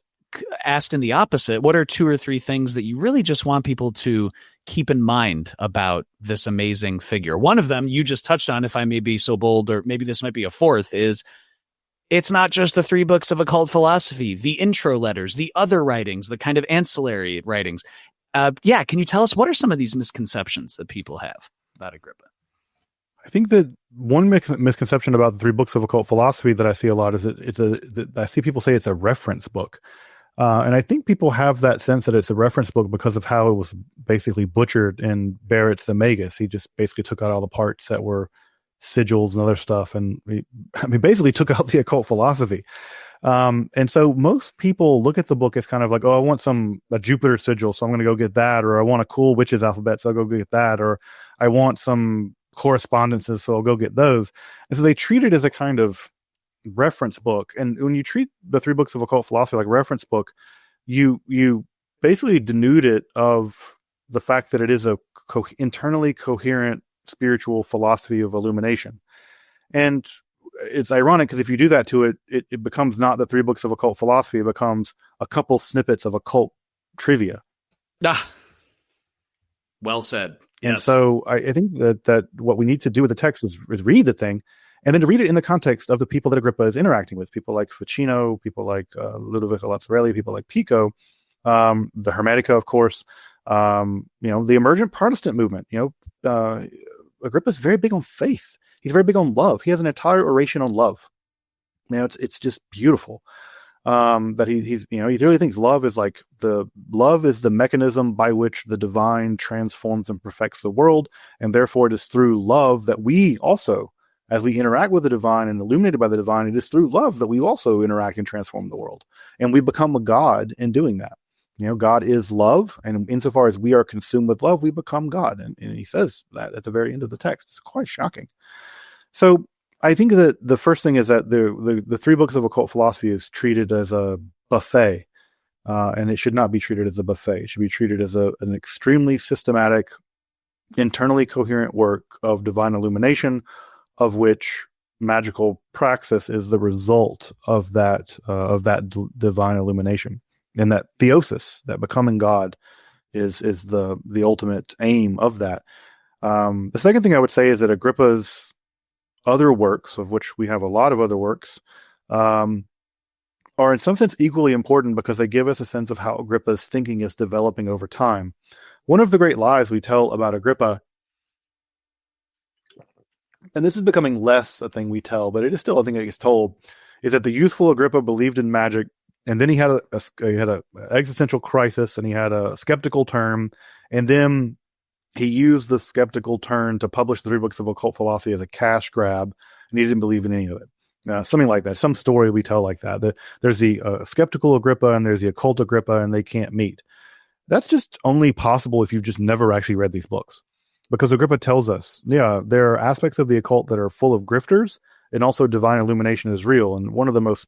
asked in the opposite, what are 2 or 3 things that you really just want people to keep in mind about this amazing figure? One of them you just touched on, if I may be so bold, or maybe this might be a fourth, is it's not just the 3 books of occult philosophy, the intro letters, the other writings, the kind of ancillary writings. Can you tell us what are some of these misconceptions that people have about Agrippa? I think that one misconception about the 3 books of occult philosophy that I see a lot is that I see people say it's a reference book. And I think people have that sense that it's a reference book because of how it was basically butchered in Barrett's The Magus. He just basically took out all the parts that were sigils and other stuff, and he basically took out the occult philosophy. And so most people look at the book as kind of like, oh, I want a Jupiter sigil, so I'm going to go get that, or I want a cool witch's alphabet, so I'll go get that, or I want some correspondences, so I'll go get those. And so they treat it as a kind of reference book. And when you treat the 3 books of occult philosophy like a reference book, you basically denude it of the fact that it is a internally coherent spiritual philosophy of illumination. And it's ironic because if you do that to it, it becomes not the 3 books of occult philosophy, it becomes a couple snippets of occult trivia. Well said. Yes. And so I think that what we need to do with the text is read the thing, and then to read it in the context of the people that Agrippa is interacting with, people like Ficino, people like Ludovico Lazzarelli, people like Pico, the Hermetica, of course, the emergent Protestant movement. Agrippa's very big on faith. He's very big on love. He has an entire oration on love. It's just beautiful. That he really thinks love is the mechanism by which the divine transforms and perfects the world, and therefore it is through love that we also, as we interact with the divine and illuminated by the divine, it is through love that we also interact and transform the world, and we become a god in doing that. God is love, and insofar as we are consumed with love, we become God, and he says that at the very end of the text. It's quite shocking. So I think that the first thing is that the 3 books of occult philosophy is treated as a buffet, and it should not be treated as a buffet. It should be treated as an extremely systematic, internally coherent work of divine illumination, of which magical praxis is the result of that divine illumination, and that theosis, that becoming God, is the ultimate aim of that. The second thing I would say is that Agrippa's other works, of which we have a lot of other works, are in some sense equally important because they give us a sense of how Agrippa's thinking is developing over time. One of the great lies we tell about Agrippa, and this is becoming less a thing we tell, but it is still a thing that gets told, is that the youthful Agrippa believed in magic, and then he had a existential crisis, and he had a skeptical turn, and then he used the skeptical turn to publish the 3 books of occult philosophy as a cash grab, and he didn't believe in any of it. Something like that. Some story we tell like that. There's the skeptical Agrippa and there's the occult Agrippa, and they can't meet. That's just only possible if you've just never actually read these books. Because Agrippa tells us, yeah, there are aspects of the occult that are full of grifters, and also divine illumination is real. And one of the most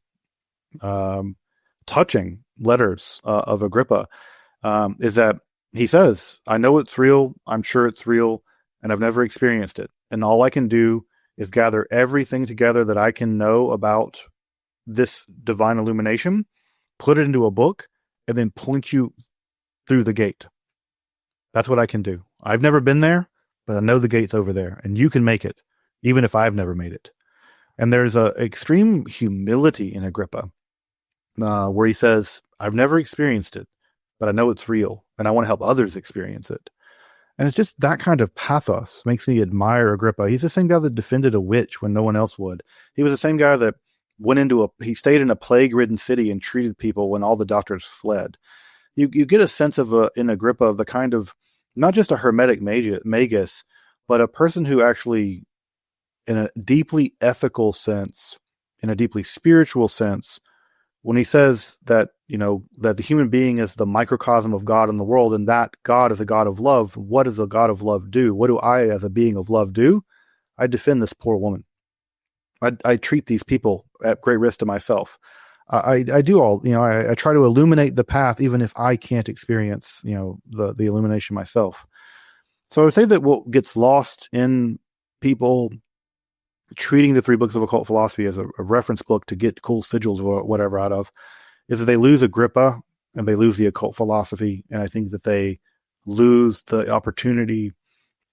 touching letters of Agrippa is that he says, I know it's real, I'm sure it's real, and I've never experienced it. And all I can do is gather everything together that I can know about this divine illumination, put it into a book, and then point you through the gate. That's what I can do. I've never been there, but I know the gate's over there, and you can make it, even if I've never made it. And there's a extreme humility in Agrippa, where he says, I've never experienced it, but I know it's real, and I want to help others experience it. And it's just that kind of pathos makes me admire Agrippa. He's the same guy that defended a witch when no one else would. He was the same guy that he stayed in a plague-ridden city and treated people when all the doctors fled. You get a sense of in Agrippa of the kind of, not just a Hermetic magus, but a person who actually, in a deeply ethical sense, in a deeply spiritual sense, when he says that, that the human being is the microcosm of God in the world, and that God is a God of love, what does a God of love do? What do I, as a being of love, do? I defend this poor woman. I treat these people at great risk to myself. I do all, I try to illuminate the path, even if I can't experience, the illumination myself. So I would say that what gets lost in people treating the 3 books of occult philosophy as a reference book to get cool sigils or whatever out of, is that they lose Agrippa and they lose the occult philosophy. And I think that they lose the opportunity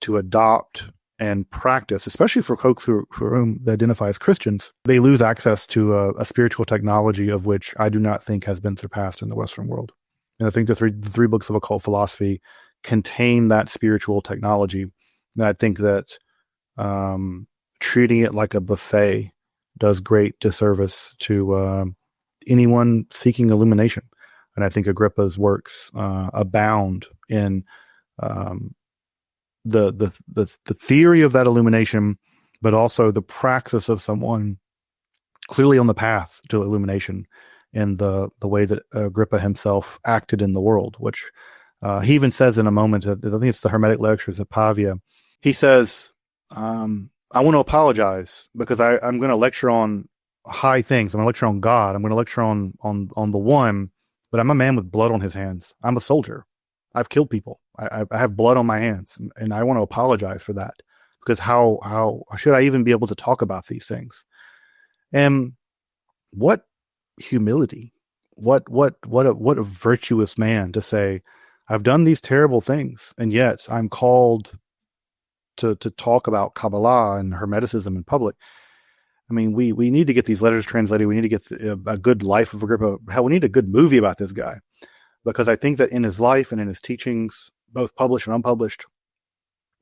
to adopt and practice, especially for folks for whom they identify as Christians. They lose access to a spiritual technology of which I do not think has been surpassed in the Western world. And I think the three books of occult philosophy contain that spiritual technology. And I think that treating it like a buffet does great disservice to anyone seeking illumination. And I think Agrippa's works abound in the theory of that illumination, but also the praxis of someone clearly on the path to illumination, in the way that Agrippa himself acted in the world, which he even says in a moment, I think it's the Hermetic Lectures at Pavia. He says, I want to apologize because I'm going to lecture on high things. I'm going to lecture on God. I'm going to lecture on the one, but I'm a man with blood on his hands. I'm a soldier. I've killed people. I have blood on my hands, and I want to apologize for that, because how should I even be able to talk about these things? And what humility, what a virtuous man to say, I've done these terrible things, and yet I'm called to talk about Kabbalah and Hermeticism in public. I mean, we need to get these letters translated. We need to get a good life of Agrippa. Hell, we need a good movie about this guy, because I think that in his life and in his teachings, both published and unpublished,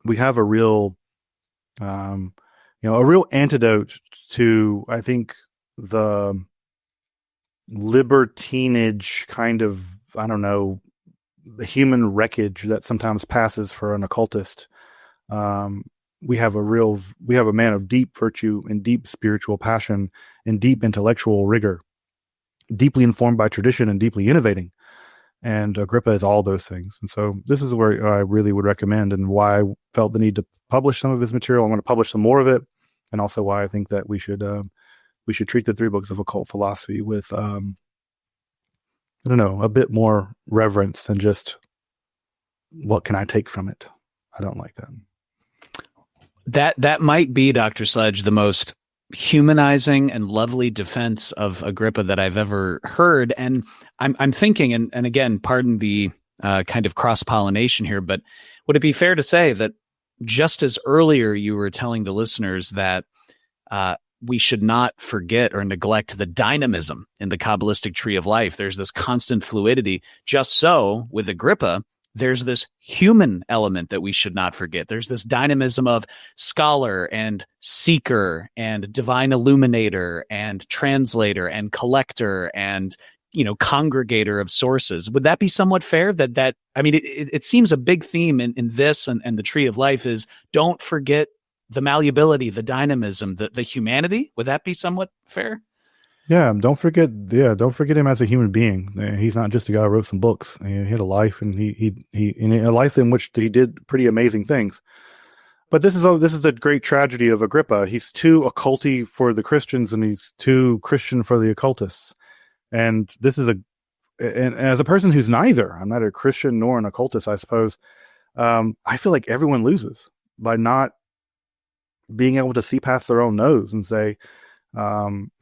we have a real, a real antidote to, I think, the libertinage kind of, the human wreckage that sometimes passes for an occultist. We have a man of deep virtue and deep spiritual passion and deep intellectual rigor, deeply informed by tradition and deeply innovating. And Agrippa is all those things. And so this is where I really would recommend, and why I felt the need to publish some of his material. I'm going to publish some more of it. And also why I think that we should treat the 3 books of occult philosophy with, a bit more reverence than just, what can I take from it? I don't like that. That might be, Dr. Sledge, the most humanizing and lovely defense of Agrippa that I've ever heard. And I'm thinking, and again, pardon the kind of cross-pollination here, but would it be fair to say that just as earlier you were telling the listeners that we should not forget or neglect the dynamism in the Kabbalistic tree of life, there's this constant fluidity, just so with Agrippa, there's this human element that we should not forget. There's this dynamism of scholar and seeker and divine illuminator and translator and collector and, congregator of sources. Would that be somewhat fair? It seems a big theme in this and the tree of life is, don't forget the malleability, the dynamism, the humanity. Would that be somewhat fair? Don't forget him as a human being. He's not just a guy who wrote some books. He had a life, and he in a life in which he did pretty amazing things. But this is a great tragedy of Agrippa. He's too occulty for the Christians, and he's too Christian for the occultists. And and as a person who's neither, I'm not a Christian nor an occultist, I suppose. I feel like everyone loses by not being able to see past their own nose and say,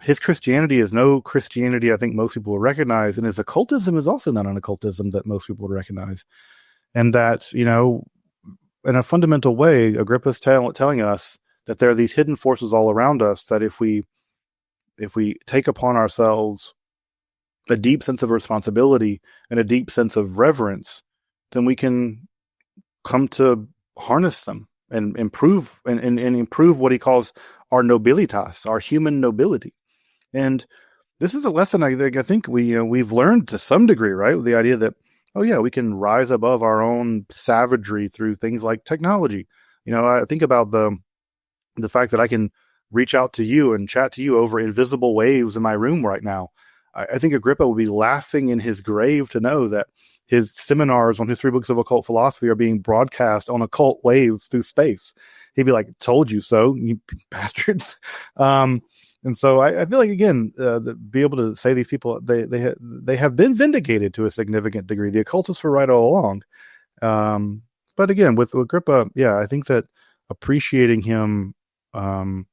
his Christianity is no Christianity I think most people will recognize, and his occultism is also not an occultism that most people would recognize. And that, in a fundamental way, Agrippa's telling us that there are these hidden forces all around us, that if we take upon ourselves a deep sense of responsibility and a deep sense of reverence, then we can come to harness them and improve and improve what he calls our nobilitas, our human nobility. And this is a lesson I think we've learned to some degree, right? The idea that, we can rise above our own savagery through things like technology. I think about the fact that I can reach out to you and chat to you over invisible waves in my room right now. I think Agrippa would be laughing in his grave to know that his seminars on his 3 books of occult philosophy are being broadcast on occult waves through space. He'd be like, "Told you so, you bastards." And so I feel like, again, be able to say these people, they have been vindicated to a significant degree. The occultists were right all along. But again, with Agrippa, I think that appreciating him and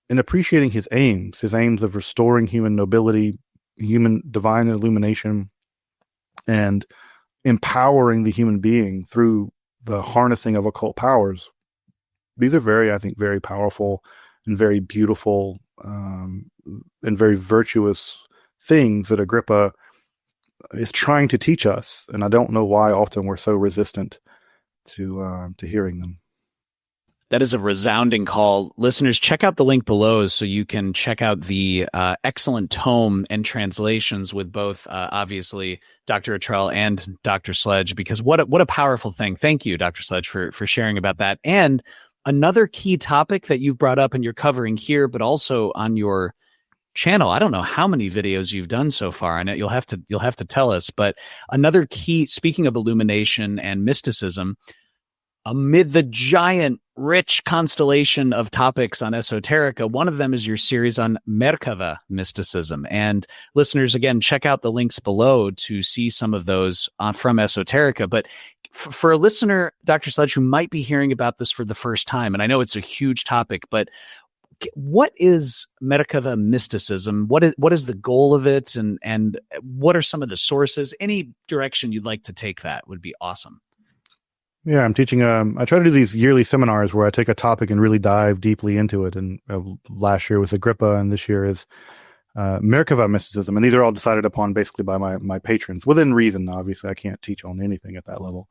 appreciating his aims of restoring human nobility, human divine illumination, and empowering the human being through the harnessing of occult powers. These are very powerful and very beautiful and very virtuous things that Agrippa is trying to teach us. And I don't know why often we're so resistant to hearing them. That is a resounding call. Listeners, check out the link below so you can check out the excellent tome and translations with both, obviously, Dr. Attrell and Dr. Sledge, because what a powerful thing. Thank you, Dr. Sledge, for sharing about that. And another key topic that you've brought up and you're covering here, but also on your channel. I don't know how many videos you've done so far. I know you'll have to tell us, but another key, speaking of illumination and mysticism, amid the giant, rich constellation of topics on Esoterica, one of them is your series on Merkavah Mysticism. And listeners, again, check out the links below to see some of those from Esoterica. But for a listener, Dr. Sledge, who might be hearing about this for the first time, and I know it's a huge topic, but what is Merkavah Mysticism? What is the goal of it? And what are some of the sources? Any direction you'd like to take that would be awesome. Yeah, I'm teaching. I try to do these yearly seminars where I take a topic and really dive deeply into it. And last year was Agrippa, and this year is Merkavah Mysticism. And these are all decided upon basically by my patrons, within reason. Obviously, I can't teach on anything at that level.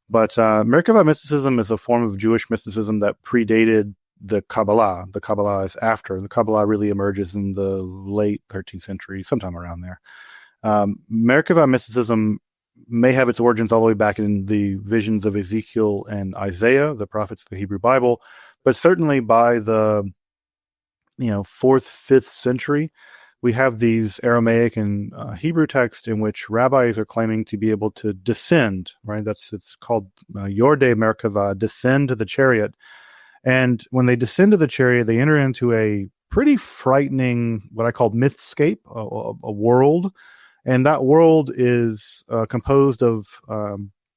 But Merkavah Mysticism is a form of Jewish mysticism that predated the Kabbalah. The Kabbalah is after. The Kabbalah really emerges in the late 13th century, sometime around there. Merkavah Mysticism may have its origins all the way back in the visions of Ezekiel and Isaiah, the prophets of the Hebrew Bible, but certainly by the 4th, 5th century, we have these Aramaic and Hebrew texts in which rabbis are claiming to be able to descend, right? It's called Yordei Merkavah, descend to the chariot. And when they descend to the chariot, they enter into a pretty frightening, what I call mythscape, a world. And that world is composed of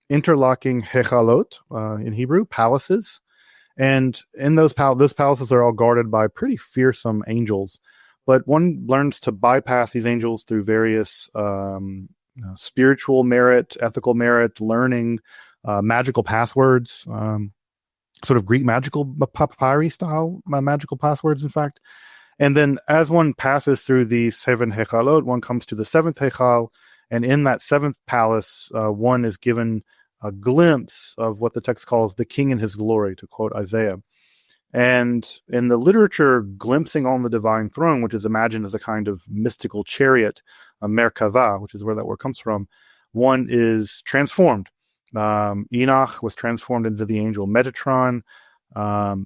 interlocking hechalot, in Hebrew, palaces. And in those palaces are all guarded by pretty fearsome angels. But one learns to bypass these angels through various spiritual merit, ethical merit, learning, magical passwords, sort of Greek magical papyri style magical passwords, in fact. And then as one passes through these 7 hechalot, one comes to the 7th hechal, and in that 7th palace, one is given a glimpse of what the text calls the king in his glory, to quote Isaiah. And in the literature, glimpsing on the divine throne, which is imagined as a kind of mystical chariot, a Merkavah, which is where that word comes from, one is transformed. Enoch was transformed into the angel Metatron.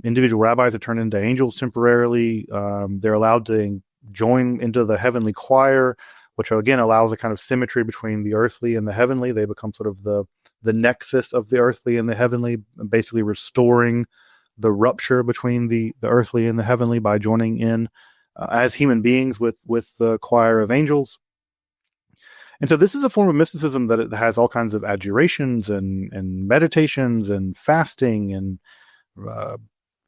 Individual rabbis are turned into angels temporarily. They're allowed to join into the heavenly choir, which again allows a kind of symmetry between the earthly and the heavenly. They become sort of the nexus of the earthly and the heavenly, basically restoring the rupture between the earthly and the heavenly by joining in as human beings with the choir of angels. And so this is a form of mysticism that it has all kinds of adjurations and meditations and fasting and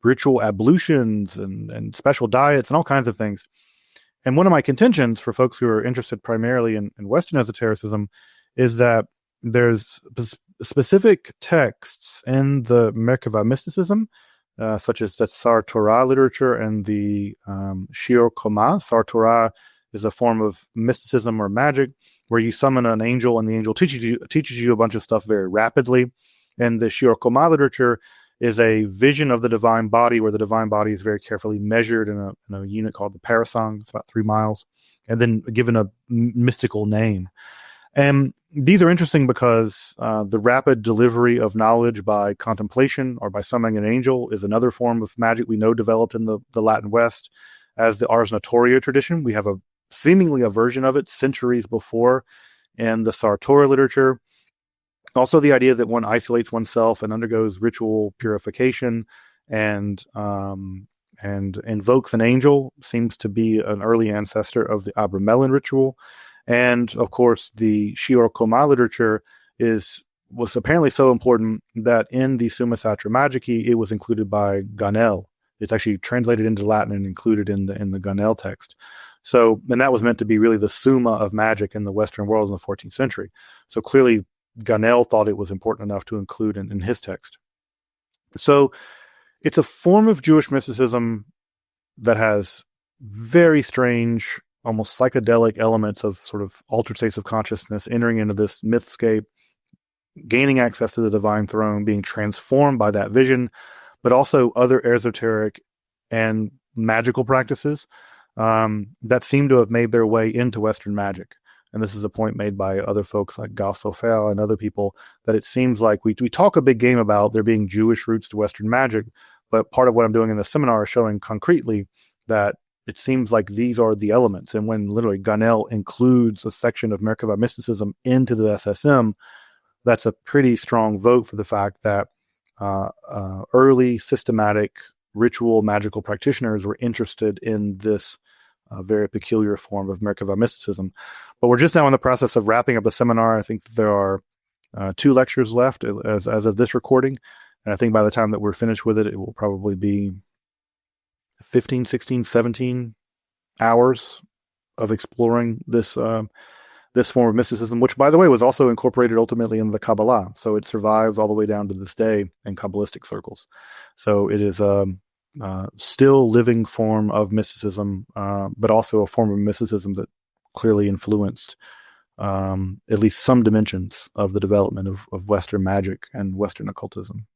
ritual ablutions and special diets and all kinds of things. And one of my contentions for folks who are interested primarily in Western esotericism is that there's specific texts in the Merkavah Mysticism, such as the Sar Torah literature and the Shiur Koma. Sar Torah is a form of mysticism or magic where you summon an angel and the angel teaches you a bunch of stuff very rapidly. And the Shiur Koma literature is a vision of the divine body where the divine body is very carefully measured in a unit called the parasang. It's about 3 miles, and then given a mystical name. And these are interesting because the rapid delivery of knowledge by contemplation or by summoning an angel is another form of magic we know developed in the Latin West as the Ars Notoria tradition. We have seemingly a version of it centuries before in the Sartor literature. Also, the idea that one isolates oneself and undergoes ritual purification and invokes an angel seems to be an early ancestor of the Abramelin ritual. And of course, the Shiur Koma literature was apparently so important that in the Summa Sacra Magici, it was included by Ganel. It's actually translated into Latin and included in the Ganel text. So, and that was meant to be really the summa of magic in the Western world in the 14th century. So clearly, Ganel thought it was important enough to include in his text. So it's a form of Jewish mysticism that has very strange, almost psychedelic elements of sort of altered states of consciousness, entering into this mythscape, gaining access to the divine throne, being transformed by that vision, but also other esoteric and magical practices that seem to have made their way into Western magic. And this is a point made by other folks like Gassofel and other people, that it seems like we talk a big game about there being Jewish roots to Western magic, but part of what I'm doing in the seminar is showing concretely that it seems like these are the elements. And when literally Ganel includes a section of Merkavah mysticism into the SSM, that's a pretty strong vote for the fact that early systematic ritual magical practitioners were interested in this very peculiar form of Merkavah mysticism. But we're just now in the process of wrapping up the seminar. I think there are 2 lectures left as of this recording. And I think by the time that we're finished with it, it will probably be 15, 16, 17 hours of exploring this this form of mysticism, which, by the way, was also incorporated ultimately in the Kabbalah. So it survives all the way down to this day in Kabbalistic circles. So it is a still living form of mysticism, but also a form of mysticism that clearly influenced at least some dimensions of the development of Western magic and Western occultism.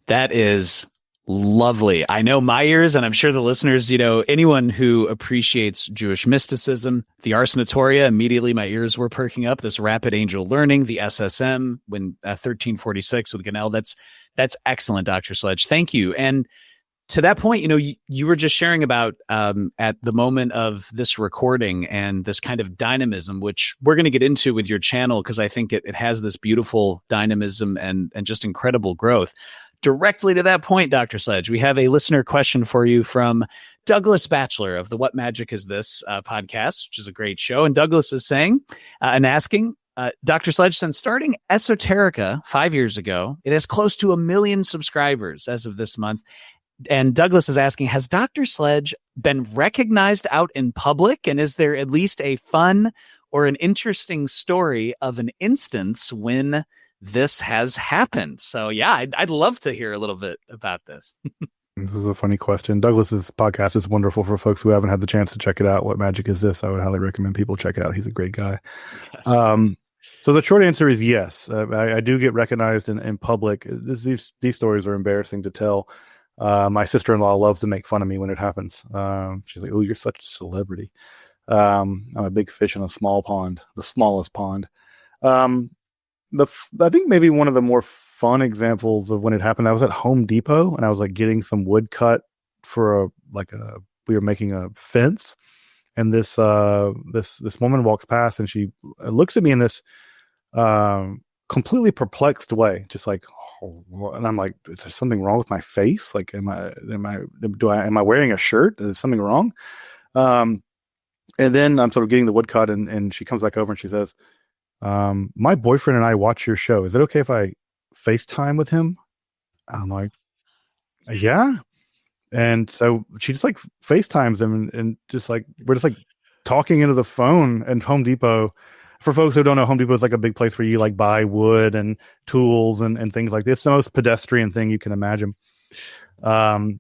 That is lovely. I know my ears, and I'm sure the listeners, anyone who appreciates Jewish mysticism, the Ars Notoria, immediately my ears were perking up. This rapid angel learning, the SSM, when 1346 with Ganel, that's excellent, Dr. Sledge. Thank you. And to that point, you were just sharing about at the moment of this recording and this kind of dynamism, which we're going to get into with your channel, because I think it has this beautiful dynamism and just incredible growth. Directly to that point, Dr. Sledge, we have a listener question for you from Douglas Batchelor of the What Magic Is This podcast, which is a great show. And Douglas is saying and asking, Dr. Sledge, since starting Esoterica 5 years ago, it has close to 1 million subscribers as of this month. And Douglas is asking, has Dr. Sledge been recognized out in public? And is there at least a fun or an interesting story of an instance when this has happened? So yeah, I'd love to hear a little bit about this. This is a funny question. Douglas's podcast is wonderful for folks who haven't had the chance to check it out. What Magic Is This? I would highly recommend people check it out. He's a great guy. Yes. So the short answer is yes. I do get recognized in public. These stories are embarrassing to tell. My sister-in-law loves to make fun of me when it happens. She's like, "Oh, you're such a celebrity." I'm a big fish in a small pond, the smallest pond. I think maybe one of the more fun examples of when it happened, I was at Home Depot and I was like getting some wood cut for a we were making a fence, and this woman walks past, and she looks at me in this completely perplexed way, just like, oh, and I'm like, is there something wrong with my face? Like, am I wearing a shirt? Is something wrong? And then I'm sort of getting the woodcut, and she comes back over and she says, my boyfriend and I watch your show. Is it okay if I FaceTime with him? I'm like, yeah. And so she just like FaceTimes him, and just like, we're just like talking into the phone. And Home Depot, for folks who don't know, Home Depot is like a big place where you like buy wood and tools and things like this. It's the most pedestrian thing you can imagine. So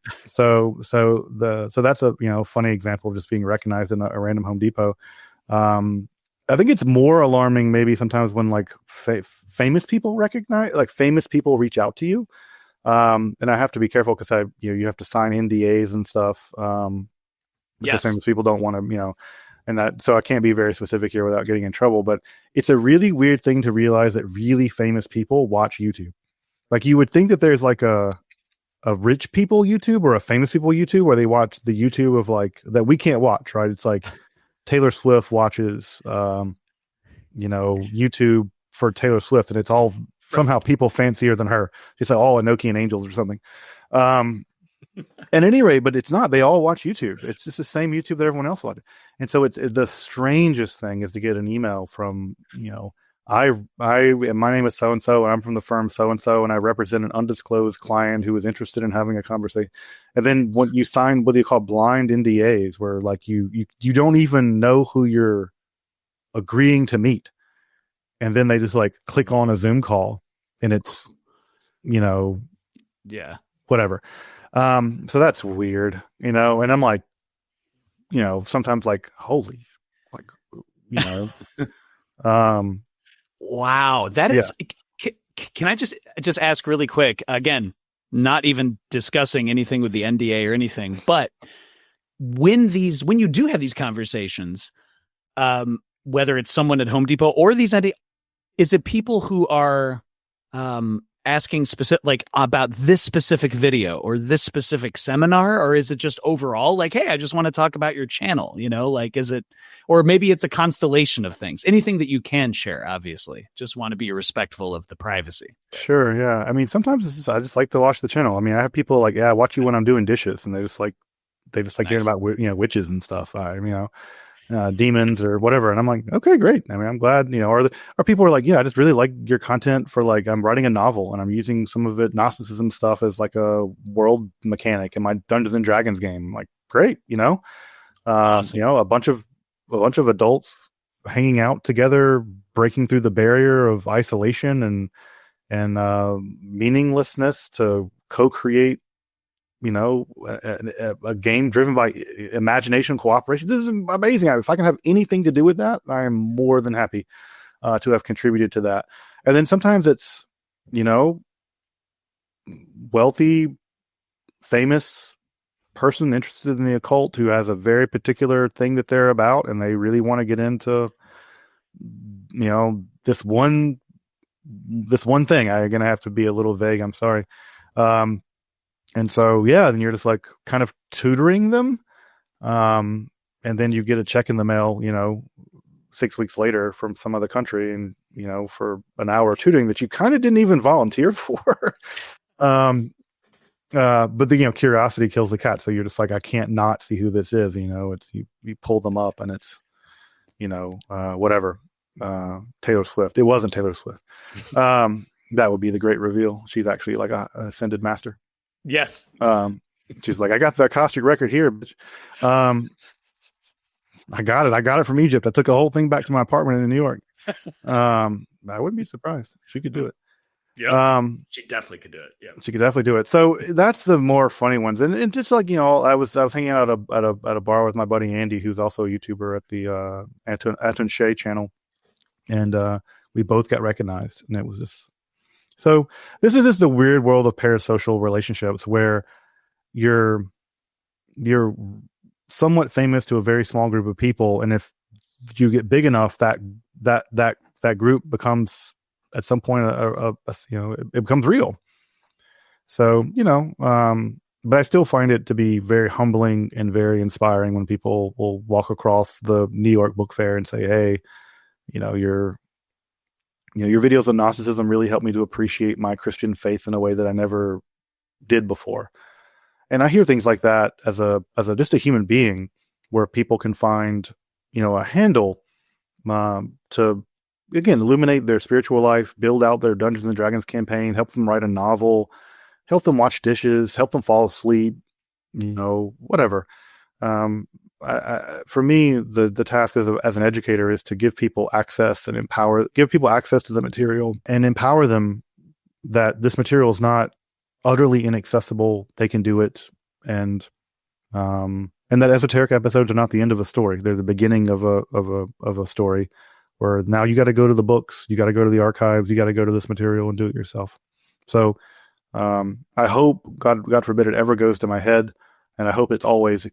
that's a, funny example of just being recognized in a random Home Depot. I think it's more alarming maybe sometimes when like famous people famous people reach out to you. And I have to be careful because you have to sign NDAs and stuff. Because famous people don't want to, and that, so I can't be very specific here without getting in trouble, but it's a really weird thing to realize that really famous people watch YouTube. Like, you would think that there's like a rich people YouTube or a famous people YouTube where they watch the YouTube of like that we can't watch, right? It's like Taylor Swift watches, YouTube for Taylor Swift, and it's all somehow people fancier than her. It's like all Enochian angels or something. At any rate, but it's not. They all watch YouTube. It's just the same YouTube that everyone else watches. And so it's the strangest thing is to get an email from, my name is so-and-so, and I'm from the firm so-and-so, and I represent an undisclosed client who is interested in having a conversation. And then when you sign what you call blind NDAs, where like you don't even know who you're agreeing to meet. And then they just like click on a Zoom call, and it's, whatever. So that's weird, and I'm like, sometimes like, holy, like, wow, that is, can I just ask really quick, again, not even discussing anything with the NDA or anything, but when you do have these conversations, whether it's someone at Home Depot or these NDA, is it people who are, asking specific, like about this specific video or this specific seminar, or is it just overall like, hey, I just want to talk about your channel, like, is it, or maybe it's a constellation of things, anything that you can share, obviously, just want to be respectful of the privacy. Sure. Yeah. I mean, sometimes I just like to watch the channel. I mean, I have people like, I watch you when I'm doing dishes, and they just like nice. Hearing about, witches and stuff. Demons or whatever, and I'm like, okay, great. I mean, I'm glad, or people are like, I just really like your content for like, I'm writing a novel and I'm using some of it Gnosticism stuff as like a world mechanic in my Dungeons and Dragons game. I'm like, great, awesome. A bunch of adults hanging out together, breaking through the barrier of isolation and meaninglessness to co-create a game driven by imagination, cooperation. This is amazing. If I can have anything to do with that, I am more than happy to have contributed to that. And then sometimes it's, wealthy, famous person interested in the occult who has a very particular thing that they're about, and they really want to get into, this one thing. I'm going to have to be a little vague. I'm sorry. And so, then you're just like kind of tutoring them. And then you get a check in the mail, 6 weeks later from some other country, and, for an hour of tutoring that you kind of didn't even volunteer for. But the, curiosity kills the cat. So you're just like, I can't not see who this is. It's, you pull them up, and it's, whatever, Taylor Swift. It wasn't Taylor Swift. That would be the great reveal. She's actually like a ascended master. Yes. She's like, I got the Akashic record here, bitch. I got it from Egypt. I took the whole thing back to my apartment in New York. I wouldn't be surprised. She could do it. Yeah. She definitely could do it. Yeah. She could definitely do it. So that's the more funny ones. And just like, I was hanging out at a bar with my buddy Andy, who's also a YouTuber at the Anton Shea channel. And we both got recognized, and it was just, so this is just the weird world of parasocial relationships where you're somewhat famous to a very small group of people, and if you get big enough, that group becomes at some point it becomes real. So But I still find it to be very humbling and very inspiring when people will walk across the New York Book Fair and say, "Hey, your videos on Gnosticism really helped me to appreciate my Christian faith in a way that I never did before." And I hear things like that as a just a human being, where people can find a handle to, again, illuminate their spiritual life, build out their Dungeons and Dragons campaign, help them write a novel, help them wash dishes, help them fall asleep, whatever. For me, the task as an educator is to give people access and give people access to the material and empower them that this material is not utterly inaccessible. They can do it. And that esoteric episodes are not the end of a story. They're the beginning of a story where now you got to go to the books, you got to go to the archives, you got to go to this material and do it yourself. So I hope, God forbid, it ever goes to my head, and I hope it always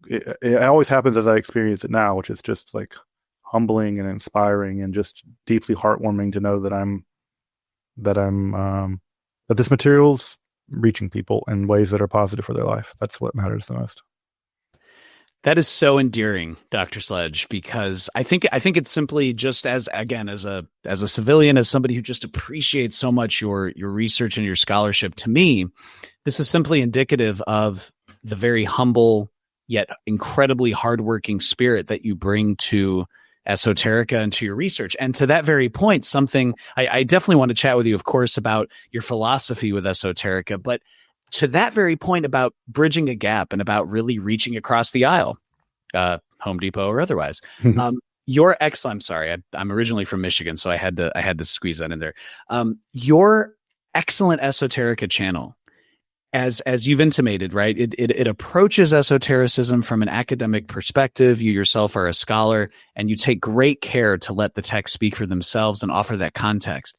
happens as I experience it now, which is just like humbling and inspiring and just deeply heartwarming to know that this material's reaching people in ways that are positive for their life. That's what matters the most. That is so endearing, Dr. Sledge, because I think it's simply just as a civilian, as somebody who just appreciates so much your research and your scholarship. To me, this is simply indicative of the very humble yet incredibly hardworking spirit that you bring to Esoterica and to your research. And to that very point, something I definitely want to chat with you, of course, about your philosophy with Esoterica, but to that very point about bridging a gap and about really reaching across the aisle, Home Depot or otherwise. Your excellent, I'm sorry, I'm originally from Michigan, so I had to squeeze that in there. Your excellent Esoterica channel, as you've intimated, right? It approaches esotericism from an academic perspective. You yourself are a scholar, and you take great care to let the texts speak for themselves and offer that context.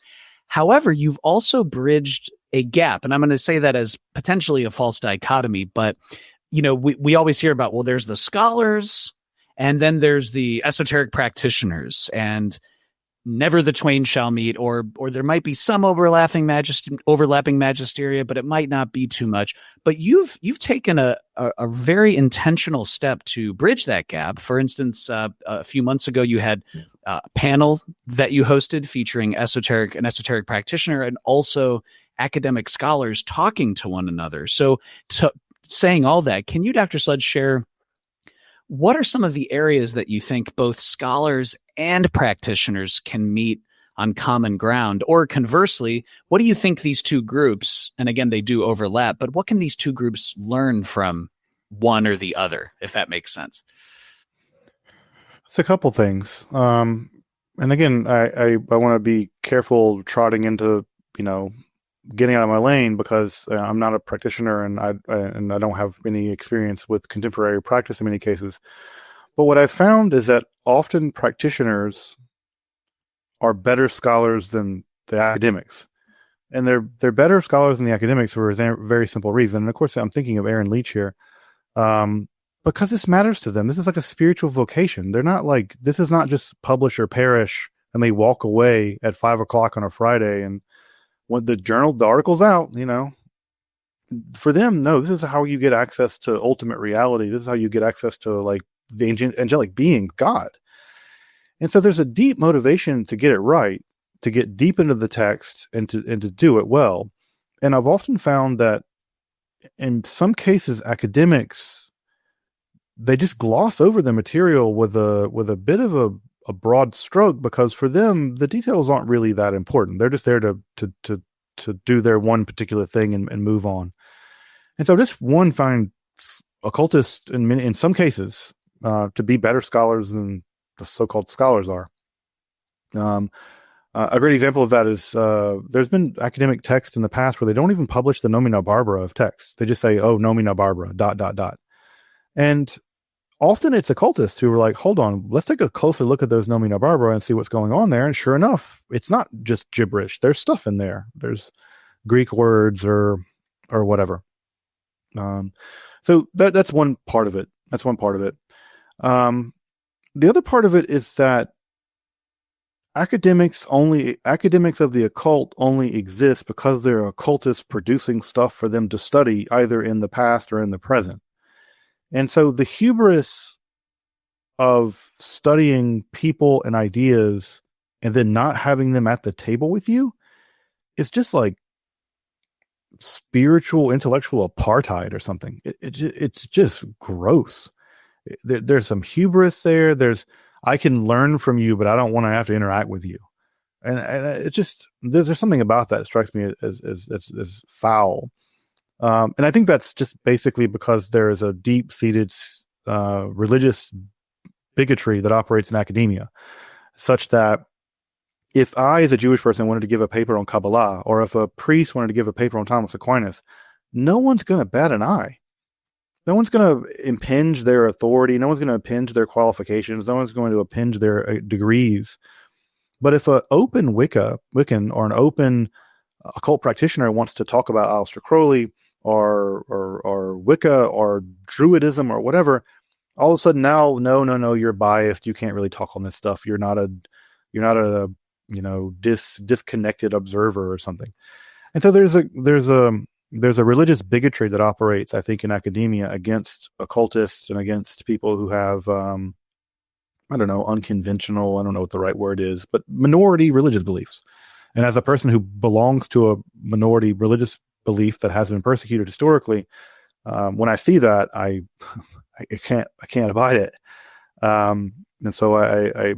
However, you've also bridged a gap, and I'm going to say that as potentially a false dichotomy, but we always hear about, well, there's the scholars and then there's the esoteric practitioners, and never the twain shall meet, or there might be some overlapping magisteria, but it might not be too much. But you've taken a very intentional step to bridge that gap. For instance, a few months ago, you had a panel that you hosted featuring an esoteric practitioner and also academic scholars talking to one another. So saying all that, can you, Dr. Sledge, share what are some of the areas that you think both scholars and practitioners can meet on common ground? Or conversely, what do you think these two groups, and again, they do overlap, but what can these two groups learn from one or the other, if that makes sense? It's a couple things. And again, I want to be careful trotting into, getting out of my lane, because I'm not a practitioner and I don't have any experience with contemporary practice in many cases. But what I've found is that often practitioners are better scholars than the academics. And they're better scholars than the academics for a very simple reason. And of course, I'm thinking of Aaron Leach here. Because this matters to them. This is like a spiritual vocation. They're not like, this is not just publish or perish and they walk away at 5:00 on a Friday and when the article's out, for them, no, this is how you get access to ultimate reality. This is how you get access to like the angelic being, God. And so there's a deep motivation to get it right, to get deep into the text and to do it well. And I've often found that in some cases, academics, they just gloss over the material with a bit of a broad stroke, because for them the details aren't really that important. They're just there to do their one particular thing and move on. And so just find occultists in some cases to be better scholars than the so-called scholars are. A great example of that is there's been academic text in the past where they don't even publish the nomina barbara of text. They just say, oh, nomina barbara, ... And often it's occultists who are like, hold on, let's take a closer look at those nomina barbara and see what's going on there. And sure enough, it's not just gibberish. There's stuff in there. There's Greek words or whatever. So that's one part of it. The other part of it is that academics of the occult only exist because there are occultists producing stuff for them to study either in the past or in the present. And so the hubris of studying people and ideas and then not having them at the table with you is just like spiritual, intellectual apartheid or something. It's just gross. There's some hubris there. I can learn from you, but I don't want to have to interact with you. And it just, there's something about that strikes me as foul. And I think that's just basically because there is a deep-seated religious bigotry that operates in academia, such that if I, as a Jewish person, wanted to give a paper on Kabbalah, or if a priest wanted to give a paper on Thomas Aquinas, no one's going to bat an eye. No one's going to impinge their authority. No one's going to impinge their qualifications. No one's going to impinge their degrees. But if an open Wiccan or an open occult practitioner wants to talk about Aleister Crowley or Wicca or Druidism or whatever, all of a sudden now, no, you're biased. You can't really talk on this stuff. You're not a disconnected observer or something. And so there's a religious bigotry that operates, I think, in academia against occultists and against people who have, unconventional, I don't know what the right word is, but minority religious beliefs. And as a person who belongs to a minority religious belief that has been persecuted historically, when I see that, I can't abide it. And so I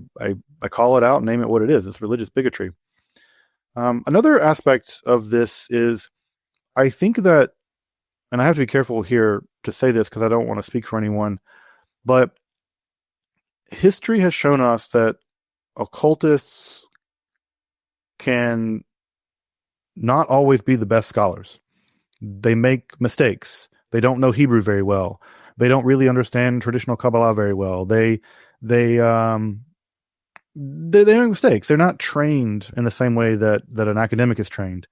call it out and name it what it is. It's religious bigotry. Another aspect of this is, I think that, and I have to be careful here to say this because I don't want to speak for anyone, but history has shown us that occultists can not always be the best scholars. They make mistakes. They don't know Hebrew very well. They don't really understand traditional Kabbalah very well. They're making mistakes. They're not trained in the same way that an academic is trained.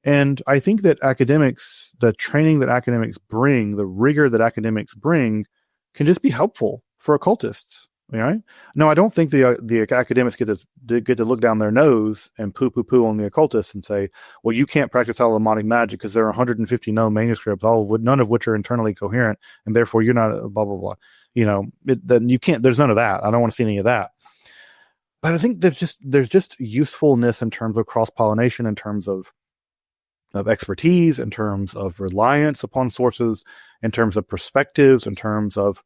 And I think that the training that academics bring, the rigor that academics bring, can just be helpful for occultists. Right? No, I don't think the academics get to look down their nose and poo on the occultists and say, well, you can't practice Alamotic magic because there are 150 known manuscripts, none of which are internally coherent, and therefore you're not blah blah blah. Then you can't. There's none of that. I don't want to see any of that. But I think there's just usefulness in terms of cross-pollination, in terms of expertise, in terms of reliance upon sources, in terms of perspectives, in terms of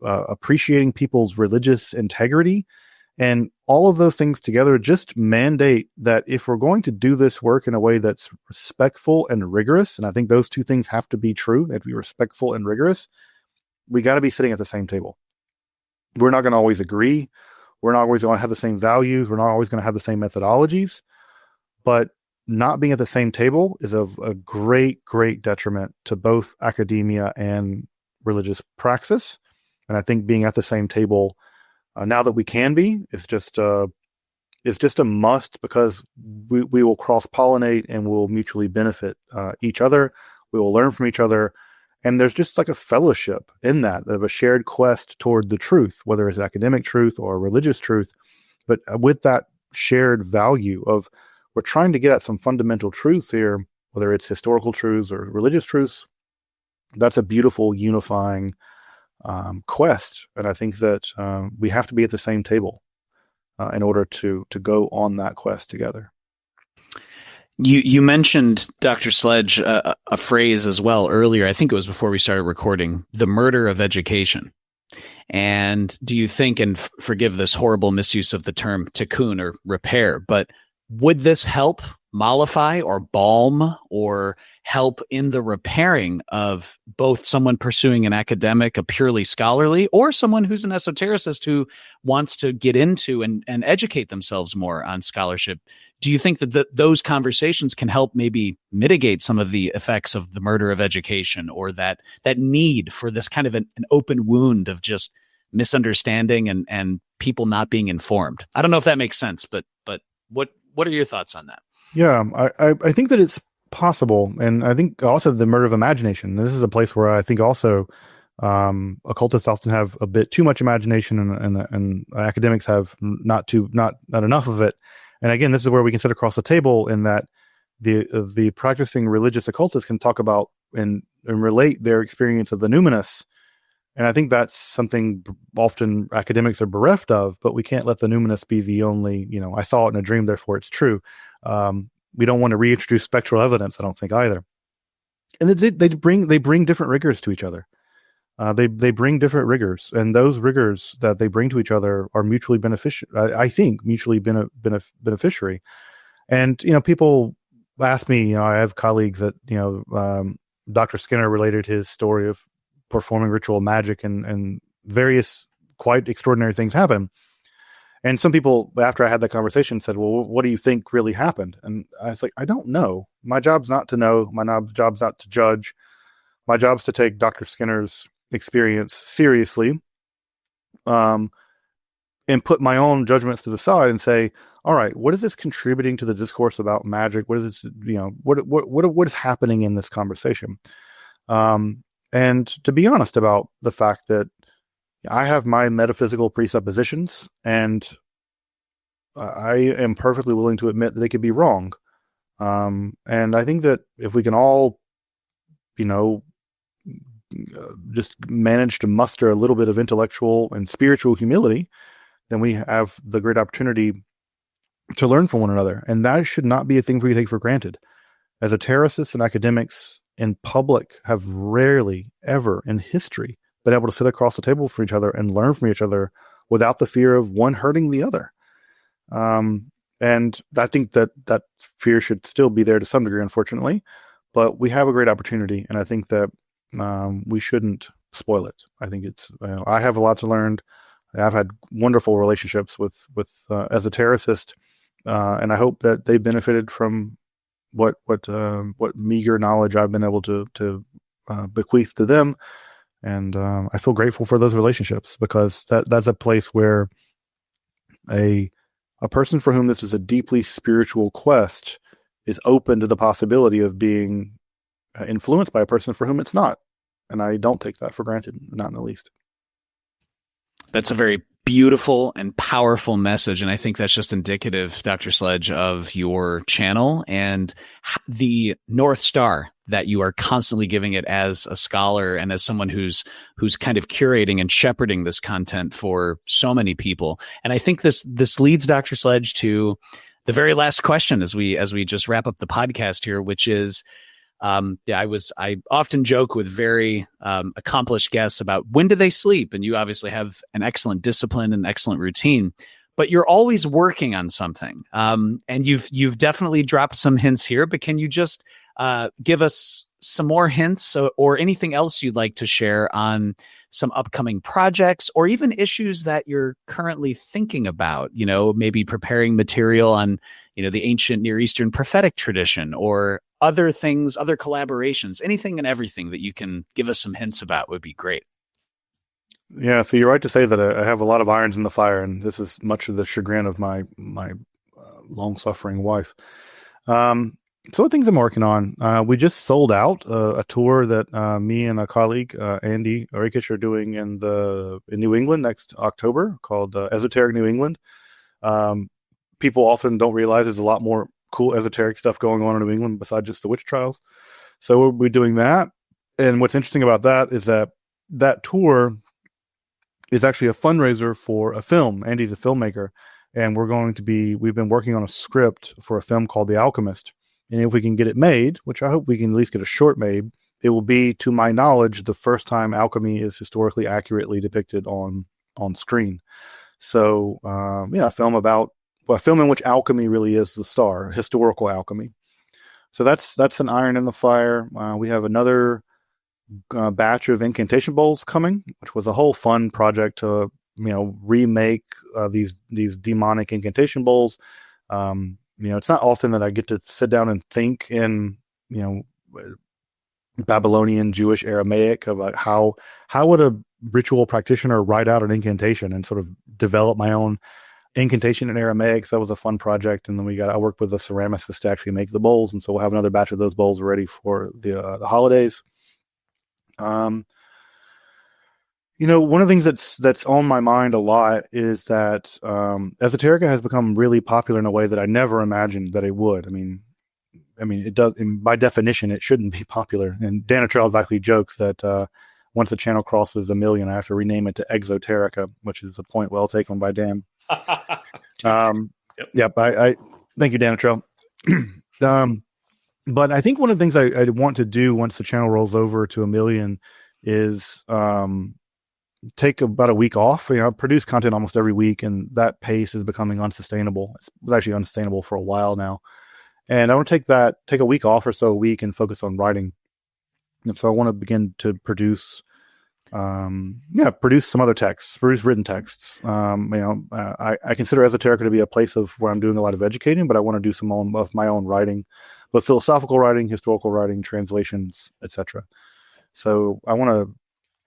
appreciating people's religious integrity. And all of those things together just mandate that if we're going to do this work in a way that's respectful and rigorous, and I think those two things have to be true, they have to be respectful and rigorous, we got to be sitting at the same table. We're not going to always agree. We're not always going to have the same values. We're not always going to have the same methodologies. But not being at the same table is of a great, great detriment to both academia and religious praxis. And I think being at the same table, now that we can be, is just a must, because we will cross-pollinate and we'll mutually benefit each other. We will learn from each other. And there's just like a fellowship in that, of a shared quest toward the truth, whether it's academic truth or religious truth. But with that shared value of, we're trying to get at some fundamental truths here, whether it's historical truths or religious truths, that's a beautiful unifying quest. And I think that we have to be at the same table in order to go on that quest together. You mentioned, Dr. Sledge, a phrase as well earlier. I think it was before we started recording, the murder of education. And do you think, and forgive this horrible misuse of the term tikkun or repair, but would this help mollify or balm or help in the repairing of both someone pursuing an academic, a purely scholarly, or someone who's an esotericist who wants to get into and educate themselves more on scholarship? Do you think that those conversations can help maybe mitigate some of the effects of the murder of education, or that need for this kind of an open wound of just misunderstanding and people not being informed? I don't know if that makes sense, but what are your thoughts on that? Yeah, I think that it's possible. And I think also the murder of imagination. This is a place where I think also Occultists often have a bit too much imagination, and academics have not enough of it. And again, this is where we can sit across the table in that the practicing religious occultists can talk about and relate their experience of the numinous. And I think that's something often academics are bereft of, but we can't let the numinous be the only, I saw it in a dream, therefore it's true. We don't want to reintroduce spectral evidence, I don't think, either. And they bring different rigors to each other. They bring different rigors, and those rigors that they bring to each other are mutually beneficial. I think mutually beneficiary. And people ask me. I have colleagues that Dr. Skinner related his story of performing ritual magic, and various quite extraordinary things happen. And some people, after I had that conversation, said, "Well, what do you think really happened?" And I was like, "I don't know. My job's not to know. My job's not to judge. My job's to take Dr. Skinner's experience seriously, and put my own judgments to the side and say, all right, what is this contributing to the discourse about magic? What is this, what is happening in this conversation? And to be honest about the fact that I have my metaphysical presuppositions, and I am perfectly willing to admit that they could be wrong. And I think that if we can all, just manage to muster a little bit of intellectual and spiritual humility, then we have the great opportunity to learn from one another. And that should not be a thing we take for granted. Esotericists and academics in public have rarely, ever in history been able to sit across the table from each other and learn from each other without the fear of one hurting the other. And I think that fear should still be there to some degree, unfortunately, but we have a great opportunity. And I think that we shouldn't spoil it. I think it's, I have a lot to learn. I've had wonderful relationships with esotericists, and I hope that they benefited from what meager knowledge I've been able to bequeath to them. And I feel grateful for those relationships, because that's a place where a person for whom this is a deeply spiritual quest is open to the possibility of being influenced by a person for whom it's not. And I don't take that for granted, not in the least. That's a very beautiful and powerful message. And I think that's just indicative, Dr. Sledge, of your channel and the North Star that you are constantly giving it as a scholar and as someone who's kind of curating and shepherding this content for so many people. And I think this leads Dr. Sledge to the very last question as we just wrap up the podcast here, which is, I often joke with very accomplished guests about when do they sleep, and you obviously have an excellent discipline and excellent routine, but you're always working on something. And you've definitely dropped some hints here, but can you just give us some more hints or anything else you'd like to share on some upcoming projects or even issues that you're currently thinking about? Maybe preparing material on the ancient Near Eastern prophetic tradition, or other things, other collaborations, anything and everything that you can give us some hints about would be great. Yeah, so you're right to say that I have a lot of irons in the fire, and this is much of the chagrin of my long-suffering wife. So what things I'm working on? We just sold out a tour that me and a colleague, Andy Orikic, are doing in New England next October, called Esoteric New England. People often don't realize there's a lot more cool esoteric stuff going on in New England besides just the witch trials. So we'll be doing that. And what's interesting about that is that tour is actually a fundraiser for a film. Andy's a filmmaker, and we've been working on a script for a film called The Alchemist. And if we can get it made, which I hope we can at least get a short made, it will be, to my knowledge, the first time alchemy is historically accurately depicted on screen. So, a film in which alchemy really is the star, historical alchemy. So that's an iron in the fire. We have another batch of incantation bowls coming, which was a whole fun project to remake these demonic incantation bowls. It's not often that I get to sit down and think in Babylonian, Jewish, Aramaic about how would a ritual practitioner write out an incantation and sort of develop my own incantation in Aramaic. So that was a fun project. And then I worked with a ceramicist to actually make the bowls. And so we'll have another batch of those bowls ready for the holidays. One of the things that's on my mind a lot is that esoterica has become really popular in a way that I never imagined that it would. I mean, it does. By definition, it shouldn't be popular. And Dan Attrell actually jokes that once the channel crosses 1 million, I have to rename it to Exoterica, which is a point well taken by Dan. Yep. I thank you, Dan Attrell. But I think one of the things I want to do once the channel rolls over to 1 million is take about a week off. I produce content almost every week, and that pace is becoming unsustainable. It was actually unsustainable for a while now. And I want to take a week off or so a week and focus on writing. And so I want to begin to produce some other texts, produce written texts. I consider esoterica to be a place of where I'm doing a lot of educating, but I want to do some of my own writing, but philosophical writing, historical writing, translations, etc. So I want to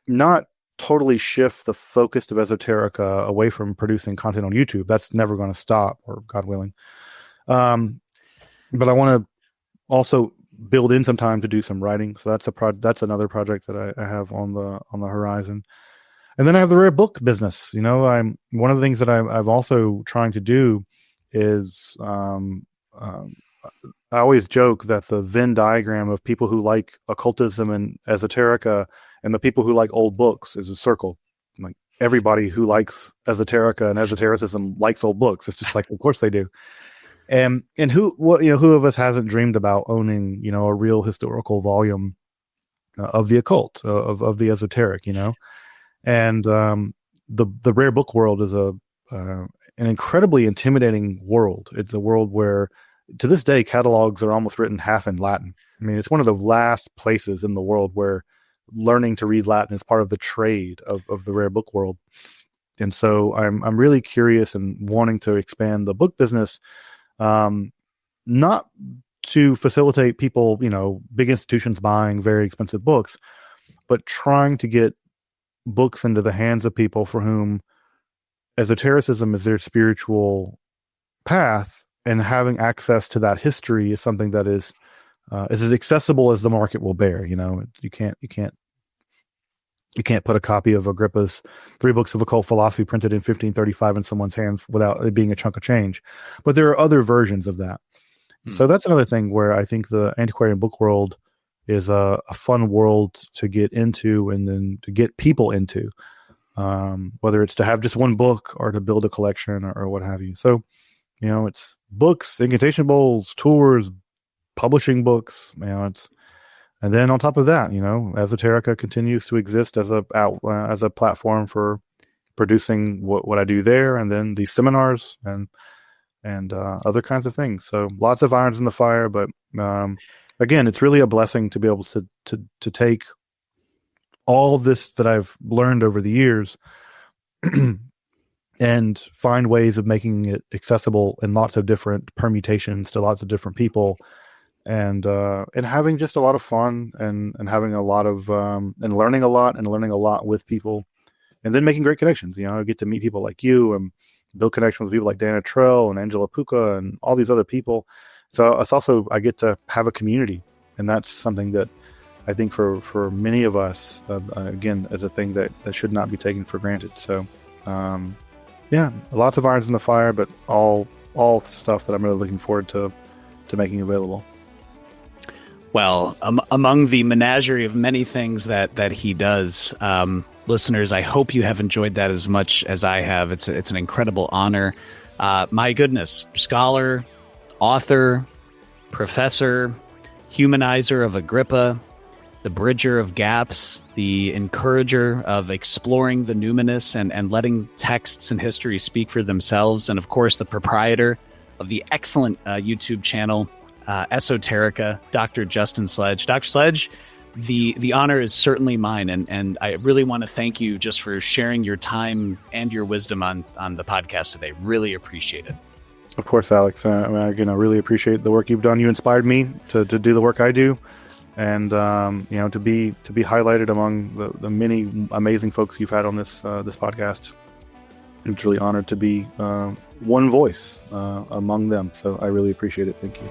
not totally shift the focus of esoterica away from producing content on YouTube. That's never going to stop, or God willing. But I want to also build in some time to do some writing. So that's another project that I have on the horizon. And then I have the rare book business. I'm one of the things that I've also trying to do is I always joke that the Venn diagram of people who like occultism and esoterica and the people who like old books is a circle. Like everybody who likes esoterica and esotericism likes old books. It's just like, of course they do. And who of us hasn't dreamed about owning, a real historical volume of the occult, of the esoteric, and the rare book world is an incredibly intimidating world. It's a world where, to this day, catalogs are almost written half in Latin. I mean, it's one of the last places in the world where learning to read Latin is part of the trade of the rare book world. And so I'm really curious and wanting to expand the book business, not to facilitate people, big institutions buying very expensive books, but trying to get books into the hands of people for whom esotericism is their spiritual path, and having access to that history is something that is as accessible as the market will bear. You can't put a copy of Agrippa's 3 books of occult philosophy printed in 1535 in someone's hands without it being a chunk of change. But there are other versions of that. So that's another thing where I think the antiquarian book world is a fun world to get into, and then to get people into, whether it's to have just one book or to build a collection or what have you. So, it's books, incantation bowls, tours, publishing books, and then on top of that, esoterica continues to exist as a platform for producing what I do there, and then these seminars and other kinds of things. So lots of irons in the fire, but again, it's really a blessing to be able to take all of this that I've learned over the years and find ways of making it accessible in lots of different permutations to lots of different people. And having just a lot of fun and having a lot of and learning a lot with people, and then making great connections. I get to meet people like you and build connections with people like Dan Attrell and Angela Puka and all these other people. So it's also, I get to have a community, and that's something that I think for many of us, again, is a thing that should not be taken for granted. So lots of irons in the fire, but all stuff that I'm really looking forward to making available. Well, among the menagerie of many things that he does, listeners, I hope you have enjoyed that as much as I have. It's an incredible honor. My goodness, scholar, author, professor, humanizer of Agrippa, the bridger of gaps, the encourager of exploring the numinous and letting texts and history speak for themselves, and of course the proprietor of the excellent YouTube channel ESOTERICA, Dr. Justin Sledge. Dr. Sledge, the honor is certainly mine, and I really want to thank you just for sharing your time and your wisdom on the podcast today. Really appreciate it. Of course, Alex. I really appreciate the work you've done. You inspired me to do the work I do, and to be highlighted among the many amazing folks you've had on this podcast. I'm truly honored to be one voice among them. So I really appreciate it. Thank you.